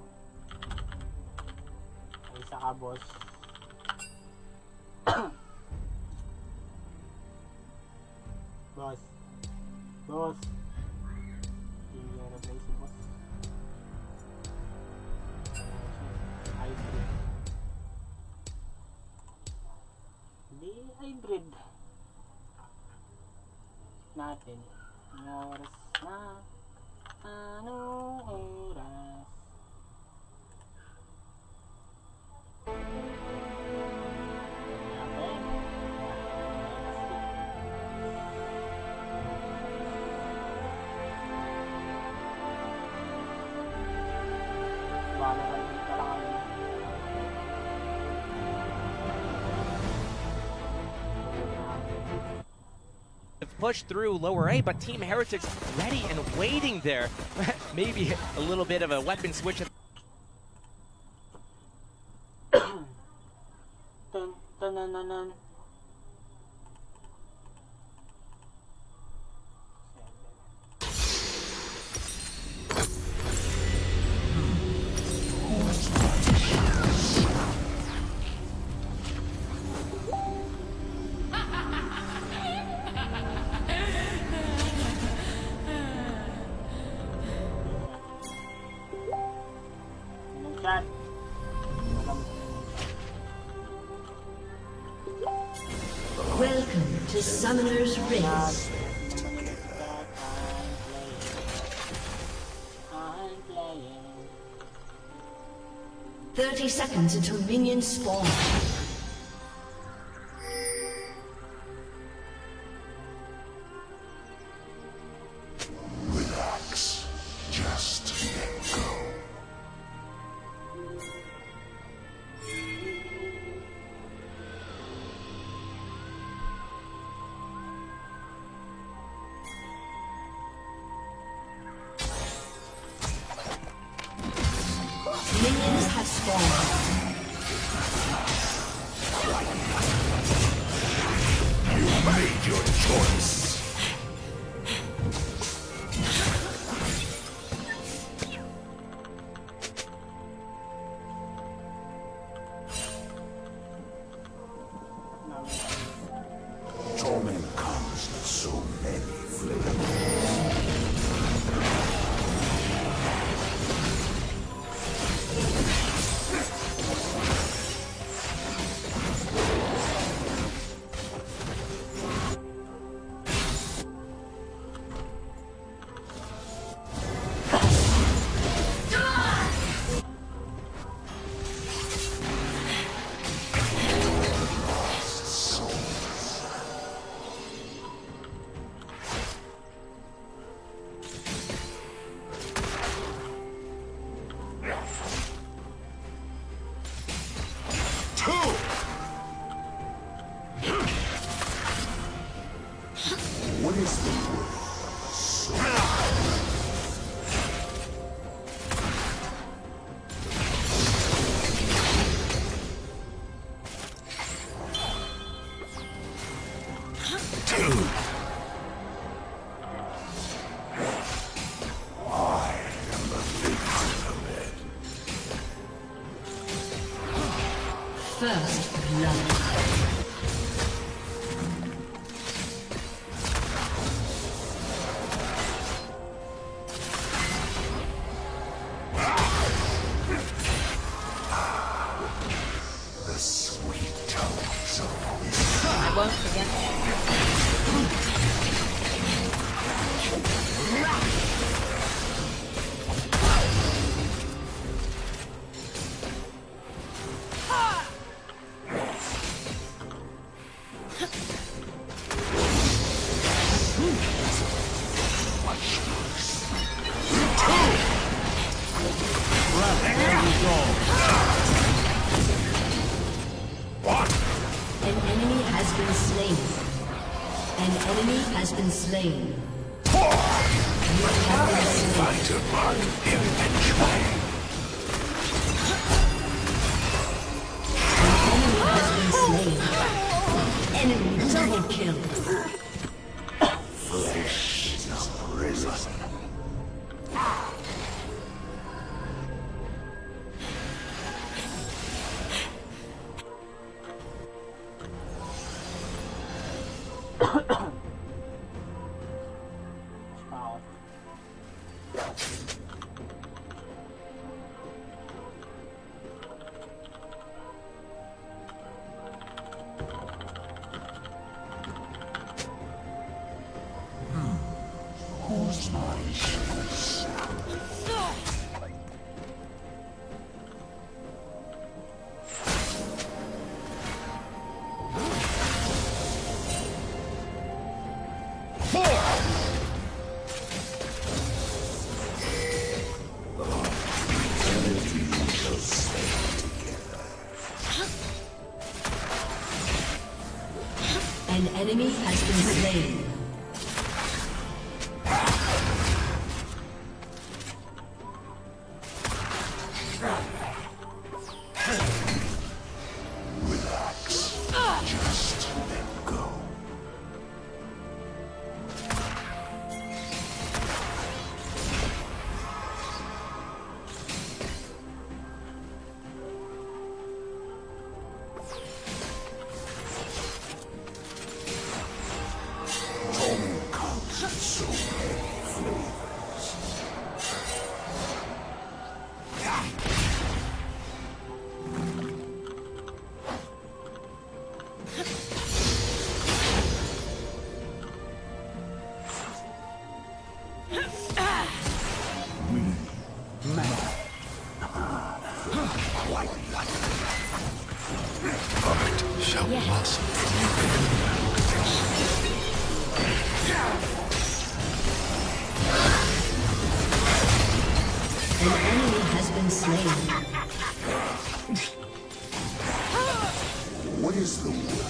S1: Isa ka, boss. Boss. Boss. Hindi replace si boss. Hybrid. Hindi hybrid. Natin. Anong oras na? Anong oras?
S3: Push through lower A, but Team Heretics ready and waiting there. Maybe a little bit of a weapon switch.
S1: Dun, dun, dun, dun, dun. Chat.
S7: Welcome to Summoner's Rift.
S1: I'm playing.
S7: 30 seconds until minions spawn.
S4: Relax. Just let go.
S7: Minions have spawned.
S4: You made your choice. Torment comes with so many flavors.
S7: First blood.
S4: The sweet tones of
S2: I won't forget.
S7: An enemy has been slain. An enemy has been slain. You have been slain.
S4: fight upon eventually.
S7: An enemy has been slain. Enemy double kill.
S4: Flesh is prison. Who's my shoes?
S7: An enemy has been slain.
S4: Relax. Just let go. Home comes in so many flavors. Quite like art shall blossom from
S7: An enemy has been slain.
S4: What is the word?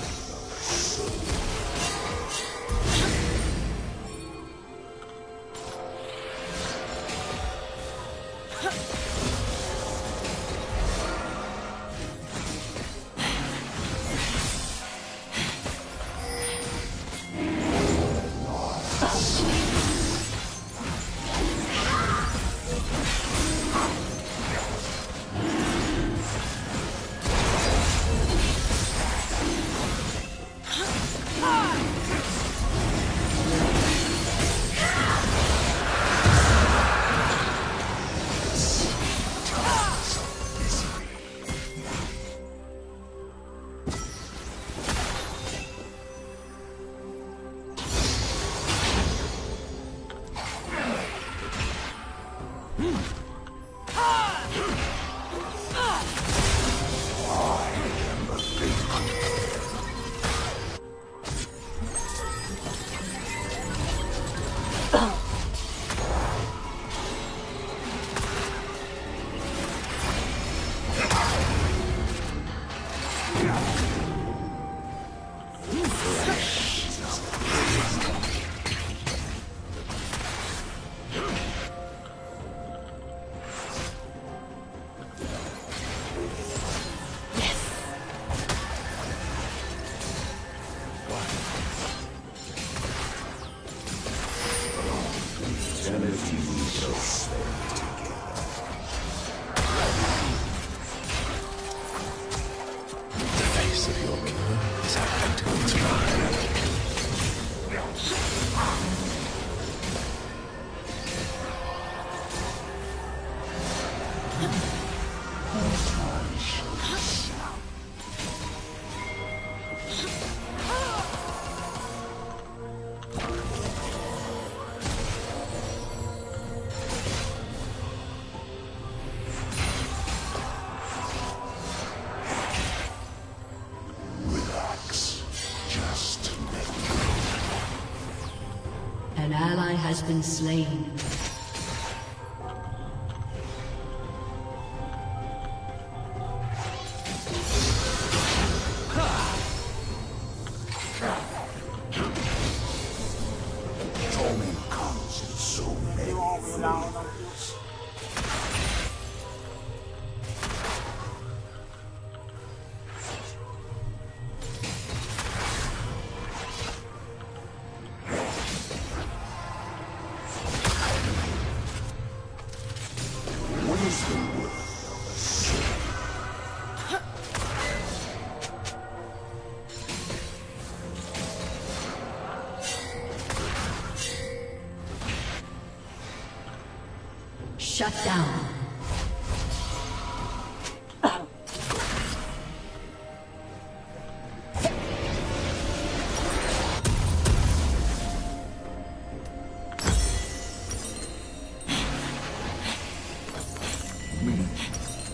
S4: Relax. Just let
S7: An ally has been slain.
S4: torment comes in so many flavors. What is the worth of a soul?
S7: Shut down.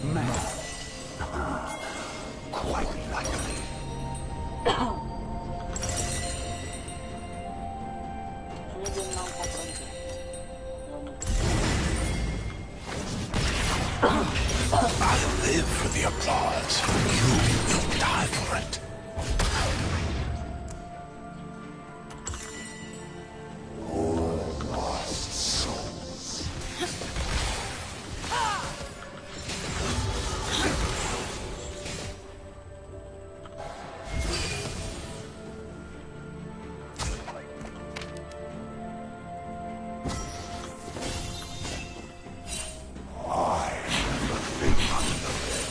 S4: Man. Quite likely.
S1: Sunodin lang ko konti.
S4: I'll live for the applause. You will die for it. Poor lost souls. I am the thing on the bed.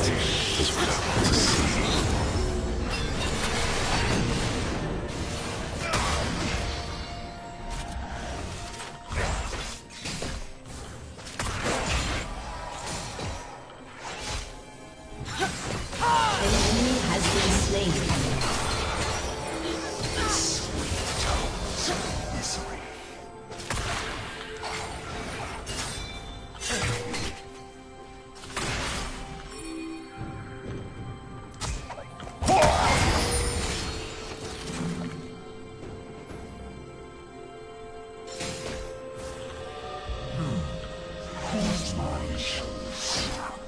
S4: This is what I want to see.
S7: An enemy has been slain.
S4: Sweet tones of misery. These minds shall snap.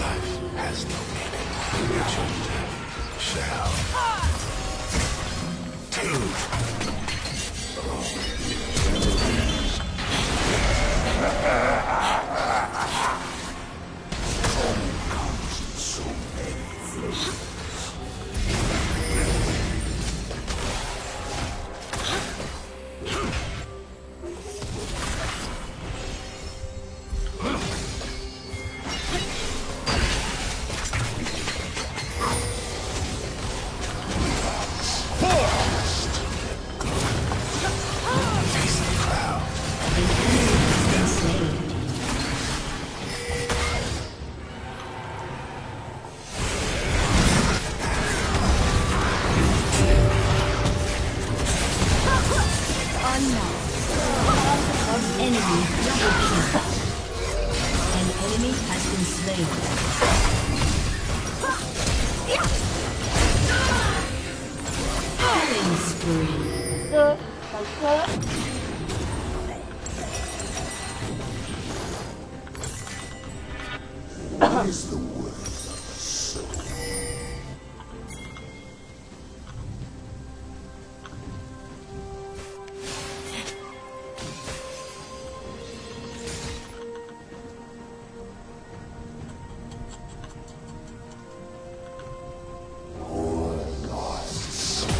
S4: Life has no meaning. Your death shall. Torment comes in so many flavors. Face the cloud.
S7: An enemy has been slain. Enemy double kill. An enemy has been slain. Killing spree.
S4: What is the worth of a soul? Poor lost soul.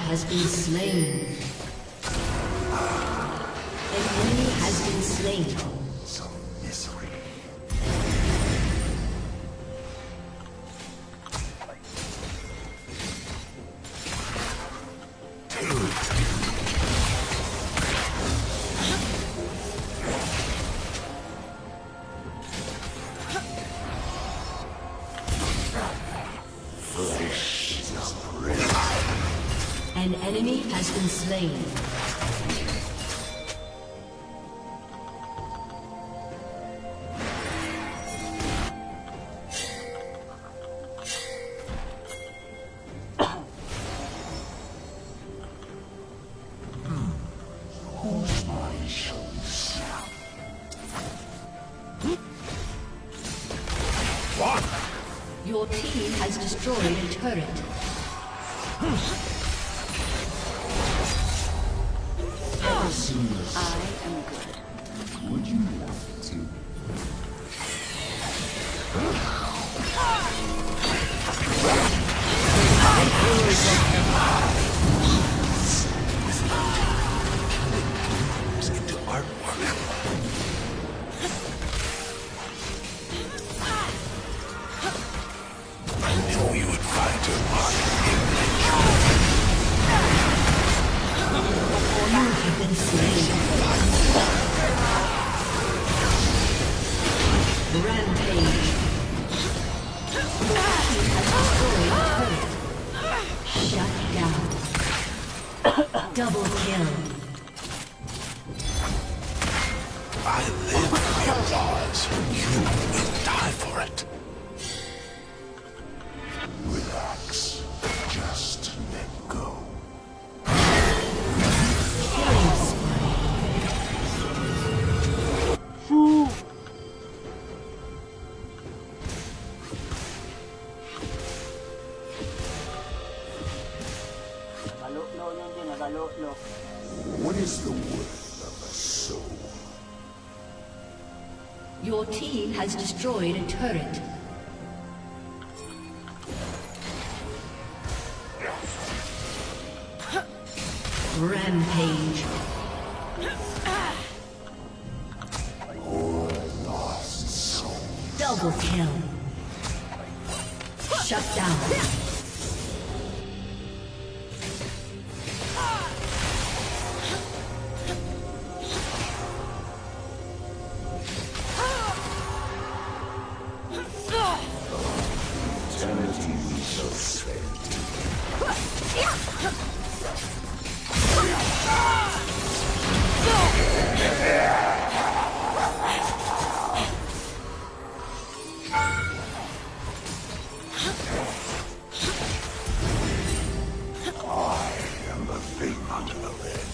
S7: Has been slain. An enemy has been slain.
S4: Some misery.
S7: An enemy has been slain. Your team has destroyed a turret.
S2: I am good.
S4: Would you want to? Into artwork. I knew you would find your mark in
S7: You have been slain. Rampage. Your team has destroyed a turret. Shut down. Double kill.
S4: I live for the applause. You will die for it. Relax. Just let go.
S7: Killing spree.
S1: Nagalo-lo yun din, nagalo-lo.
S4: What is the worth of a soul?
S7: Your team has destroyed a turret. Rampage.
S4: Lost soul.
S7: Double kill. Shut down.
S4: Eternity we shall spend. I am the thing under the bed.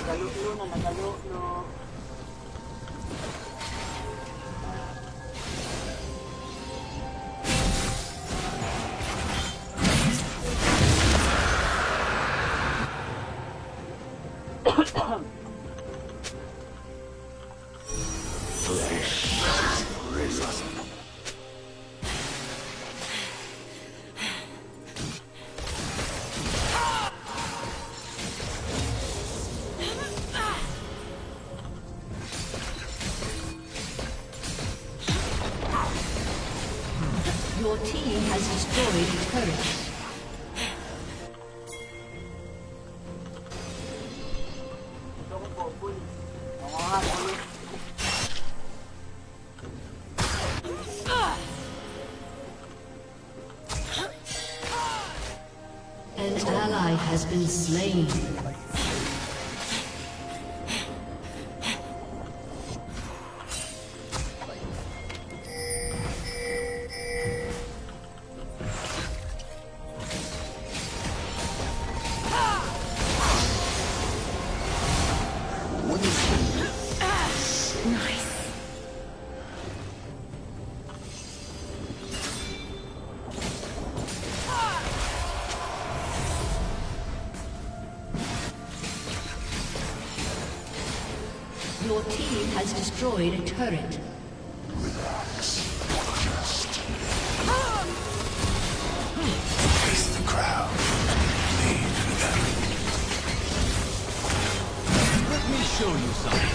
S1: Nagalulo na, nagalulo.
S7: Your team has destroyed a turret.
S1: Ito ko po, bull. Ako nga, bull.
S7: An ally has been slain. Your team has destroyed a turret.
S4: Face the crowd. Leave them.
S3: Let me show you something.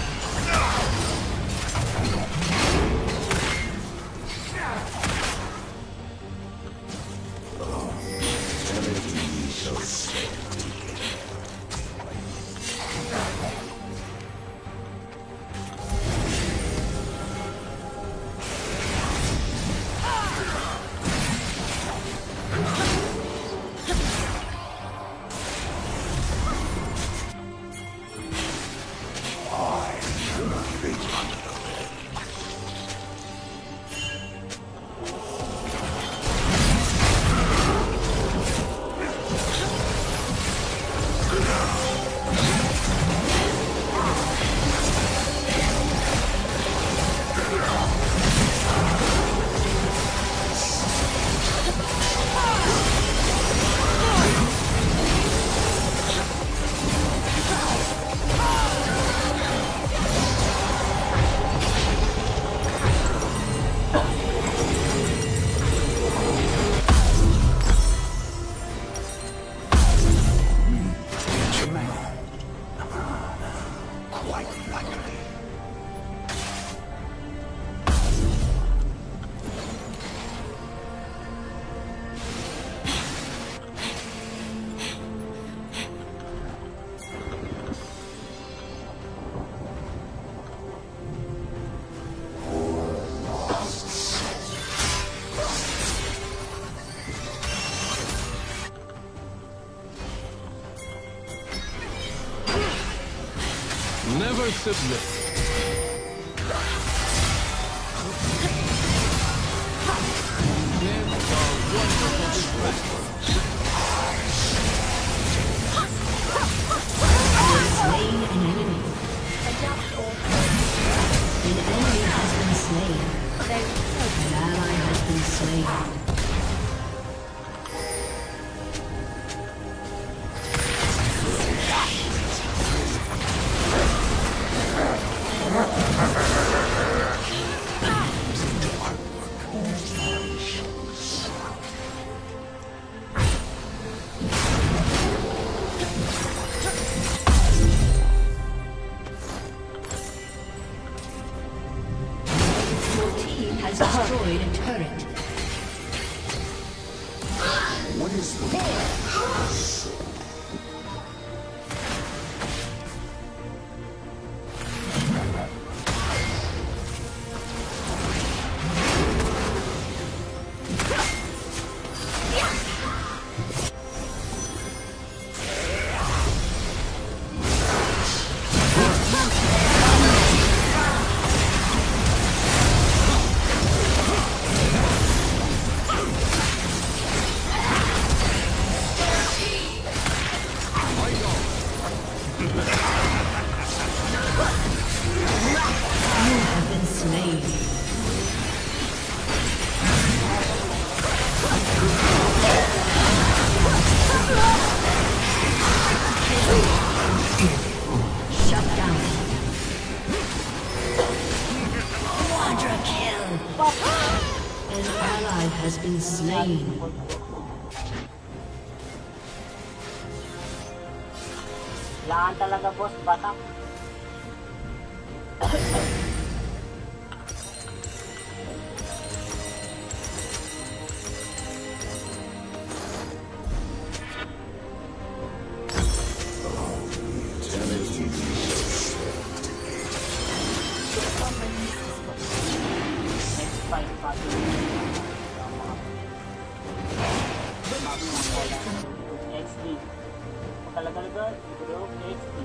S3: Never submit.
S7: Slain an enemy. An enemy has been slain. An ally has been slain. Your team has destroyed a turret.
S4: What is the
S7: ally has been slain.
S1: Kailangan talaga boss, batak. XD. Talaga, XD.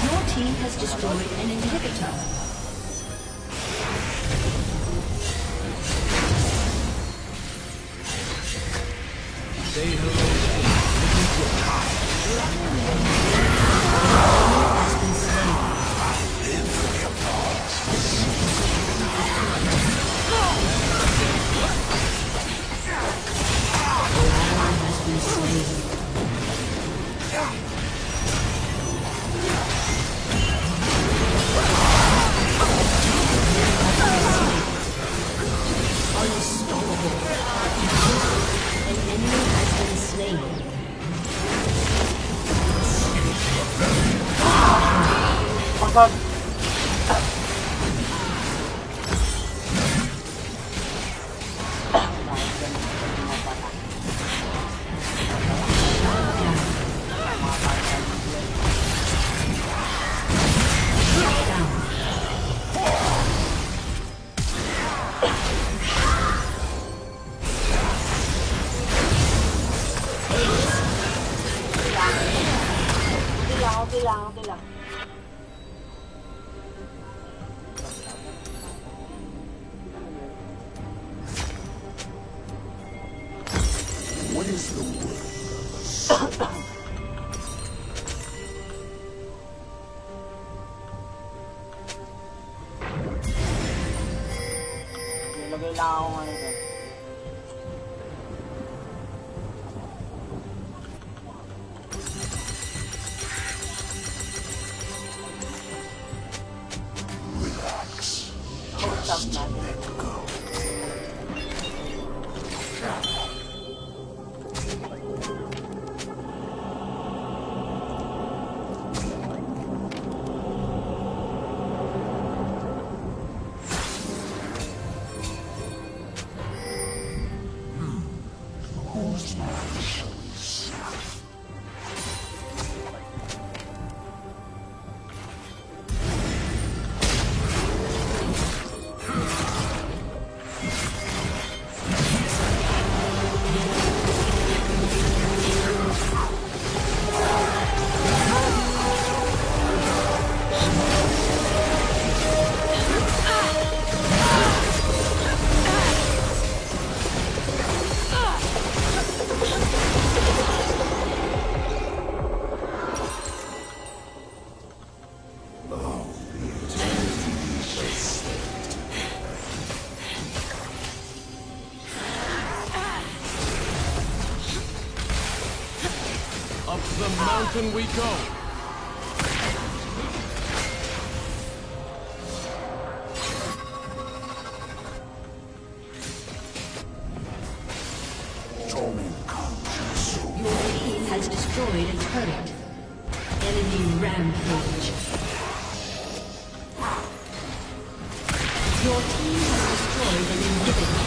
S7: Your team has destroyed an inhibitor.
S3: Say hello.
S1: Okay lang.
S4: What is the word?
S1: Nilagay lang ako ano doon.
S4: Relax.
S1: Hold up natin.
S4: Let go. Whose mind shall we serve?
S3: Up the mountain we go.
S4: Torment comes.
S7: Your team has destroyed a turret. Enemy rampage. Your team has destroyed an inhibitor.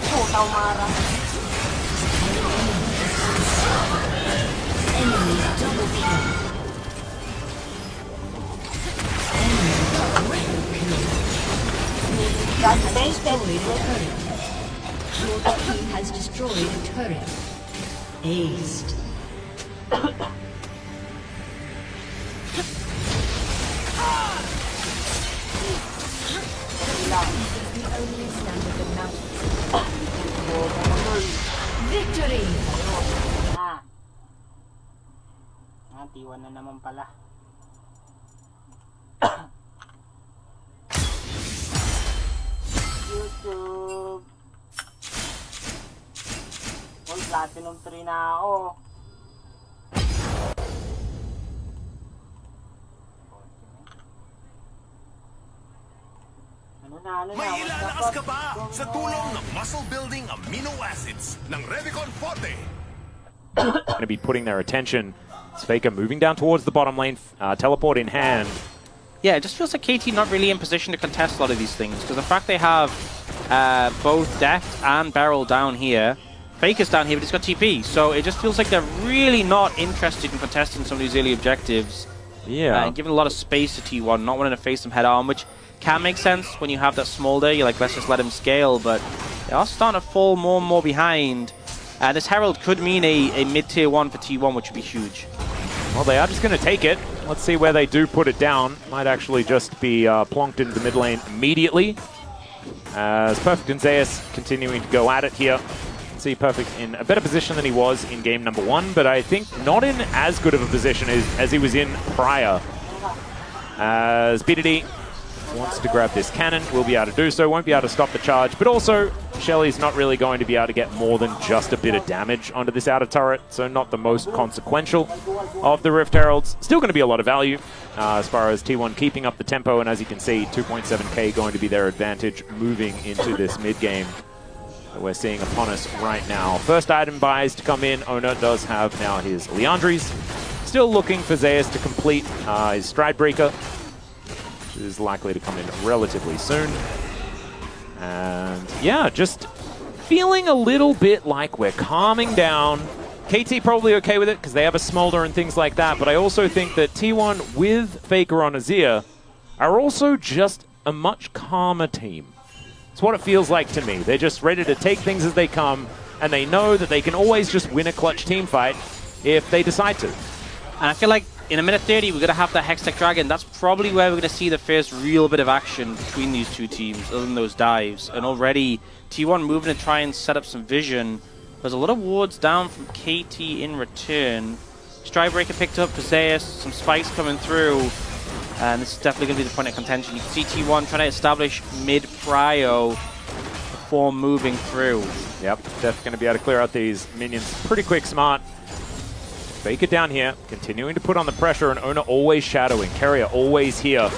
S1: Putaw Mara.
S7: Enemy double kill.
S1: God tasted.
S7: Your team has destroyed a turret. Aced. Victory!
S1: Tiwan na naman pala. YouTube. Uy, platinum 3 na ako. Ano na?
S4: May ilalakas ka pa sa tulong ng muscle-building amino acids ng Revicon Forte.
S6: Going to be putting their attention. It's Faker moving down towards the bottom lane, teleport in hand.
S5: Yeah, it just feels like KT not really in position to contest a lot of these things, because the fact they have both Deft and Beryl down here, Faker's down here, but he's got TP, so it just feels like they're really not interested in contesting some of these early objectives.
S6: Yeah.
S5: And giving a lot of space to T1, not wanting to face them head-on, which can make sense when you have that smolder. You're like, let's just let him scale, but they are starting to fall more and more behind. And this Herald could mean a mid-tier 1 for T1, which would be huge.
S6: Well, they are just going to take it. Let's see where they do put it down. Might actually just be plonked into the mid lane immediately. As Perfect and Zeus continuing to go at it here. See Perfect in a better position than he was in game number 1, but I think not in as good of a position as he was in prior. As BDD wants to grab this cannon, will be able to do so, won't be able to stop the charge, but also Shelly's not really going to be able to get more than just a bit of damage onto this outer turret, so not the most consequential of the Rift Heralds. Still going to be a lot of value as far as T1 keeping up the tempo, and as you can see, 2.7k going to be their advantage moving into this mid-game that we're seeing upon us right now. First item buys to come in. Ona does have now his Liandry's. Still looking for Zeus to complete his Stridebreaker, which is likely to come in relatively soon. And yeah, just feeling a little bit like we're calming down. KT probably okay with it because they have a smolder and things like that, but I also think that T1 with Faker on Azir are also just a much calmer team. It's what it feels like to me. They're just ready to take things as they come, and they know that they can always just win a clutch team fight if they decide to.
S5: And I feel like in a minute 30, we're going to have that Hextech Dragon. That's probably where we're going to see the first real bit of action between these two teams, other than those dives. And already, T1 moving to try and set up some vision. There's a lot of wards down from KT in return. Stridebreaker picked up for Zeus, some spikes coming through. And this is definitely going to be the point of contention. You can see T1 trying to establish mid-prio before moving through.
S6: Yep, Death's going to be able to clear out these minions pretty quick, smart. Faker down here, continuing to put on the pressure, and Ona always shadowing. Carrier always here.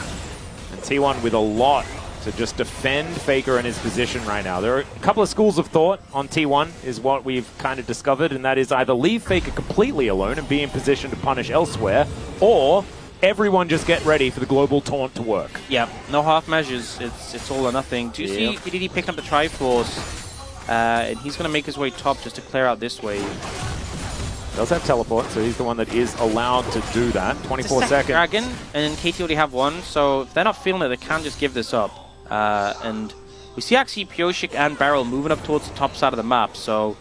S6: And T1 with a lot to just defend Faker in his position right now. There are a couple of schools of thought on T1 is what we've kind of discovered, and that is either leave Faker completely alone and be in position to punish elsewhere, or everyone just get ready for the global taunt to work.
S5: Yep, no half measures. It's all or nothing. Do you see BDD picking up the Triforce? And he's going to make his way top just to clear out this wave.
S6: Does have teleport, so he's the one that is allowed to do that. 24 seconds.
S5: Dragon, and KT already have one, so if they're not feeling it, they can just give this up. And we see actually Pioshik and Beryl moving up towards the top side of the map, so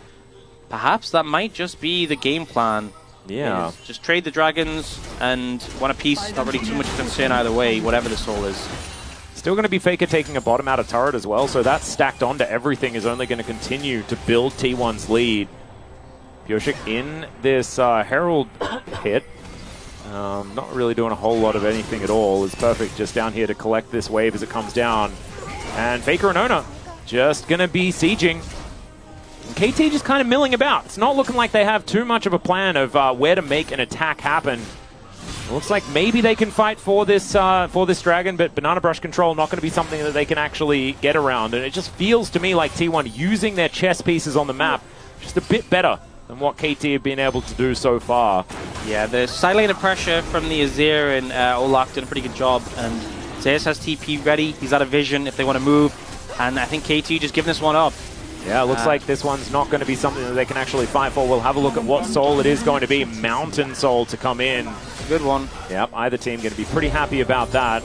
S5: perhaps that might just be the game plan.
S6: Yeah.
S5: Just trade the dragons and one apiece, not really too much concern either way, whatever the soul is.
S6: Still going to be Faker taking a bottom out of turret as well, so that stacked onto everything is only going to continue to build T1's lead. Pioshik in this Herald hit. Not really doing a whole lot of anything at all. It's perfect just down here to collect this wave as it comes down. And Faker and Ona just going to be sieging. And KT just kind of milling about. It's not looking like they have too much of a plan of where to make an attack happen. It looks like maybe they can fight for this dragon, but Banana Brush control not going to be something that they can actually get around. And it just feels to me like T1 using their chess pieces on the map just a bit better than what KT have been able to do so far.
S5: Yeah, the side lane of pressure from the Azir and Olaf did a pretty good job. And Zeus has TP ready. He's out of vision if they want to move. And I think KT just giving this one up.
S6: Yeah, it looks like this one's not going to be something that they can actually fight for. We'll have a look at what soul it is going to be. Mountain Soul to come in.
S5: Good one.
S6: Yep, either team going to be pretty happy about that.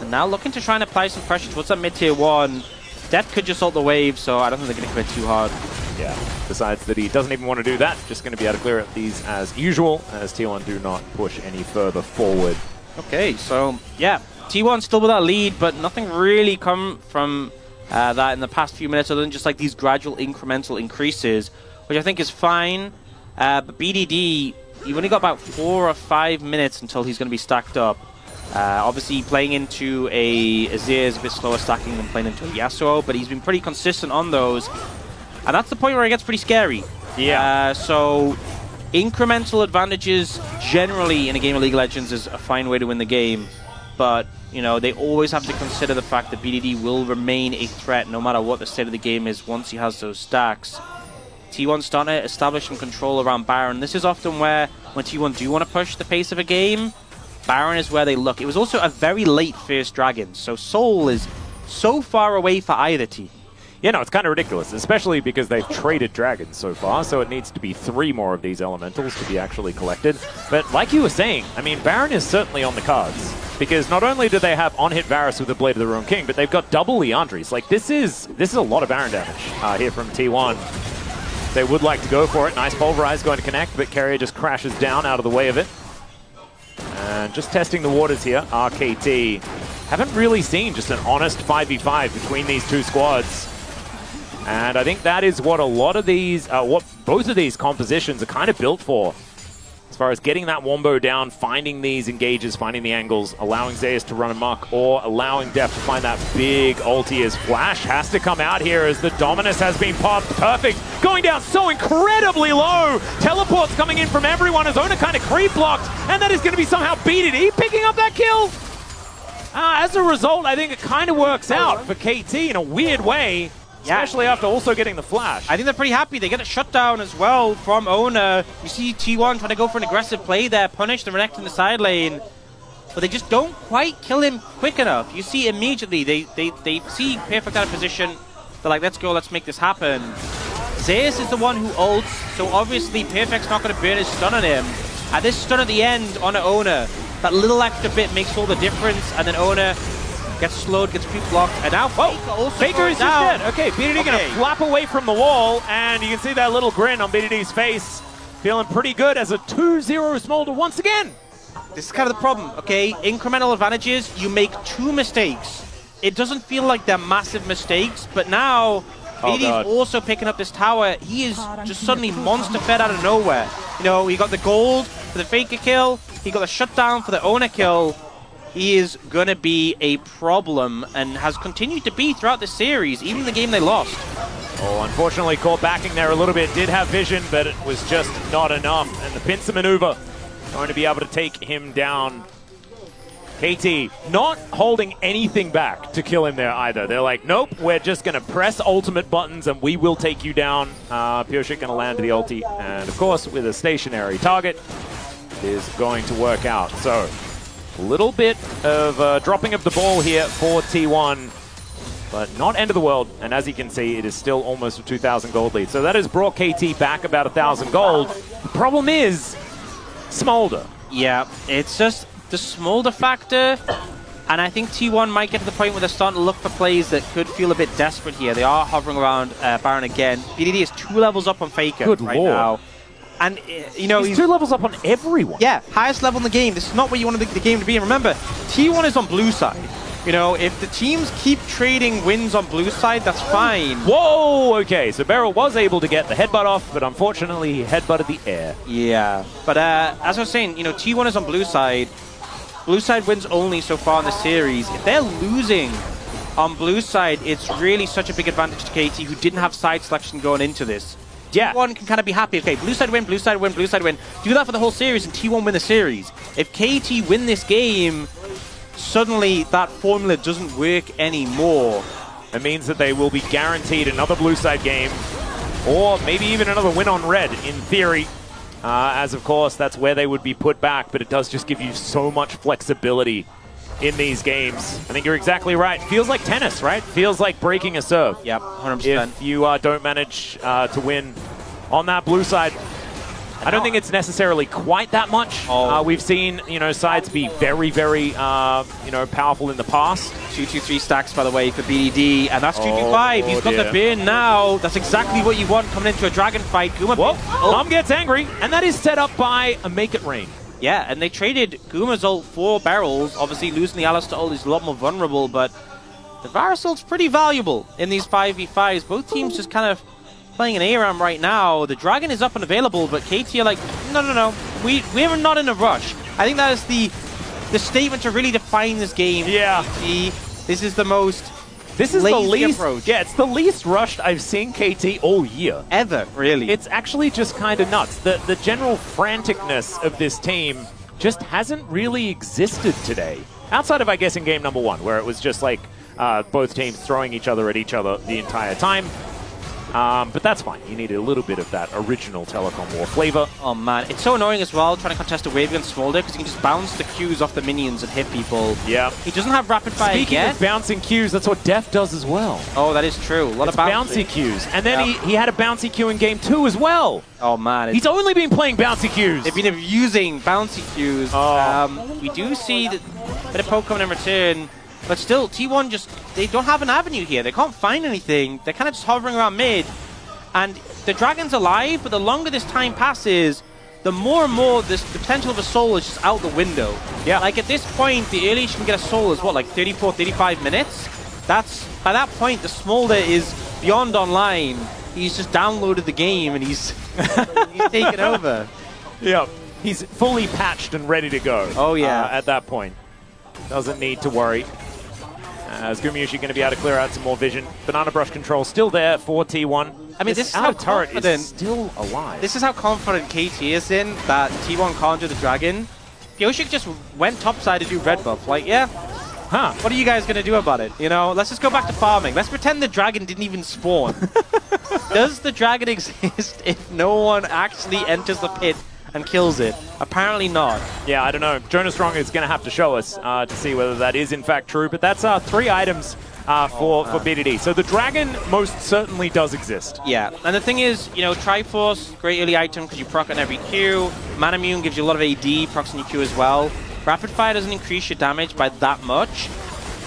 S5: And now looking to try and apply some pressure towards that mid-tier 1. Death could just ult the wave, so I don't think they're going to commit too hard.
S6: Yeah, besides that he doesn't even want to do that. Just going to be able to clear up these as usual, as T1 do not push any further forward.
S5: Okay, so yeah, T1 still with that lead, but nothing really come from that in the past few minutes other than just like these gradual incremental increases, which I think is fine. But BDD, you've only got about 4 or 5 minutes until he's going to be stacked up. Obviously playing into a Azir is a bit slower stacking than playing into a Yasuo, but he's been pretty consistent on those. And that's the point where it gets pretty scary.
S6: Yeah.
S5: So incremental advantages generally in a game of League of Legends is a fine way to win the game. But, you know, they always have to consider the fact that BDD will remain a threat no matter what the state of the game is once he has those stacks. T1's starting to establish some control around Baron. This is often where, when T1 do want to push the pace of a game, Baron is where they look. It was also a very late first dragon, so Soul is so far away for either team.
S6: Yeah, no, it's kind of ridiculous, especially because they've traded dragons so far, so it needs to be 3 more of these elementals to be actually collected. But like you were saying, I mean, Baron is certainly on the cards, because not only do they have on-hit Varus with the Blade of the Ruined King, but they've got double Leandris. Like, this is a lot of Baron damage here from T1. They would like to go for it. Nice Pulverize going to connect, but Carrier just crashes down out of the way of it. And just testing the waters here, RKT haven't really seen just an honest 5v5 between these two squads. And I think that is what a lot of these, what both of these compositions are kind of built for. As far as getting that Wombo down, finding these engages, finding the angles, allowing Zeus to run amok, or allowing Def to find that big ulti as Flash has to come out here as the Dominus has been popped. Perfect. Going down so incredibly low. Teleports coming in from everyone as Ona kind of creep blocked, and that is going to be somehow BDD picking up that kill. As a result, I think it kind of works out for KT in a weird way. Especially after also getting the flash.
S5: I think they're pretty happy. They get a shutdown as well from Ona. You see T1 trying to go for an aggressive play there, punish the Renekton in the side lane. But they just don't quite kill him quick enough. You see immediately, they see Perfect out of position. They're like, let's go, let's make this happen. Zeus is the one who ults, so obviously Perfect's not going to burn his stun on him. At this stun at the end on Ona, that little extra bit makes all the difference, and then Ona gets slowed, gets pre-blocked, and now Faker also
S6: Faker is just
S5: down.
S6: dead. Okay, BDD gonna flap away from the wall, and you can see that little grin on BDD's face. Feeling pretty good as a 2-0 Smolder once again.
S5: This is kind of the problem, okay? Incremental advantages, you make 2 mistakes. It doesn't feel like they're massive mistakes, but now BDD's also picking up this tower. He is just suddenly monster fed out of nowhere. You know, he got the gold for the Faker kill, he got the shutdown for the Ona kill. He is going to be a problem and has continued to be throughout the series, even the game they lost.
S6: Oh, unfortunately caught backing there a little bit. Did have vision, but it was just not enough. And the pincer maneuver going to be able to take him down. KT not holding anything back to kill him there either. They're like, nope, we're just going to press ultimate buttons and we will take you down. Pioshik going to land the ulti. And of course, with a stationary target, it is going to work out. So a little bit of dropping of the ball here for T1, but not end of the world. And as you can see, it is still almost a 2,000 gold lead. So that has brought KT back about 1,000 gold. The problem is Smolder.
S5: Yeah, it's just the Smolder factor. And I think T1 might get to the point where they're starting to look for plays that could feel a bit desperate here. They are hovering around Baron again. BDD is 2 levels up on Faker right now. And, you know,
S6: he's 2 levels up on everyone.
S5: Yeah, highest level in the game. This is not where you want the game to be. And remember, T1 is on blue side. You know, if the teams keep trading wins on blue side, that's fine.
S6: Whoa, okay, so Beryl was able to get the headbutt off, but unfortunately he headbutted the air.
S5: Yeah, but as I was saying, you know, T1 is on blue side. Blue side wins only so far in the series. If they're losing on blue side, it's really such a big advantage to KT, who didn't have side selection going into this.
S6: Yeah.
S5: T1 can kind of be happy. Okay, blue side win, blue side win, blue side win. Do that for the whole series and T1 win the series. If KT win this game, suddenly that formula doesn't work anymore.
S6: It means that they will be guaranteed another blue side game, or maybe even another win on red, in theory. As of course, that's where they would be put back, but it does just give you so much flexibility in these games. I think you're exactly right. Feels like tennis, right? Feels like breaking a serve.
S5: Yep, 100%.
S6: If you don't manage to win on that blue side. I don't think it's necessarily quite that much. We've seen, you know, sides be very, very, you know, powerful in the past.
S5: 2-2-3 stacks, by the way, for BDD, and that's 2-2-5. He's got
S6: dear.
S5: the burn now. That's exactly what you want coming into a dragon fight. Guma.
S6: Whoa, Mom gets angry, and that is set up by a Make It Rain.
S5: Yeah, and they traded Guma's ult for Barrels. Obviously, losing the Alistar ult is a lot more vulnerable, but the Varus ult's pretty valuable in these 5v5s. Both teams just kind of playing an ARAM right now. The Dragon is up and available, but KT are like, no. We're not in a rush. I think that is the statement to really define this game.
S6: Yeah.
S5: KT. This is the most
S6: This is the least
S5: approach.
S6: Yeah, it's the least rushed I've seen KT all year.
S5: Ever, really.
S6: It's actually just kind of nuts. The general franticness of this team just hasn't really existed today. Outside of, I guess, in game number 1, where it was just like both teams throwing each other at each other the entire time. But that's fine. You need a little bit of that original Telecom War flavor.
S5: Oh man, it's so annoying as well trying to contest a wave against Smolder, because you can just bounce the Qs off the minions and hit people.
S6: Yeah.
S5: He doesn't have rapid fire
S6: Speaking
S5: yet.
S6: of bouncing Qs, that's what Def does as well.
S5: Oh, that is true. A lot of
S6: bouncy Qs. And then he had a bouncy Q in game 2 as well.
S5: Oh man.
S6: He's only been playing bouncy Qs.
S5: They've been abusing bouncy Qs.
S6: Oh.
S5: We do see that bit of poke coming in return, but still, T1 just, they don't have an avenue here. They can't find anything. They're kind of just hovering around mid. And the Dragon's alive, but the longer this time passes, the more and more the potential of a soul is just out the window.
S6: Yeah.
S5: Like at this point, the earliest you can get a soul is what, like 34, 35 minutes? That's, by that point, the Smolder is beyond online. He's just downloaded the game and he's taken over.
S6: Yeah. He's fully patched and ready to go.
S5: Oh yeah.
S6: At that point. Doesn't need to worry. As Gumayushi going to be able to clear out some more vision. Banana Brush control still there for T1.
S5: I mean, this is how
S6: outer turret
S5: confident
S6: is still alive.
S5: This is how confident KT is in that T1 can't do the Dragon. Yoshik just went topside to do red buff. Like, yeah, what are you guys going to do about it? You know, let's just go back to farming. Let's pretend the Dragon didn't even spawn. Does the Dragon exist if no one actually enters the pit and kills it? Apparently not.
S6: Yeah, I don't know. Jonas Strong is going to have to show us to see whether that is in fact true. But that's 3 items for BDD. So the Dragon most certainly does exist.
S5: Yeah, and the thing is, you know, Triforce, great early item because you proc on every Q. Manamune gives you a lot of AD, procs on your Q as well. Rapid Fire doesn't increase your damage by that much,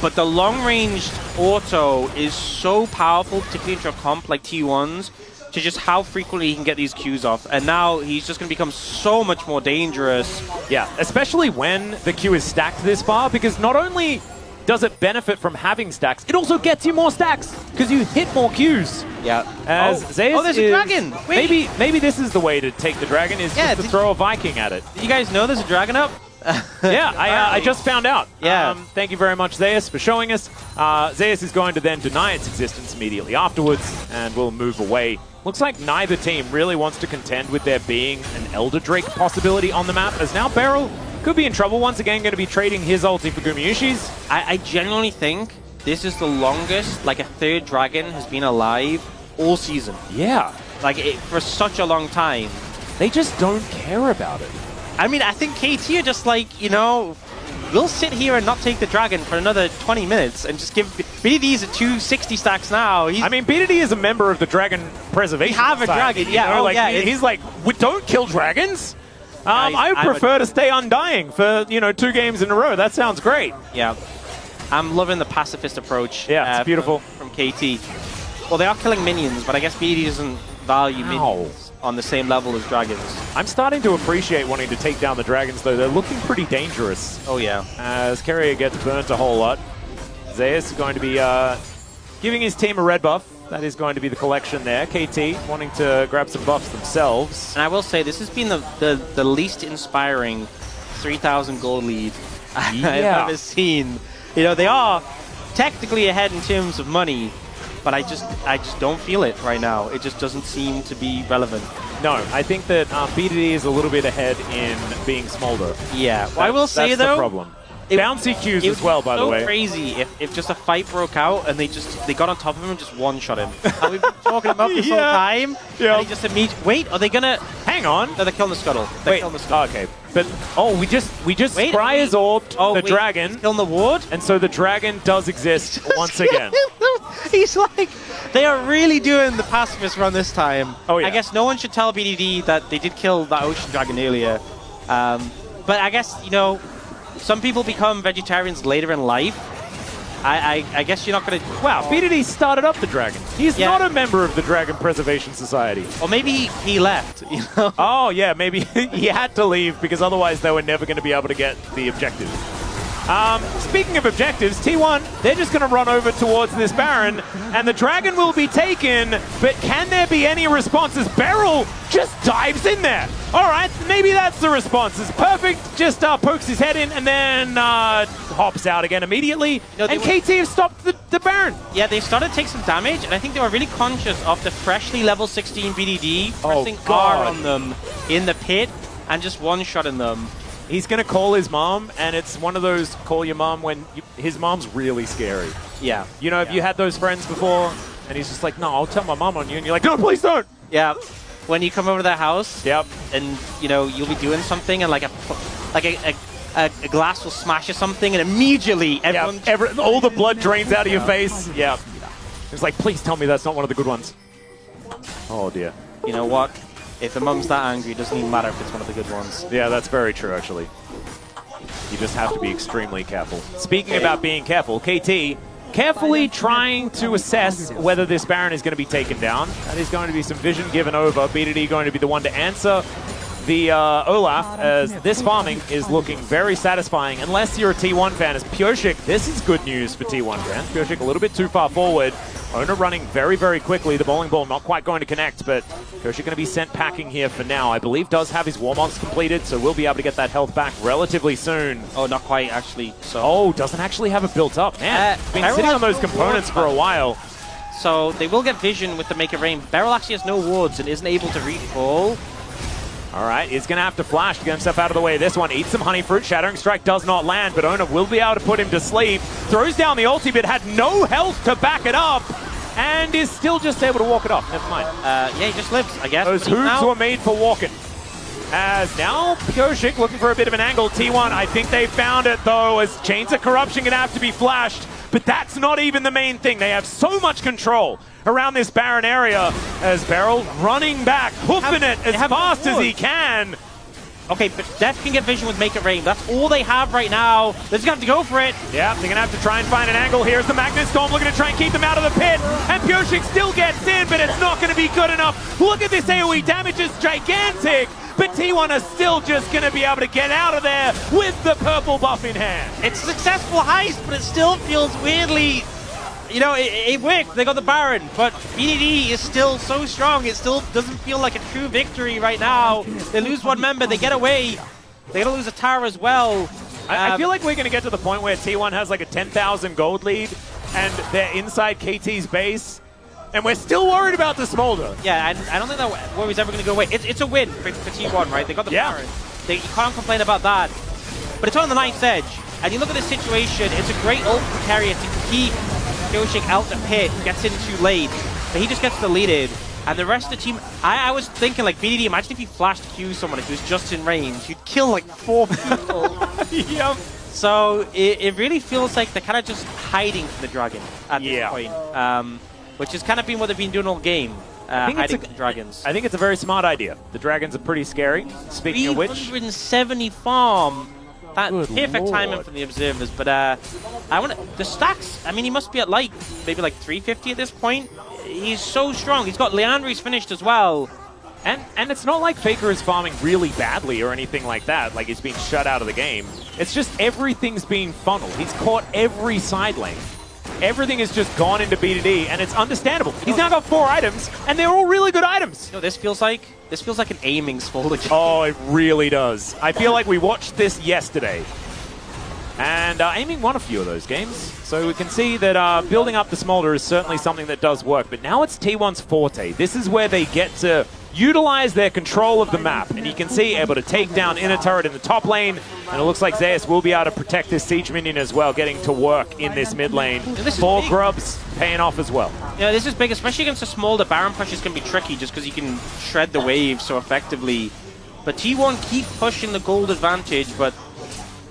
S5: but the long-ranged auto is so powerful, particularly into a comp like T1's, to just how frequently he can get these Qs off. And now he's just going to become so much more dangerous.
S6: Yeah, especially when the Q is stacked this far, because not only does it benefit from having stacks, it also gets you more stacks, because you hit more Qs.
S5: Yeah.
S6: As Zeus
S5: there's a dragon! Wait.
S6: Maybe this is the way to take the dragon, is just to throw a Viking at it.
S5: Did you guys know there's a dragon up?
S6: Yeah, I just found out.
S5: Yeah.
S6: Thank you very much, Zeus, for showing us. Zeus is going to then deny its existence immediately afterwards, and will move away. Looks like neither team really wants to contend with there being an Elder Drake possibility on the map, as now Beryl could be in trouble once again, going to be trading his ulti for Gumayushi's.
S5: I genuinely think this is the longest, like, a third dragon has been alive all season.
S6: Yeah.
S5: Like, for such a long time.
S6: They just don't care about it.
S5: I mean, I think KT are just like, you know, we'll sit here and not take the dragon for another 20 minutes and just give... BDD's at 260 stacks now.
S6: I mean, BDD is a member of the Dragon Preservation
S5: We have a
S6: Society,
S5: dragon, yeah.
S6: You know? He's like, we don't kill dragons. I would prefer to stay undying for, 2 games in a row. That sounds great.
S5: Yeah. I'm loving the pacifist approach.
S6: Yeah, it's beautiful.
S5: From KT. Well, they are killing minions, but I guess BDD doesn't value minions on the same level as dragons.
S6: I'm starting to appreciate wanting to take down the dragons, though. They're looking pretty dangerous.
S5: Oh, yeah.
S6: As Carrier gets burnt a whole lot. Zeus is going to be giving his team a red buff. That is going to be the collection there. KT wanting to grab some buffs themselves.
S5: And I will say, this has been the least inspiring 3,000 gold lead I've ever seen. You know, they are technically ahead in terms of money, but I just don't feel it right now. It just doesn't seem to be relevant.
S6: No, I think that BDD is a little bit ahead in being Smolder.
S5: Yeah, well, I will say
S6: that's
S5: though,
S6: the problem. Bouncy Qs as well, by the way.
S5: It would be so crazy if just a fight broke out and they got on top of him and just one-shot him. And we've been talking about this whole time, and he just immediately... Wait, are they gonna...
S6: Hang on.
S5: No, they're killing the Scuttle. They're killing the Scuttle.
S6: Oh, okay. But, we just Scryer's orbed the dragon.
S5: He's killing the ward?
S6: And so the dragon does exist once again.
S5: He's like... They are really doing the pacifist run this time.
S6: Oh, yeah.
S5: I guess no one should tell BDD that they did kill that ocean dragon earlier. But I guess, you know... Some people become vegetarians later in life. I guess you're not going to...
S6: Wow, BDD started up the dragon. He's not a member of the Dragon Preservation Society.
S5: Or maybe he left, you know?
S6: Oh, yeah, maybe he had to leave because otherwise they were never going to be able to get the objective. Speaking of objectives, T1, they're just going to run over towards this Baron, and the dragon will be taken, but can there be any responses? Beryl just dives in there. All right, maybe that's the response. It's perfect, just pokes his head in, and then hops out again immediately, and KT have stopped the Baron.
S5: Yeah, they started to take some damage, and I think they were really conscious of the freshly level 16 BDD pressing R on them in the pit and just one-shotting them.
S6: He's going to call his mom, and it's one of those call your mom when his mom's really scary.
S5: Yeah.
S6: You know, have you had those friends before? And he's just like, no, I'll tell my mom on you. And you're like, no, please don't.
S5: Yeah. When you come over to their house, and, you know, you'll be doing something, and like a glass will smash or something, and immediately everyone...
S6: all the blood drains out of your face. Yeah. It's like, please tell me that's not one of the good ones. Oh, dear.
S5: You know what? If the mum's that angry, it doesn't even matter if it's one of the good ones.
S6: Yeah, that's very true, actually. You just have to be extremely careful. Speaking about being careful, KT carefully trying to assess whether this Baron is going to be taken down. That is going to be some vision given over. BDD going to be the one to answer the Olaf, as this farming is looking very satisfying, unless you're a T1 fan. As Pioshik, this is good news for T1 fans. Pioshik a little bit too far forward. Owner running very, very quickly. The bowling ball not quite going to connect, but Pioshik going to be sent packing here for now. I believe does have his warm-ups completed, so we'll be able to get that health back relatively soon.
S5: Oh, not quite, actually. So.
S6: Oh, doesn't actually have it built up. Man, been sitting on those components for a while.
S5: So they will get vision with the Make It Rain. Beryl actually has no wards and isn't able to recall.
S6: All right, he's going to have to flash to get himself out of the way. This one eats some honey fruit. Shattering Strike does not land, but Ona will be able to put him to sleep. Throws down the ulti, but had no health to back it up, and is still just able to walk it off. Never mind.
S5: Yeah, he just lives, I guess.
S6: Those hooves were made for walking. As now Pioshik looking for a bit of an angle. T1, I think they found it, though, as Chains of Corruption going to have to be flashed. But that's not even the main thing. They have so much control around this Baron area, as Beryl running back, hoofing it as fast as he can.
S5: Okay, but Death can get vision with Make It Rain. That's all they have right now. They're just going to have to go for it.
S6: Yeah, they're going to have to try and find an angle. Here's the Magnet Storm looking to try and keep them out of the pit. And Pioshik still gets in, but it's not going to be good enough. Look at this AoE damage, it's gigantic. But T1 is still just going to be able to get out of there with the purple buff in hand.
S5: It's a successful heist, but it still feels weirdly... You know, it worked. They got the Baron, but BDD is still so strong. It still doesn't feel like a true victory right now. They lose one member, they get away. They're going to lose a tower as well.
S6: I feel like we're going to get to the point where T1 has like a 10,000 gold lead, and they're inside KT's base, and we're still worried about the Smolder.
S5: Yeah, and I don't think that worry's ever going to go away. It's a win for T1, right? They got the Baron. You can't complain about that. But it's on the ninth edge. And you look at this situation, it's a great ult for Carrier to keep Pioshik out the pit, gets in too late, but he just gets deleted. And the rest of the team, I was thinking, like, BDD, imagine if you flashed Q someone who's just in range, you'd kill like 4 people.
S6: Yep.
S5: So it really feels like they're kind of just hiding from the dragon at this point, which has kind of been what they've been doing all game. Hiding from the dragons.
S6: I think it's a very smart idea. The dragons are pretty scary. Speaking of which,
S5: 370 farm. That perfect
S6: Lord.
S5: timing from the observers, but I want the stacks. I mean, he must be at like maybe like 350 at this point. He's so strong. He's got Leandri's finished as well,
S6: and it's not like Faker is farming really badly or anything like that. Like he's being shut out of the game. It's just everything's being funneled. He's caught every side lane. everything has just gone into BDD, and it's understandable. He's now got 4 items, and they're all really good items.
S5: You know, this feels like an aiming Smolder game.
S6: Oh, it really does. I feel like we watched this yesterday. And aiming won a few of those games. So we can see that building up the Smolder is certainly something that does work. But now it's T1's forte. This is where they get to utilize their control of the map. And you can see able to take down inner turret in the top lane. And it looks like Zeus will be able to protect this siege minion as well, getting to work in this mid lane. 4 grubs paying off as well.
S5: Yeah, this is big, especially against a Smolder. Baron pushes can be tricky just because you can shred the wave so effectively. But T1 keep pushing the gold advantage, but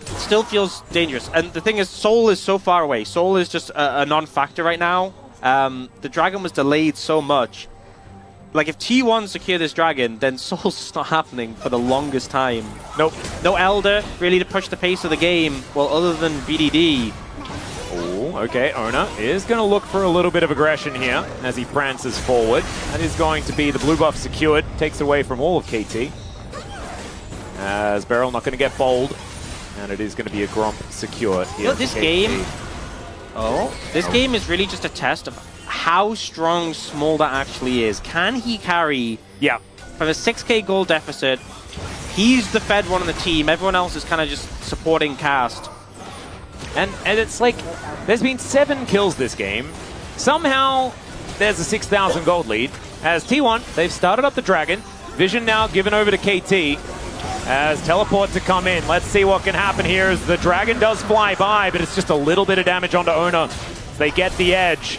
S5: it still feels dangerous. And the thing is, Soul is so far away. Soul is just a non-factor right now. The dragon was delayed so much. Like, if T1 secure this dragon, then Soul's just not happening for the longest time.
S6: Nope.
S5: No Elder, really, to push the pace of the game, well, other than BDD.
S6: Oh, okay. Ona is going to look for a little bit of aggression here as he prances forward. That is going to be the blue buff secured. Takes away from all of KT. As Beryl not going to get bold. And it is going to be a Gromp secured here.
S5: You know, this game... This game is really just a test of how strong Smolder actually is. Can he carry...
S6: Yeah.
S5: From a 6k gold deficit, he's the fed one on the team. Everyone else is kind of just supporting cast.
S6: And it's like, there's been 7 kills this game. Somehow, there's a 6,000 gold lead. As T1, they've started up the dragon. Vision now given over to KT. As teleport to come in. Let's see what can happen here as the dragon does fly by, but it's just a little bit of damage onto Ona. They get the edge.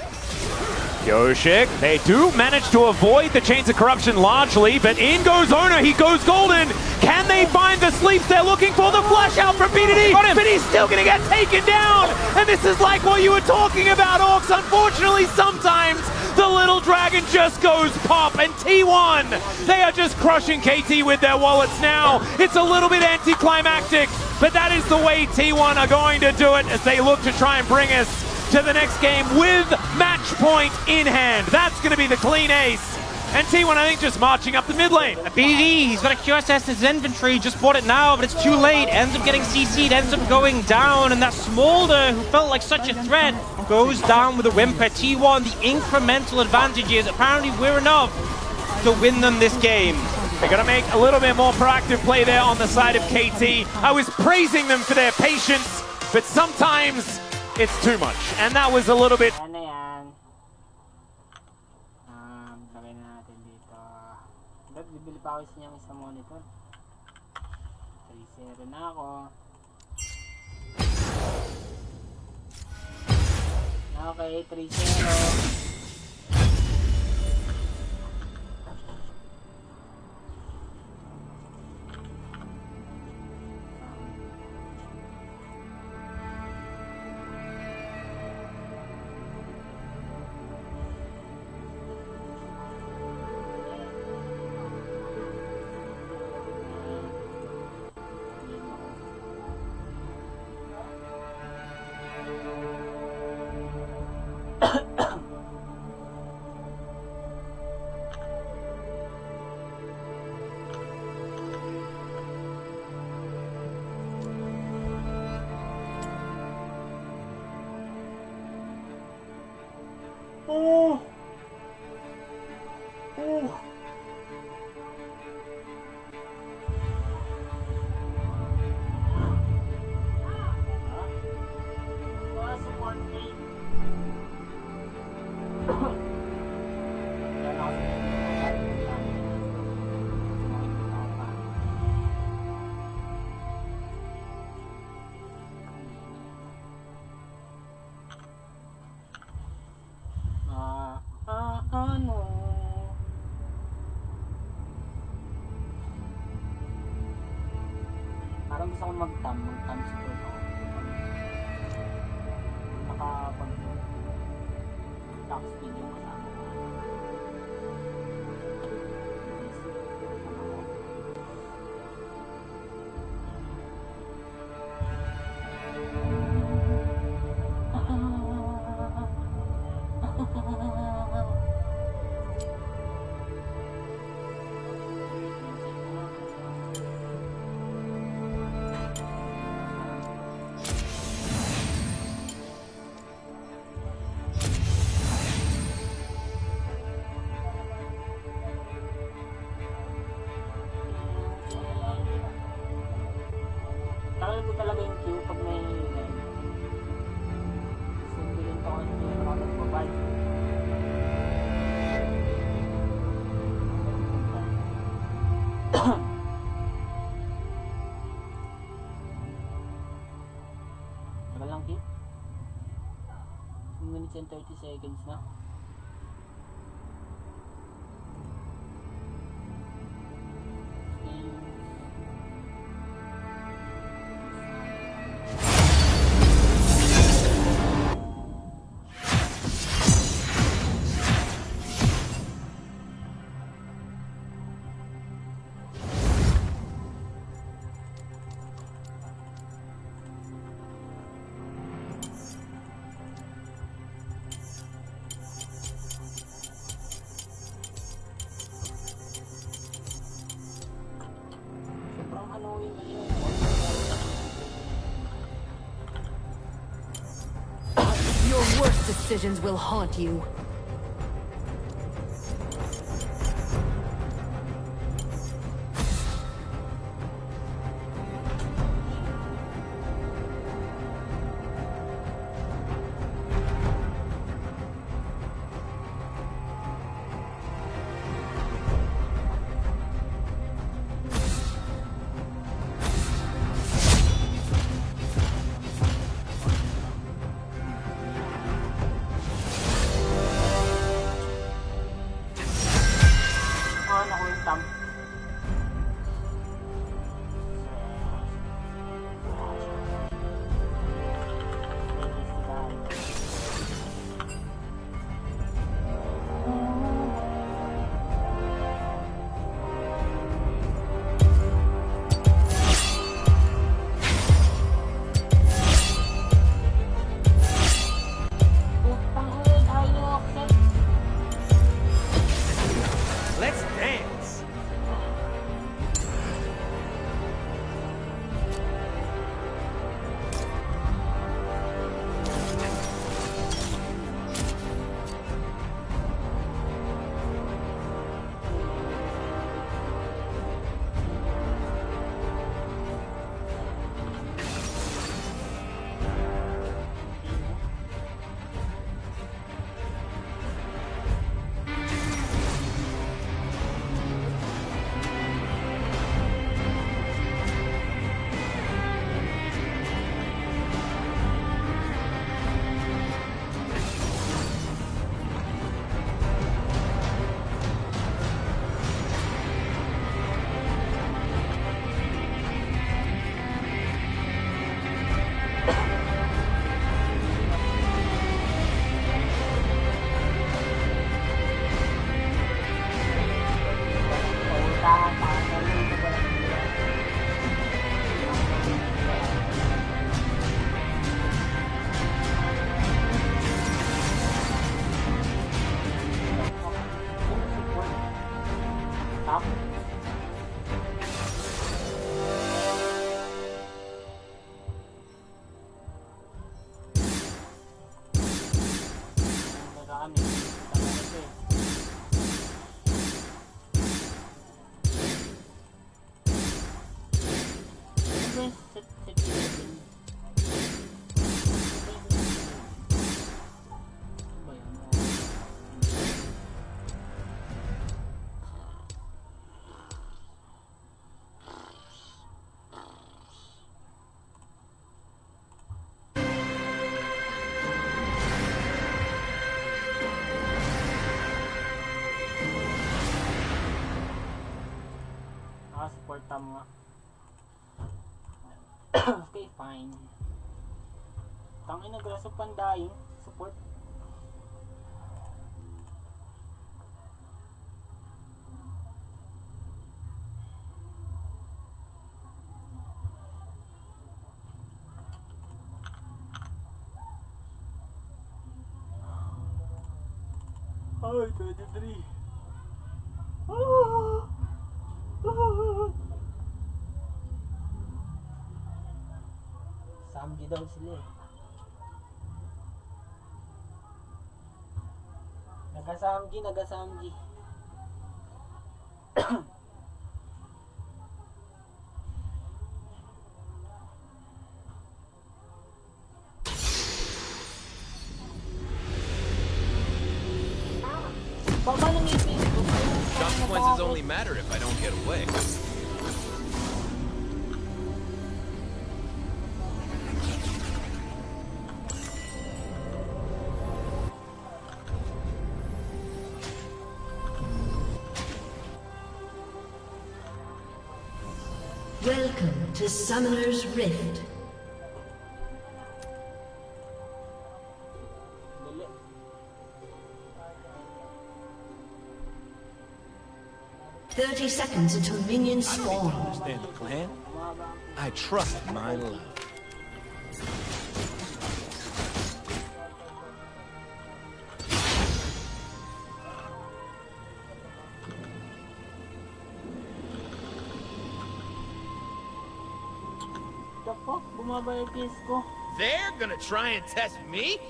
S6: Yoshik, they do manage to avoid the Chains of Corruption largely, but in goes Ona, he goes golden. Can they find the sleeps they're looking for? The flash out from BDD, but he's still gonna get taken down. And this is like what you were talking about, Orcs. Unfortunately, sometimes the little dragon just goes pop, and T1, they are just crushing KT with their wallets now. It's a little bit anticlimactic, but that is the way T1 are going to do it as they look to try and bring us to the next game with match point in hand. That's going to be the clean ace. And T1, I think, just marching up the mid lane.
S5: BDD, he's got a QSS in his inventory, just bought it now, but it's too late. Ends up getting CC'd, ends up going down, and that Smolder, who felt like such a threat, goes down with a whimper. T1, the incremental advantage is apparently we're enough to win them this game.
S6: They're going to make a little bit more proactive play there on the side of KT. I was praising them for their patience, but sometimes it's too much. And that was a little bit...
S1: Ano yan? Lagay na natin dito. Bibili pa ako niyang isang monitor. 3-0 na ako. Okay, 3-0. Oh. Oh. Ano? Parang gusto ko mag-tam super ako. Nakapag-top speed yung kasama ko. talaga yung queue pag may sumbilin ko ano yung mga nagbabay. Tagal lang queue. 2 minutes and 30 seconds na. Sobrang ano yun.
S2: Your worst decisions will haunt you.
S1: Naku yung thumb.
S3: Let's dance.
S1: Support tam nga. Okay, fine. Tangin na graso pandaing support. Ay, 23. Samji daw sila eh. Nagasamji.
S8: Baba ng Facebook.
S3: Consequences only matter if I don't get away.
S7: Welcome to Summoner's Rift.
S1: Dali.
S7: 30 seconds until minions spawn.
S3: Understand the plan? I trust my love.
S1: The fuck? Bumaba yung PS ko.
S3: They're gonna try and test me?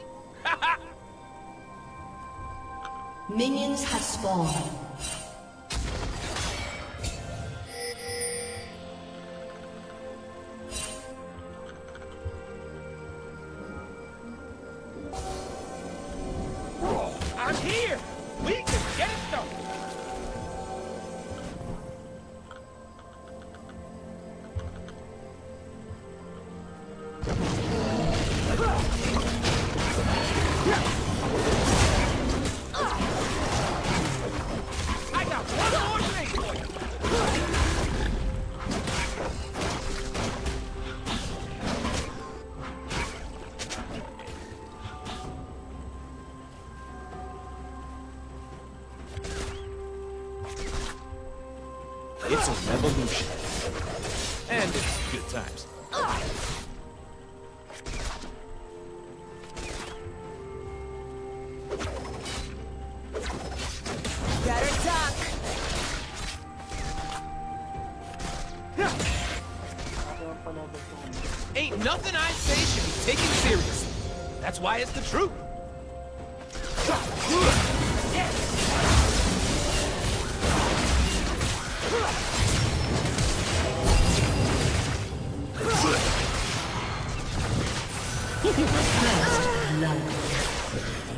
S7: Minions have spawned.
S3: I'm here! We can get it done! I got one more thing for you! It's a revolution. And it's good times.
S2: Better duck.
S3: Ain't nothing I say should be taken seriously. That's why it's the truth.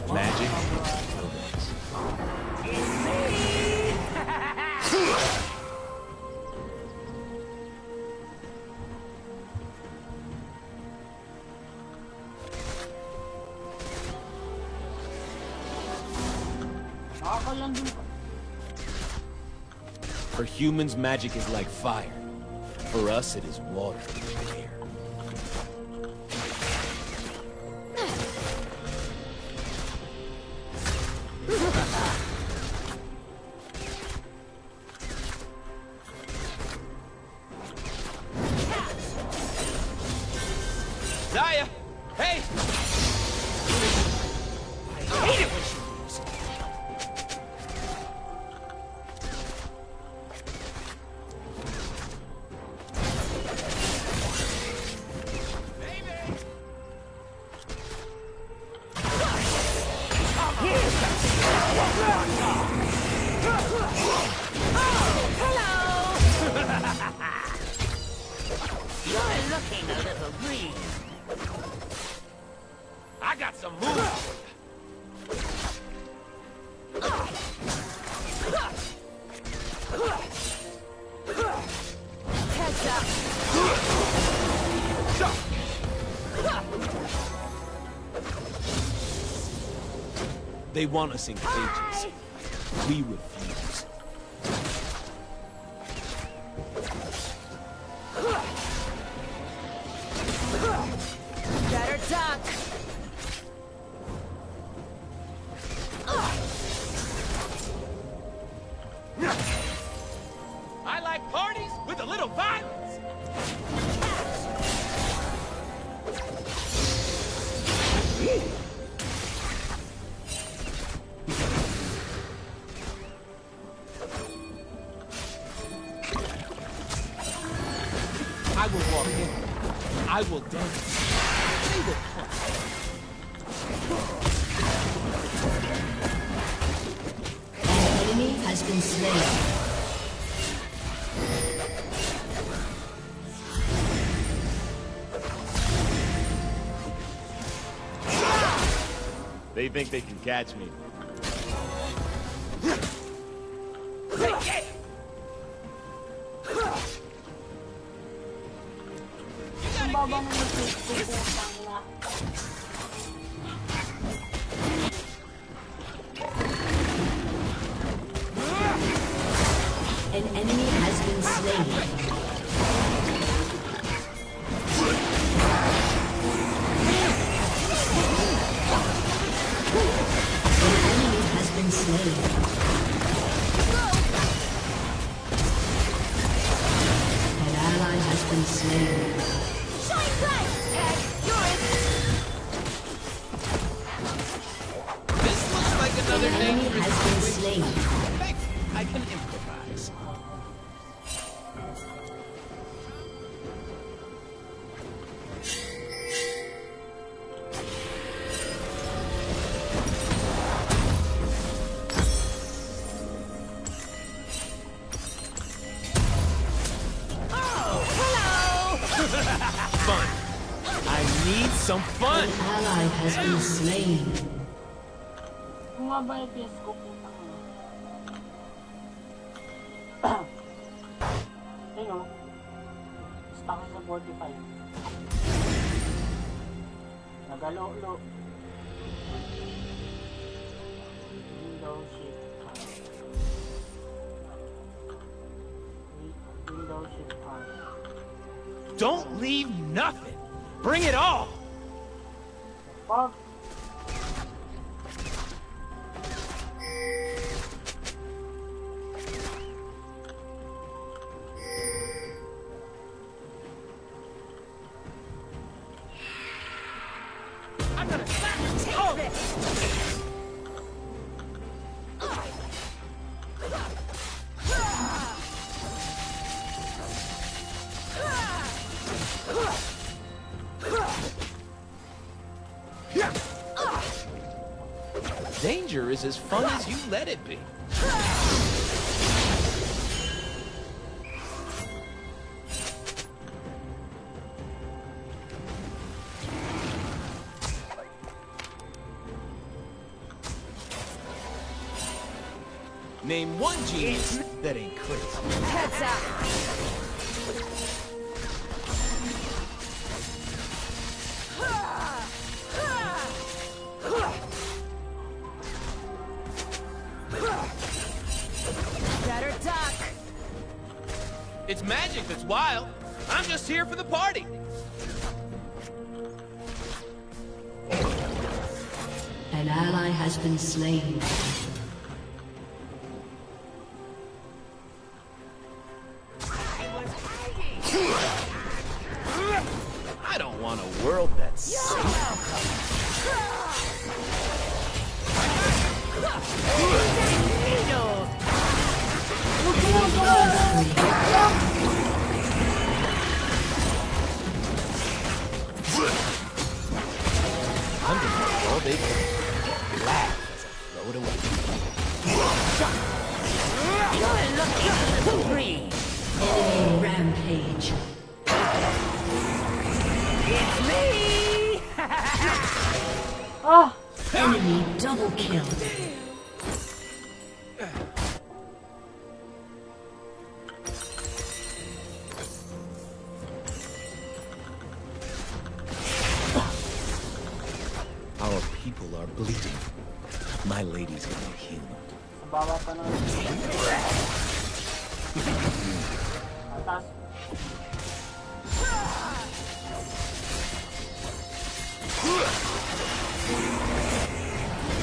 S3: Magic.
S1: Nakakalandun pa.
S3: For humans, magic is like fire. For us, it is water and air. Zaya! Hey! I hate it when she moves.
S2: You're looking a little green.
S3: I got some moves.
S2: Heads up.
S3: They want us in cages. We refuse.
S2: Better duck.
S3: I like parties with a little violence. I will walk in. I will dance. They will clap.
S7: An enemy has been slain.
S6: They think they can catch me.
S1: Ang baba na yung Facebook putang na.
S7: An enemy has been slain. An enemy has been slain. An ally has been slain.
S2: Shine bright, Ted. You're it.
S3: This looks like
S7: An
S3: another
S7: enemy
S3: day.
S7: has been slain.
S3: Thanks. I can improvise. Fun. I need some fun.
S7: An ally has been slain.
S1: Bumaba yung PS ko putang na. Ayun o. Stuck sa 45. Nagalo-lo. Window shift. Window shift.
S3: Don't leave nothing. Bring it all.
S1: Fuck.
S3: Danger is as fun as you let it be. Name one genius that ain't crazy.
S2: Heads up. Better duck.
S3: It's magic that's wild. I'm just here for the party.
S7: An ally has been slain.
S3: I don't want a world that's safe. Under my world, they laugh as I throw it away.
S7: Enemy rampage.
S1: Ah!
S7: Enemy double kill.
S3: Our people are bleeding. My lady's gonna heal them.
S1: Sa bawat ano. Atas.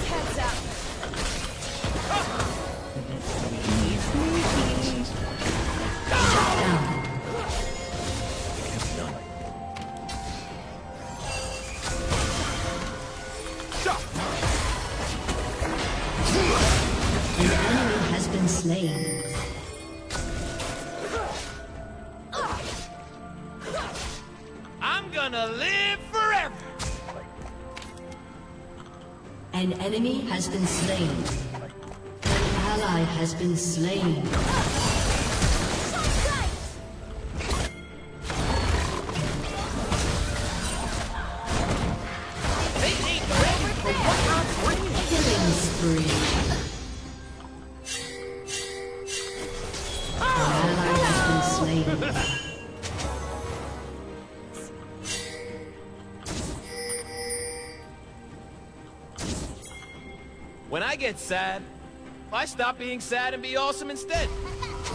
S2: Heads up.
S7: Down.
S3: None.
S7: An enemy has been slain.
S3: I'm gonna live forever.
S7: An enemy has been slain. An ally has been slain.
S3: They ain't ready for what I'm bringing.
S7: Killing spree.
S3: When I get sad, I stop being sad and be awesome instead.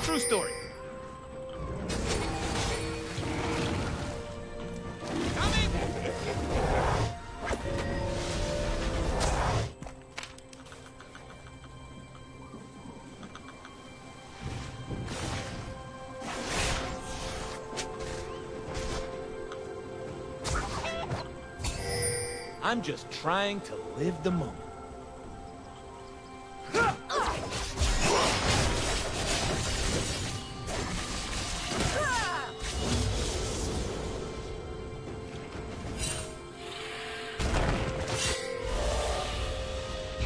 S3: True story. I'm just trying to live the moment.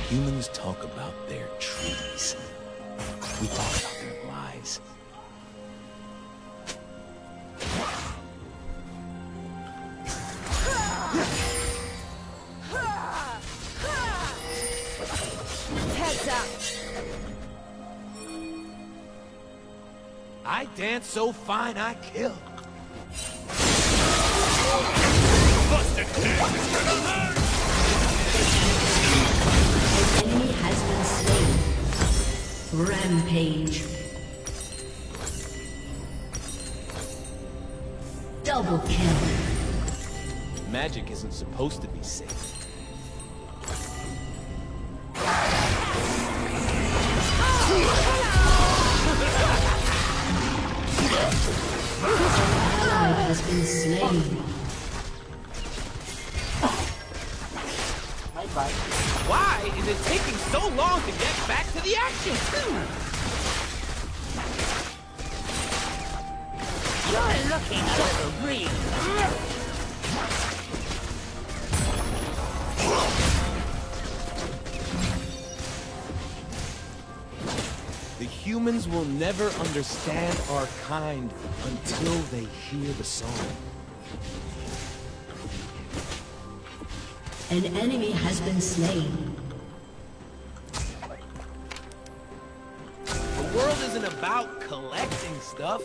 S4: Humans talk about their treaties. We talk about their lies.
S2: Heads up.
S3: I dance so fine I kill.
S7: Enemy has been slain. Rampage. Double kill.
S3: Magic isn't supposed to be safe.
S7: Ally has been slain.
S3: Why is it taking so long to get back to the action?
S2: You're looking a little green.
S3: The humans will never understand our kind until they hear the song.
S7: An enemy has been slain.
S3: The world isn't about collecting stuff.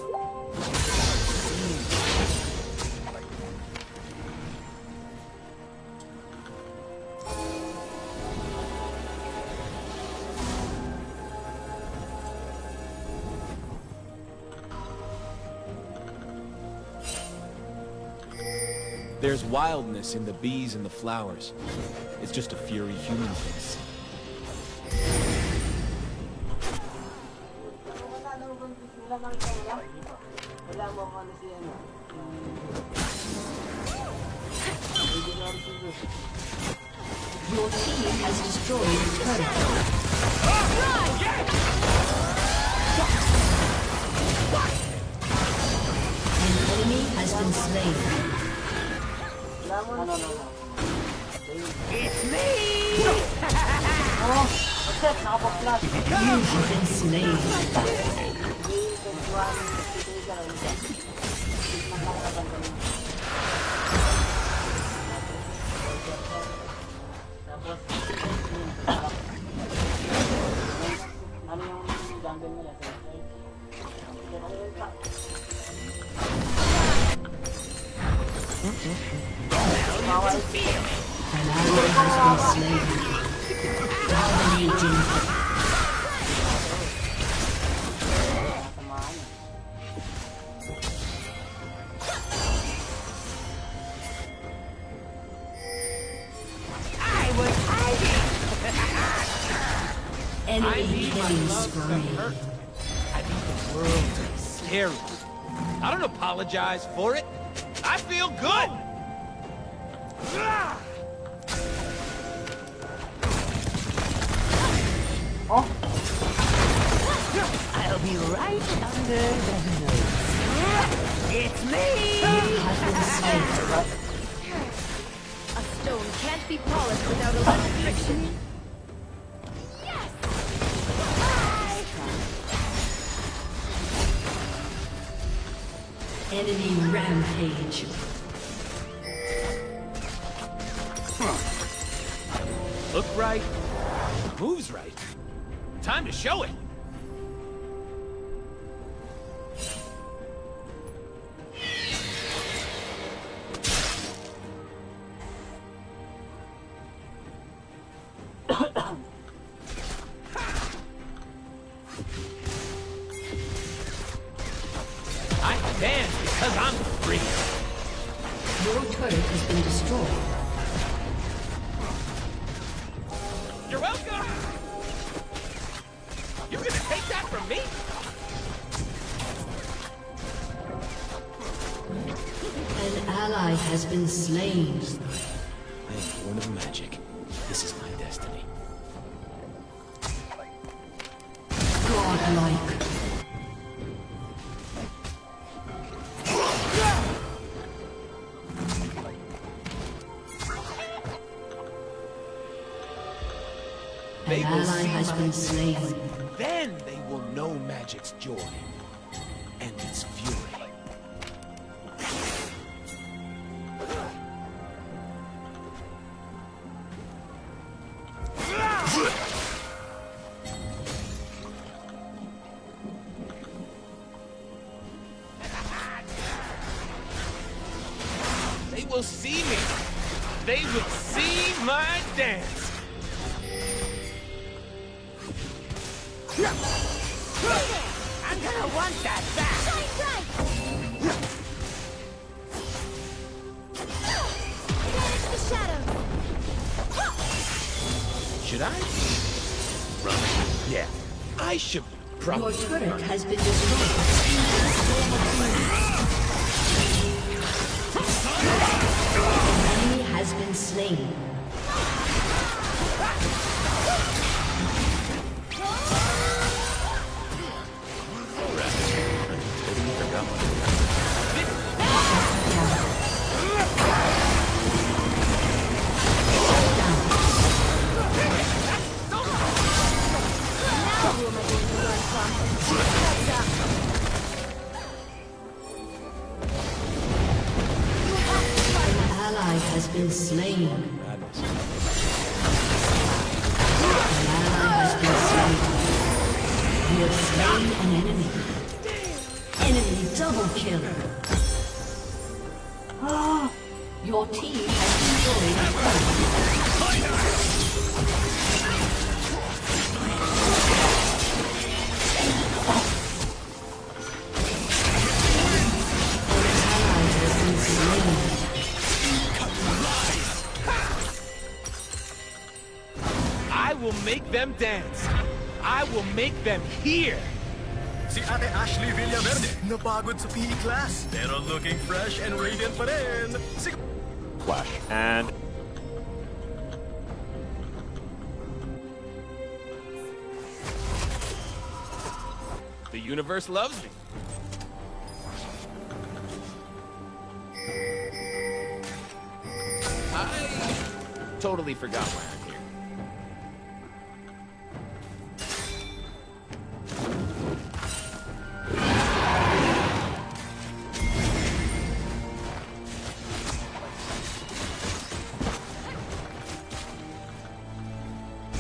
S3: There's wildness in the bees and the flowers. It's just a fury human face.
S7: Your team has destroyed the turret. An enemy has been slain.
S2: It's me!
S7: You have been slain.
S1: Ano yung jungle nila?
S7: An ally has been slain. Dominating.
S2: I was hiding!
S7: Enemy killing spree.
S3: I need the world to be scary. I don't apologize for it. I feel good!
S2: I'll be right under the nose. It's me!
S7: You have been slain.
S2: A stone can't be polished without a little friction. Yes!
S7: Enemy rampage.
S3: Look right, moves right. Time to show it. Cause I'm free.
S7: Your turret has been destroyed.
S3: You're welcome. You gonna take that from me?
S7: An ally has been slain.
S3: I am born of magic. This is my destiny.
S7: Godlike. An ally has been slain.
S3: Then they will know magic's joy and its fury. They will see me. They will see my dance. I'm gonna want that back.
S8: Shine bright! Banish the shadows!
S3: Should I? Yeah, I should
S7: Your
S3: probably.
S7: turret has been destroyed. An enemy has been slain. An ally has been slain. An ally has been slain. You have slain an enemy. Enemy double kill. Your team has destroyed a turret.
S3: I will make them dance. I will make them hear.
S9: Si Ate Ashley Villaverde, napagod sa PE class, pero looking fresh and radiant pa rin.
S6: Flash. And
S3: The universe loves me. I totally forgot why I'm here.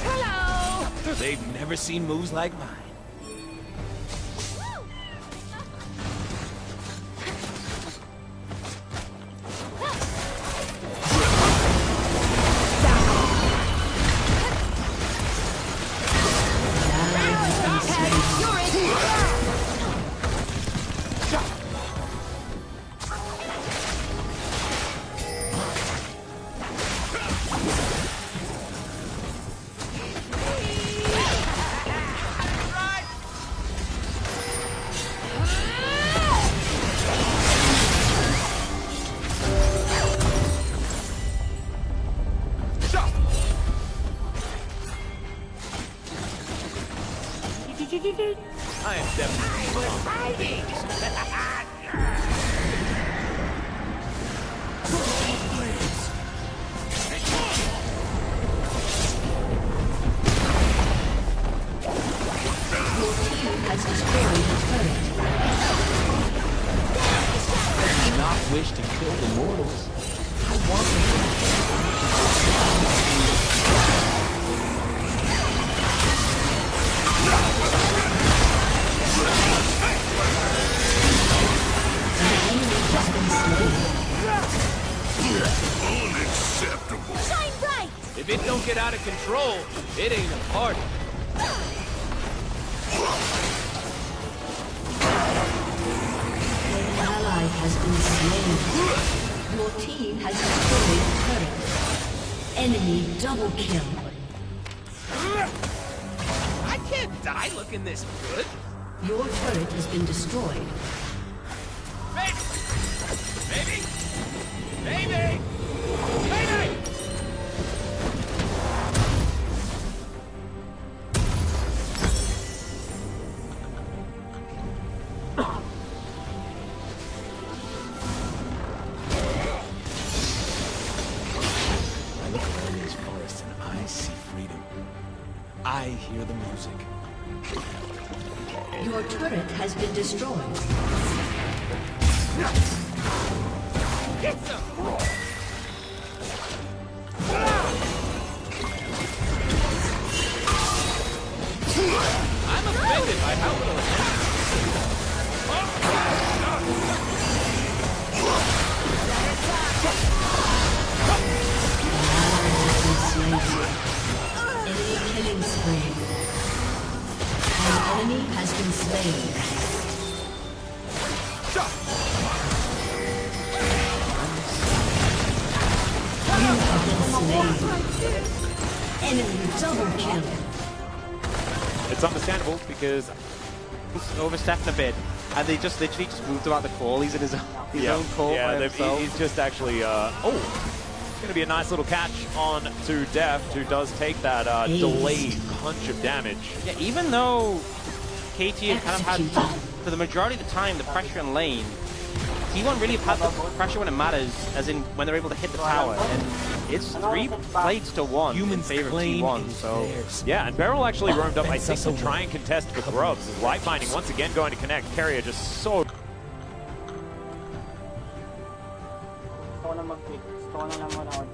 S2: Hello!
S3: They've never seen moves like mine. I am definitely
S7: Has destroyed a turret.
S3: I do not wish to kill the mortals. I want them to.
S4: Unacceptable.
S8: Shine bright!
S3: If it don't get out of control, it ain't a party.
S7: An ally has Your team has destroyed a turret. Enemy double kill.
S3: I can't die looking this good.
S7: Your turret has been destroyed.
S3: Baby! Baby! Baby!
S4: I look around these forests and I see freedom. I hear the music.
S7: Your turret has been destroyed.
S3: Get some! I'm offended by how little
S7: Enemy killing spree. An enemy has been slain. You have been slain. Enemy double kill.
S6: It's understandable because
S5: Overstepping a bit, and they just literally just moved him out the call. He's in his own call by himself.
S6: he's just actually it's going to be a nice little catch on to Deft, who does take that delayed punch of damage.
S5: Yeah, even though KT kind of had, for the majority of the time, the pressure in lane, T1 really have had the pressure when it matters, as in when they're able to hit the tower, and it's 3 plates to 1 in favor of T1, so...
S6: Yeah, and Beryl actually roamed up, I think, to try and contest for grubs. As Light Binding once again going to connect. Carrier just so...
S1: Gusto ko na mag-pick. Gusto ko na lang manood.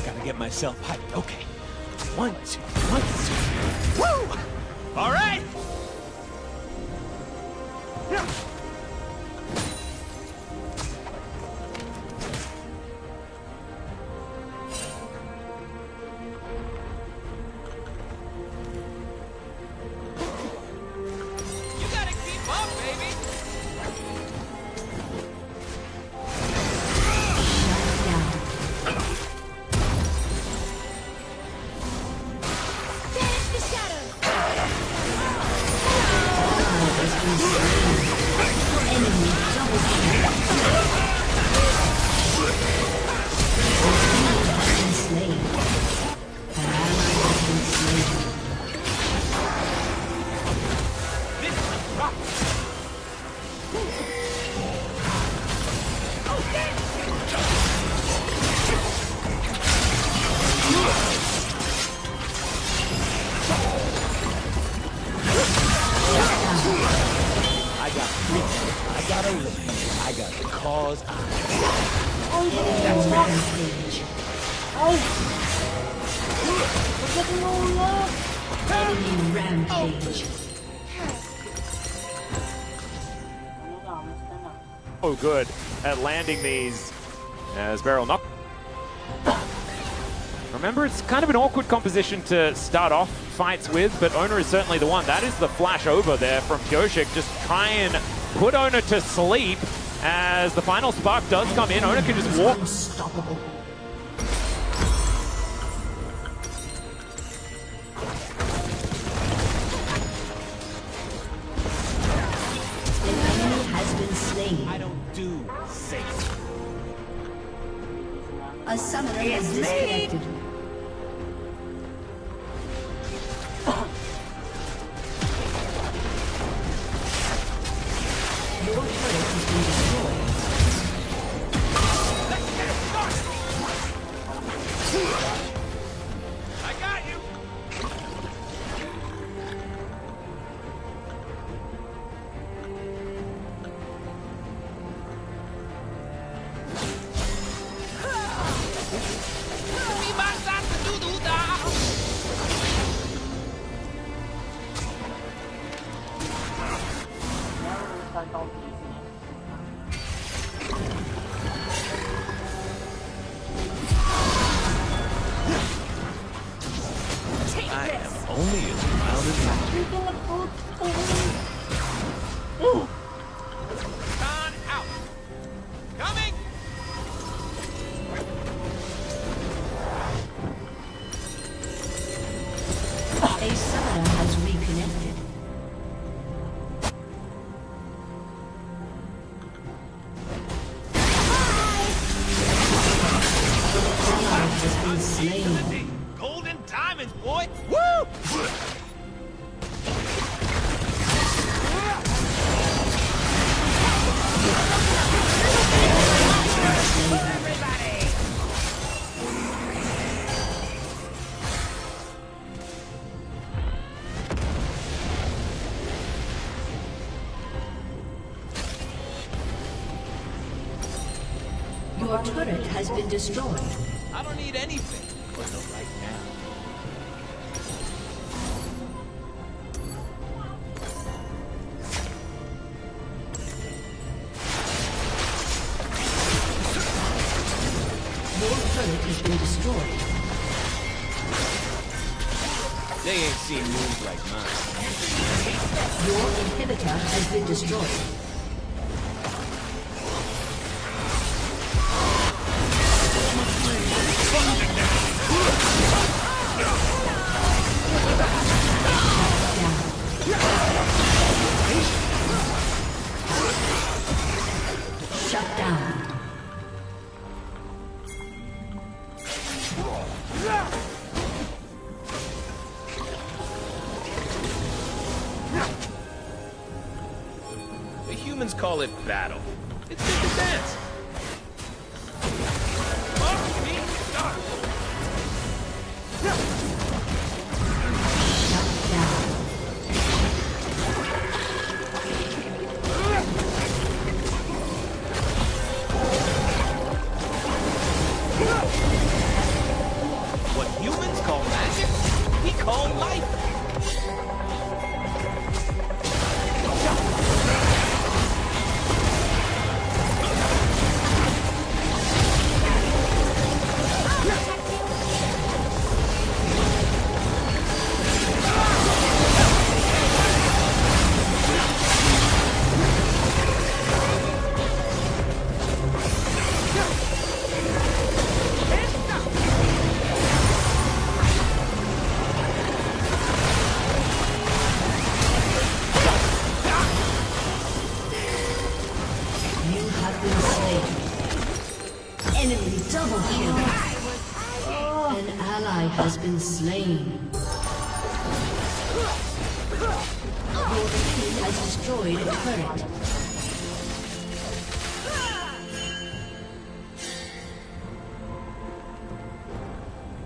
S4: Gotta get myself hyped. Okay. 1, 2, 1, 2. Woo!
S3: All right! You gotta keep up, baby!
S7: Enemy double kill. Slain. An ally has been slain.
S4: I got freedom. I got a living. I got the cause.
S7: Enemy rampage.
S8: Ay! Bakit mo na?
S7: Enemy rampage.
S1: Ano na, musta na?
S6: Oh, good at landing these as Beryl knock. Remember, it's kind of an awkward composition to start off fights with, but Ona is certainly the one. That is the flash over there from Pioshik. Just try and put Ona to sleep as the final spark does come in. Ona can just walk.
S7: Unstoppable. An enemy has been slain.
S3: I don't do safe.
S7: A summoner has disconnected. Your turret has been destroyed.
S3: I got you!
S1: Start ako busy.
S4: I am only as wild as you.
S8: Dito nagputo.
S3: On out. Coming.
S7: A summoner has reconnected. Ally has been slain.
S3: Golden diamonds, boy. Woo!
S7: Your turret has been destroyed.
S3: I don't need anything. But no right now.
S7: Your turret has been destroyed.
S4: They ain't seen moves like mine.
S7: Your inhibitor has been destroyed. Shut down.
S4: The humans call it battle. It's just a dance.
S7: Shut down.
S3: What humans call magic, we call life.
S7: You have been slain. Enemy double kill. An ally has been slain. Your team has destroyed a turret.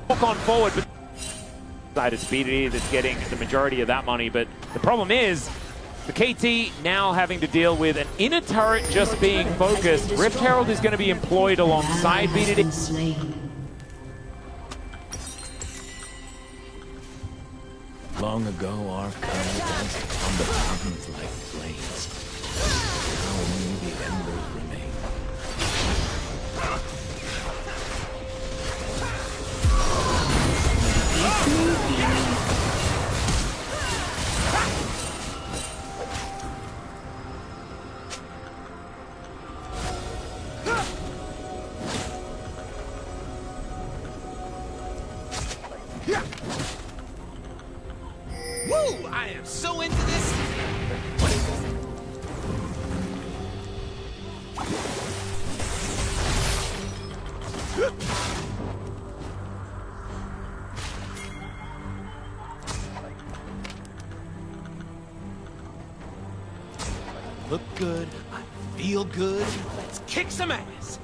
S6: Walk on forward, but decided speedy that's getting the majority of that money. But the problem is, the KT now having to deal with an inner turret just being focused. Rift Herald is going to be employed alongside
S7: Ally has
S6: BDD.
S7: been slain.
S4: Long ago, our kind danced on the mountains like flames. Now only the embers remain.
S3: Woo! I am so into this. Look good. I feel good. Let's kick some ass.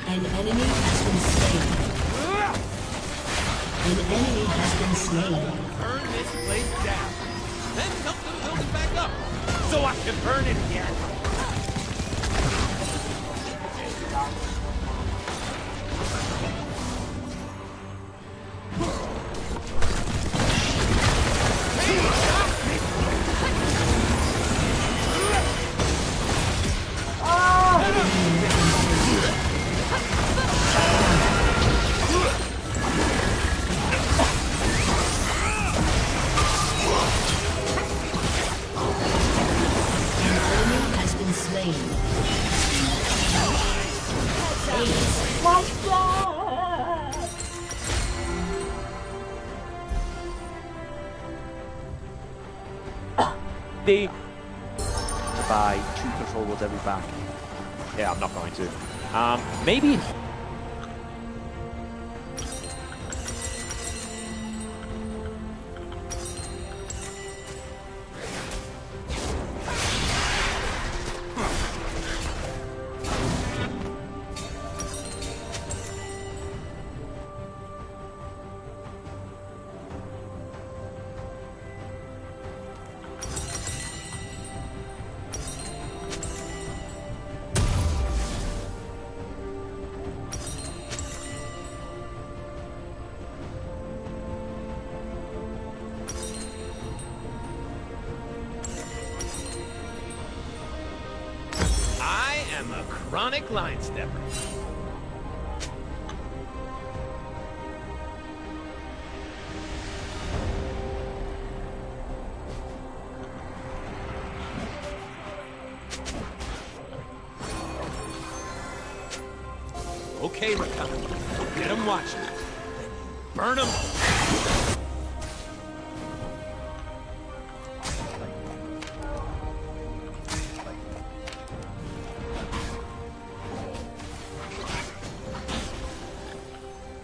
S7: An enemy has been slain. An enemy has been slain.
S3: Burn this place down. Then come to build it back up. So I can burn it again.
S6: D.
S5: To buy 2 control boards every back.
S6: Yeah, I'm not going to. Maybe.
S3: I am a chronic line stepper. Okay, Rakan. Get him watching. Then you burn him.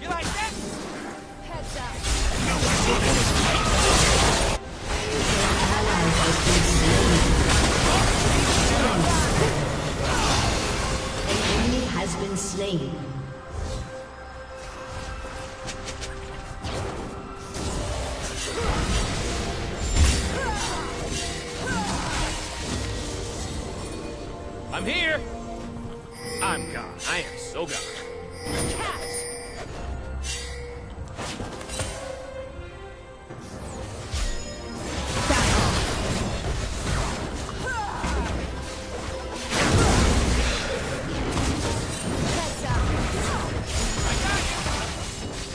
S3: You like that?
S2: Heads up.
S7: Ally has been slain. An enemy has been slain.
S3: I'm here. I'm gone. I am so gone.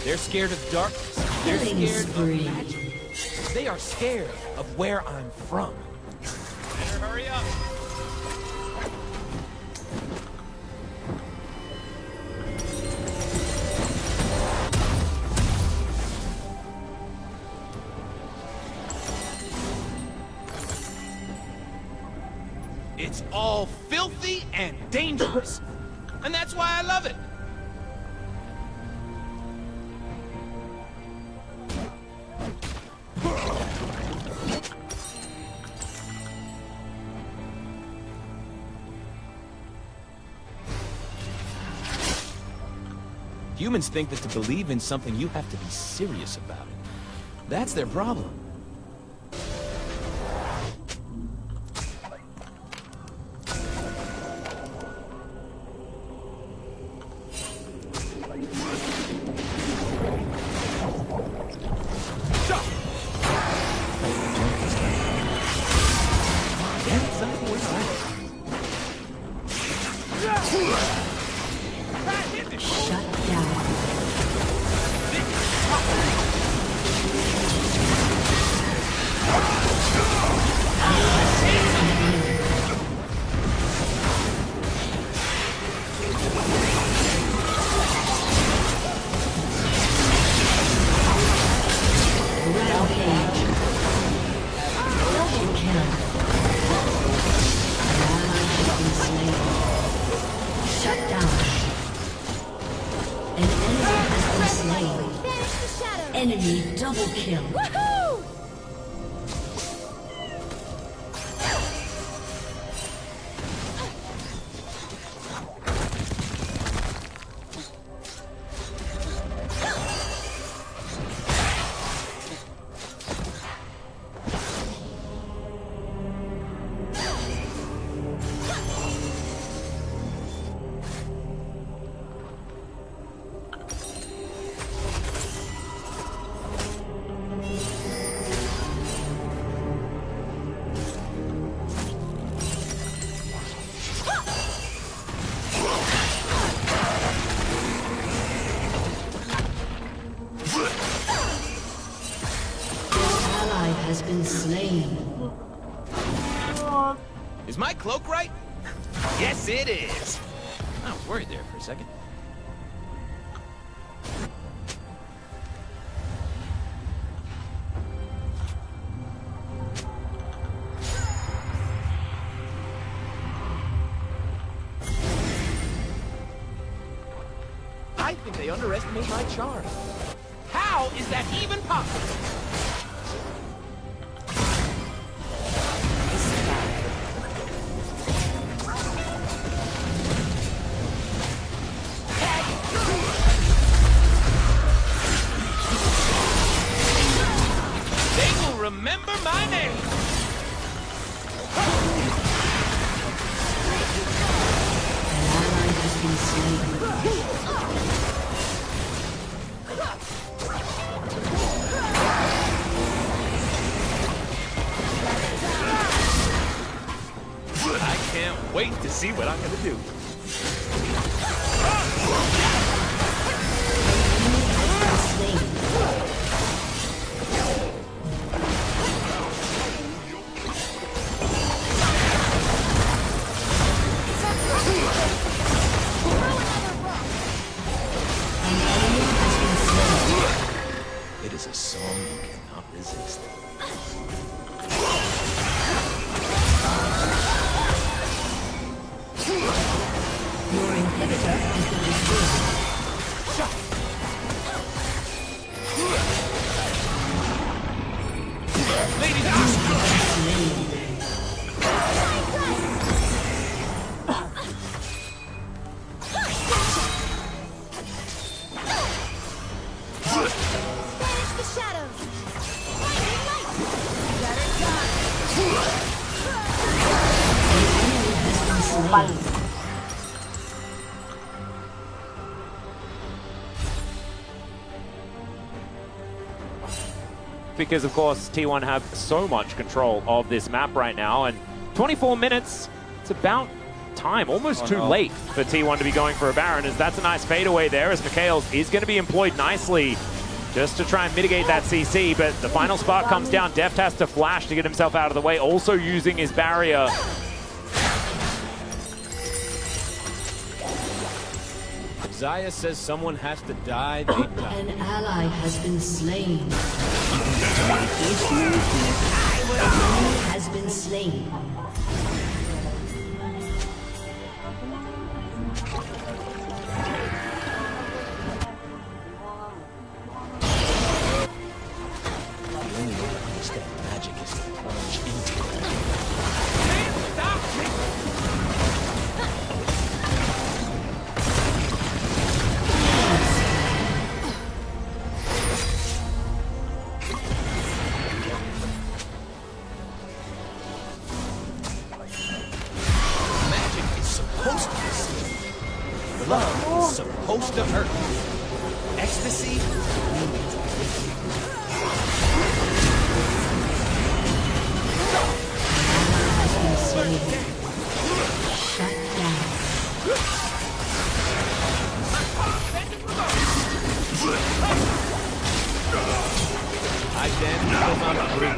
S3: They're scared of darkness. They're
S7: Killing
S3: scared
S7: spree.
S3: of magic. They are scared of where I'm from. Better hurry up. It's all filthy and dangerous. And that's why I love it. Humans think that to believe in something, you have to be serious about it. That's their problem.
S7: Shut down. Rampage. Double kill. An ally has been slain. Shut down. An enemy has been slain. Enemy double kill.
S2: Woohoo!
S7: Ally has been slain.
S3: Is my cloak right? Yes, it is. I was worried there for a second. think they underestimate my charm. How is that even possible? They will remember my name. I can't wait to see what I'm gonna do.
S4: It is a song you cannot resist.
S7: Your inhibitor has been destroyed.
S6: Because of course T1 have so much control of this map right now, and 24 minutes, it's about time, almost too late for T1 to be going for a Baron, as that's a nice fadeaway there, as Mikhails is going to be employed nicely just to try and mitigate that CC, but the final spark comes down. Deft has to flash to get himself out of the way, also using his barrier.
S3: Zaya says someone has to die, they die.
S7: An ally has been slain. Has been slain.
S4: The only way to understand magic is to plunge into it.
S3: Supposed to be seen. Love is supposed to hurt. Ecstasy means
S7: Shut down.
S3: I damn you will not agree.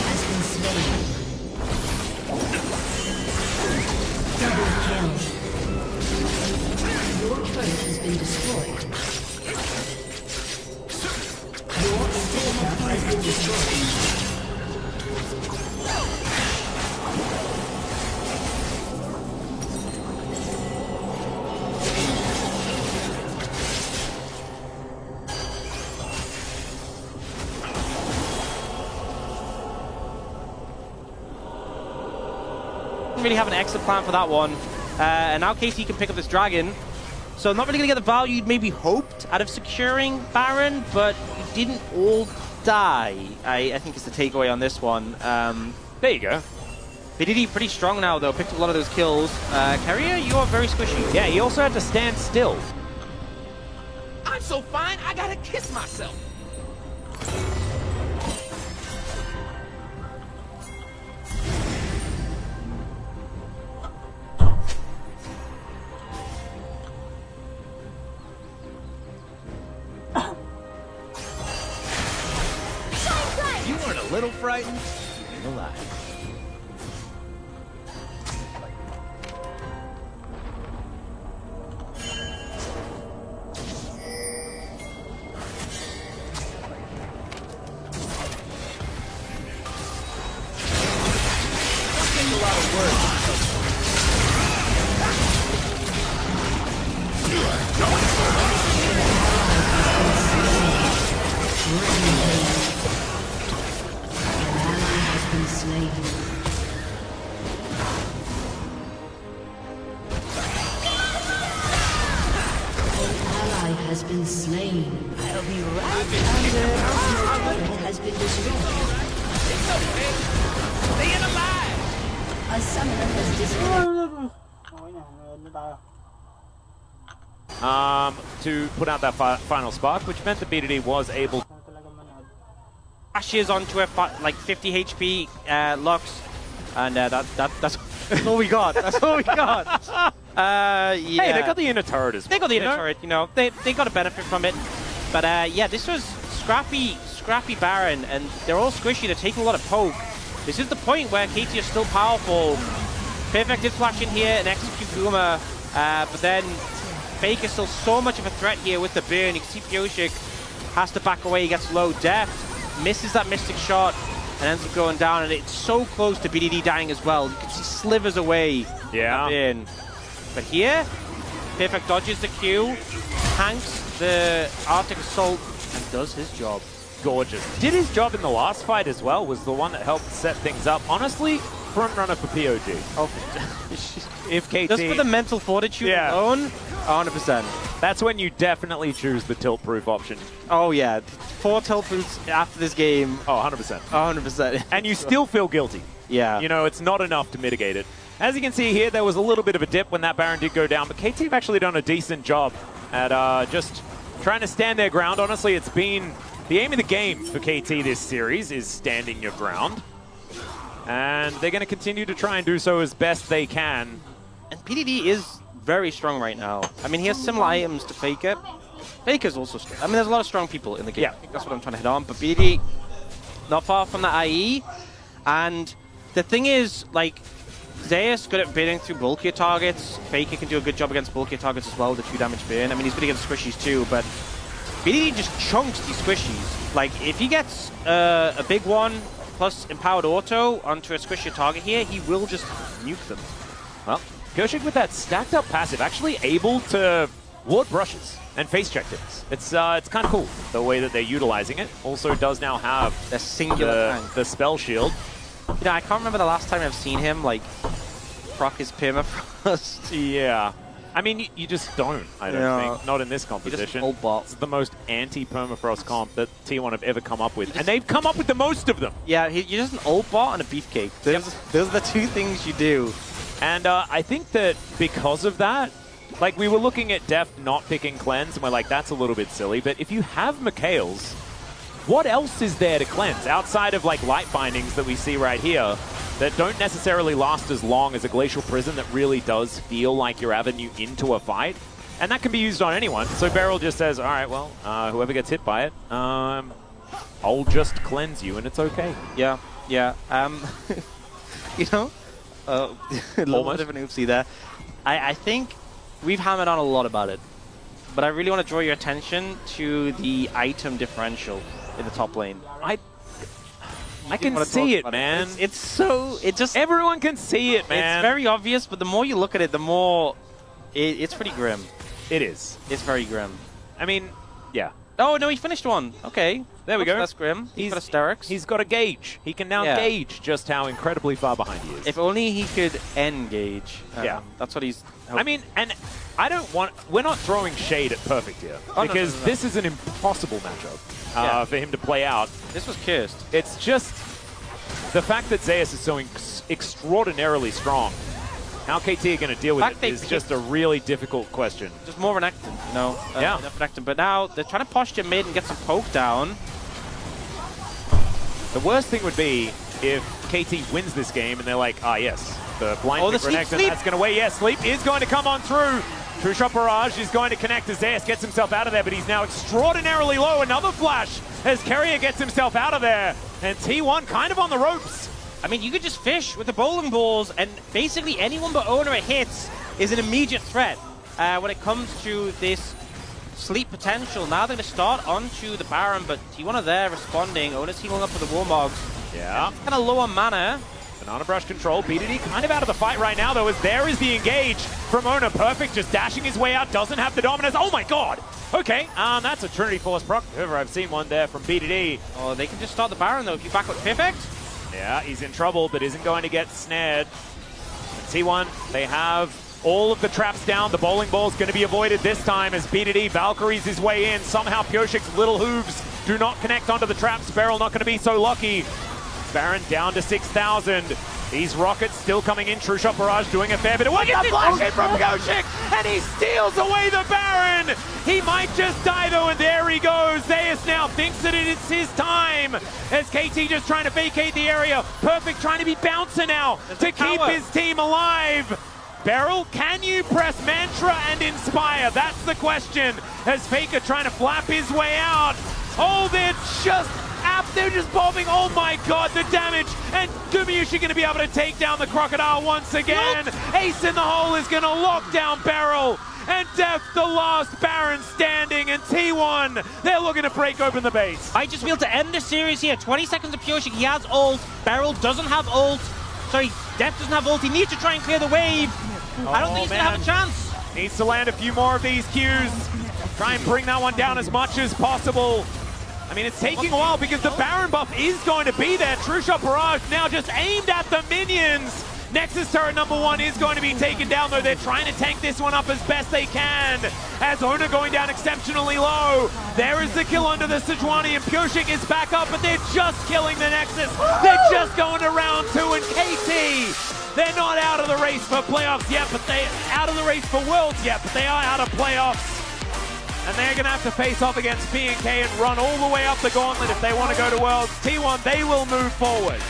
S7: Has been slain. Double kill. Your turret has been destroyed. Your inhibitor has been destroyed.
S5: Really have an exit plan for that one, and now KT can pick up this dragon, so not really gonna get the value you'd maybe hoped out of securing Baron, but you didn't all die, I think is the takeaway on this one.
S6: There you go.
S5: Vididi pretty strong now though, picked up a lot of those kills. Carrier, you are very squishy.
S6: Yeah, he also had to stand still.
S3: I'm so fine, I gotta kiss myself. You weren't a little frightened? You've been alive.
S7: slain. An ally has been slain.
S2: I'll be right under.
S7: Turret has been destroyed.
S3: Stay in alive!
S7: A summoner has destroyed.
S1: Okay na, nanood na tayo.
S6: To put out that final spark, which meant that BDD was able.
S1: Ano talaga manood?
S5: Flashes onto a like 50 HP Lux, and that's all we got. That's all we got. Yeah.
S6: Hey, they got the inner turret as well.
S5: They got the inner turret, you know. They got a benefit from it. But yeah, this was scrappy Baron, and they're all squishy. They're taking a lot of poke. This is the point where KT is still powerful. Perfect did flash in here and execute Guma, but then Fake is still so much of a threat here with the burn. You can see Pioshik has to back away. He gets low depth, misses that Mystic shot, and ends up going down. And it's so close to BDD dying as well. You can see slivers away.
S6: Yeah.
S5: In. But here, Perfect dodges the Q, tanks the Arctic Assault, and does his job.
S6: Gorgeous. Did his job in the last fight as well, was the one that helped set things up. Honestly, front runner for POG.
S5: Oh,
S6: If KT...
S5: just for the mental fortitude alone, 100%.
S6: That's when you definitely choose the tilt-proof option.
S5: Oh yeah, 4 tilt-proofs after this game.
S6: Oh, 100%.
S5: 100%.
S6: And you still feel guilty.
S5: Yeah.
S6: You know, it's not enough to mitigate it. As you can see here, there was a little bit of a dip when that Baron did go down, but KT have actually done a decent job at just trying to stand their ground. Honestly, it's been the aim of the game for KT this series is standing your ground. And they're going to continue to try and do so as best they can.
S5: And PDD is very strong right now. I mean, he has similar items to Faker. Faker's also strong. I mean, there's a lot of strong people in the game.
S6: Yeah.
S5: I think that's what I'm trying to hit on. But PDD, not far from the IE. And the thing is, like, Zeus good at baiting through bulkier targets. Faker can do a good job against bulkier targets as well with the 2 damage burn. I mean, he's good against squishies too, but BDD just chunks these squishies. Like, if he gets a big one plus empowered auto onto a squishier target here, he will just nuke them.
S6: Well, Pioshik with that stacked up passive, actually able to ward brushes and face check things. It's kind of cool, the way that they're utilizing it. Also does now have
S5: the singular tank.
S6: The spell shield.
S5: You know, I can't remember the last time I've seen him, like, proc his permafrost.
S6: Yeah. I mean, you just don't, I don't think. Not in this composition.
S5: It's
S6: the most anti-permafrost comp that T1 have ever come up with. And they've come up with the most of them.
S5: Yeah, you're just an old bot and a beefcake. Those are the 2 things you do.
S6: And I think that because of that, like, we were looking at Def not picking Cleanse, and we're like, that's a little bit silly. But if you have Mikhails, what else is there to cleanse outside of, like, light bindings that we see right here that don't necessarily last as long as a Glacial Prison that really does feel like your avenue into a fight? And that can be used on anyone. So Beryl just says, all right, well, whoever gets hit by it, I'll just cleanse you, and it's okay.
S5: Yeah, yeah. You know, a little bit of an oopsie there. I think we've hammered on a lot about it, but I really want to draw your attention to the item differential in the top lane.
S6: I can see it, man.
S5: It's so... It just...
S6: Everyone can see it, man.
S5: It's very obvious, but the more you look at it, the more... It's pretty grim.
S6: It is.
S5: It's very grim.
S6: I mean, yeah.
S5: Oh, no, he finished one. Okay.
S6: There we go.
S5: That's grim. He's got Asterix.
S6: He's got a gauge. He can now gauge just how incredibly far behind he is.
S5: If only he could engage.
S6: Yeah.
S5: That's what he's...
S6: I mean, and I don't want... We're not throwing shade at Perfect here. Because this is an impossible matchup for him to play out.
S5: This was cursed.
S6: It's just the fact that Zeus is so extraordinarily strong. How KT are going to deal with it is just a really difficult question.
S5: Just more Renekton, you know?
S6: Yeah.
S5: Renekton. But now they're trying to posture mid and get some poke down.
S6: The worst thing would be if KT wins this game and they're like, ah, yes, the blind pick Renekton, that's going to wait. Yes, Sleep is going to come on through. True Shot Barrage is going to connect as Zeus gets himself out of there, but he's now extraordinarily low. Another flash as Carrier gets himself out of there. And T1 kind of on the ropes.
S5: I mean, you could just fish with the bowling balls, and basically anyone but Owner it hits is an immediate threat when it comes to this Sleep potential. Now they're going to start onto the Baron, but T1 are there responding. Owner's healing up with the Warmogs.
S6: Yeah.
S5: Kind of low on mana.
S6: Banana Brush control. BDD kind of out of the fight right now, though, as there is the engage from Owner. Perfect, just dashing his way out. Doesn't have the dominance. Oh, my God. Okay, that's a Trinity Force proc. However, I've seen one there from BDD.
S5: Oh, they can just start the Baron, though, if you back up Perfect.
S6: Yeah, he's in trouble, but isn't going to get snared. T1, they have all of the traps down. The bowling ball's going to be avoided this time as BDD Valkyries his way in. Somehow Pioshik's little hooves do not connect onto the traps. Beryl not going to be so lucky. Baron down to 6,000. These rockets still coming in. True Shot Barrage doing a fair bit of work. It's a flash in from Pioshik, and he steals away the Baron. He might just die though, and there he goes. Zeus now thinks that it's his time as KT just trying to vacate the area. Perfect trying to be bouncer now to keep his team alive. Beryl, can you press Mantra and Inspire? That's the question. As Faker trying to flap his way out. Oh, they're just bombing. Oh my god, the damage. And Gumayusi going to be able to take down the Crocodile once again. Ace in the hole is going to lock down Beryl. And Death, the last Baron standing. And T1, they're looking to break open the base.
S5: I just feel to end the series here. 20 seconds of Pioshik. He has ult. Beryl doesn't have ult. Sorry, Death doesn't have ult. He needs to try and clear the wave. I don't think he's going to have a chance.
S6: Needs to land a few more of these Qs. Try and bring that one down as much as possible. I mean, it's taking a while because the Baron buff is going to be there. True Shot Barrage now just aimed at the minions. Nexus turret #1 is going to be taken down, though. They're trying to tank this one up as best they can. As Ona going down exceptionally low. There is the kill under the Sejuani, and Pioshik is back up, but they're just killing the Nexus. They're just going to round 2, and KT, they're not out of the race for playoffs yet, but they out of the race for Worlds yet, but they are out of playoffs. And they're going to have to face off against B&K and run all the way up the gauntlet if they want to go to Worlds. T1, they will move forward.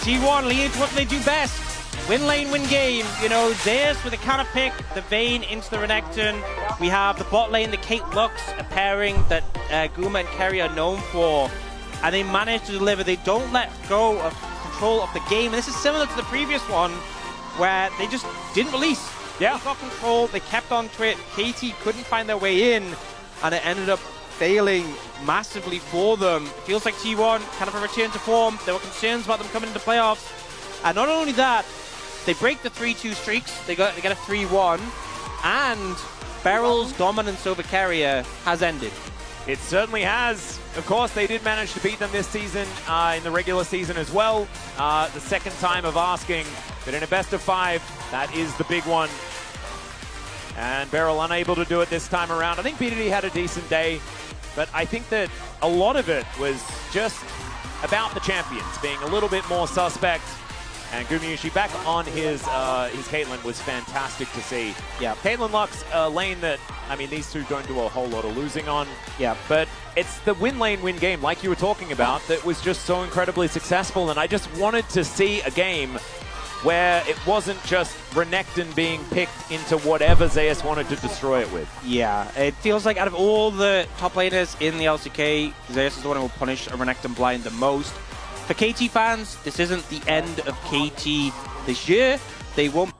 S5: T1 leading to what they do best. Win lane, win game. You know, Zeus with a counter pick, the Vayne into the Renekton. We have the bot lane, the Kate Lux, a pairing that Guma and Kerry are known for. And they manage to deliver. They don't let go of control of the game. And this is similar to the previous one where they just didn't release.
S6: Yeah.
S5: They got control, they kept on to it. KT couldn't find their way in, and it ended up failing massively for them. It feels like T1 kind of a return to form. There were concerns about them coming into playoffs. And not only that, they break the 3-2 streaks, they get a 3-1, and Beryl's dominance over Carrier has ended.
S6: It certainly has. Of course, they did manage to beat them this season in the regular season as well. The second time of asking, but in a best of 5, that is the big one. And Beryl unable to do it this time around. I think BDD had a decent day, but I think that a lot of it was just about the champions being a little bit more suspect. And Gumayusi back on his Caitlyn was fantastic to see.
S5: Yeah.
S6: Caitlyn Lux, a lane that, I mean, these two don't do a whole lot of losing on.
S5: Yeah.
S6: But it's the win lane, win game, like you were talking about, that was just so incredibly successful. And I just wanted to see a game where it wasn't just Renekton being picked into whatever Zeus wanted to destroy it with.
S5: Yeah, it feels like out of all the top laners in the LCK, Zeus is the one who will punish a Renekton blind the most. For KT fans, this isn't the end of KT this year. They won't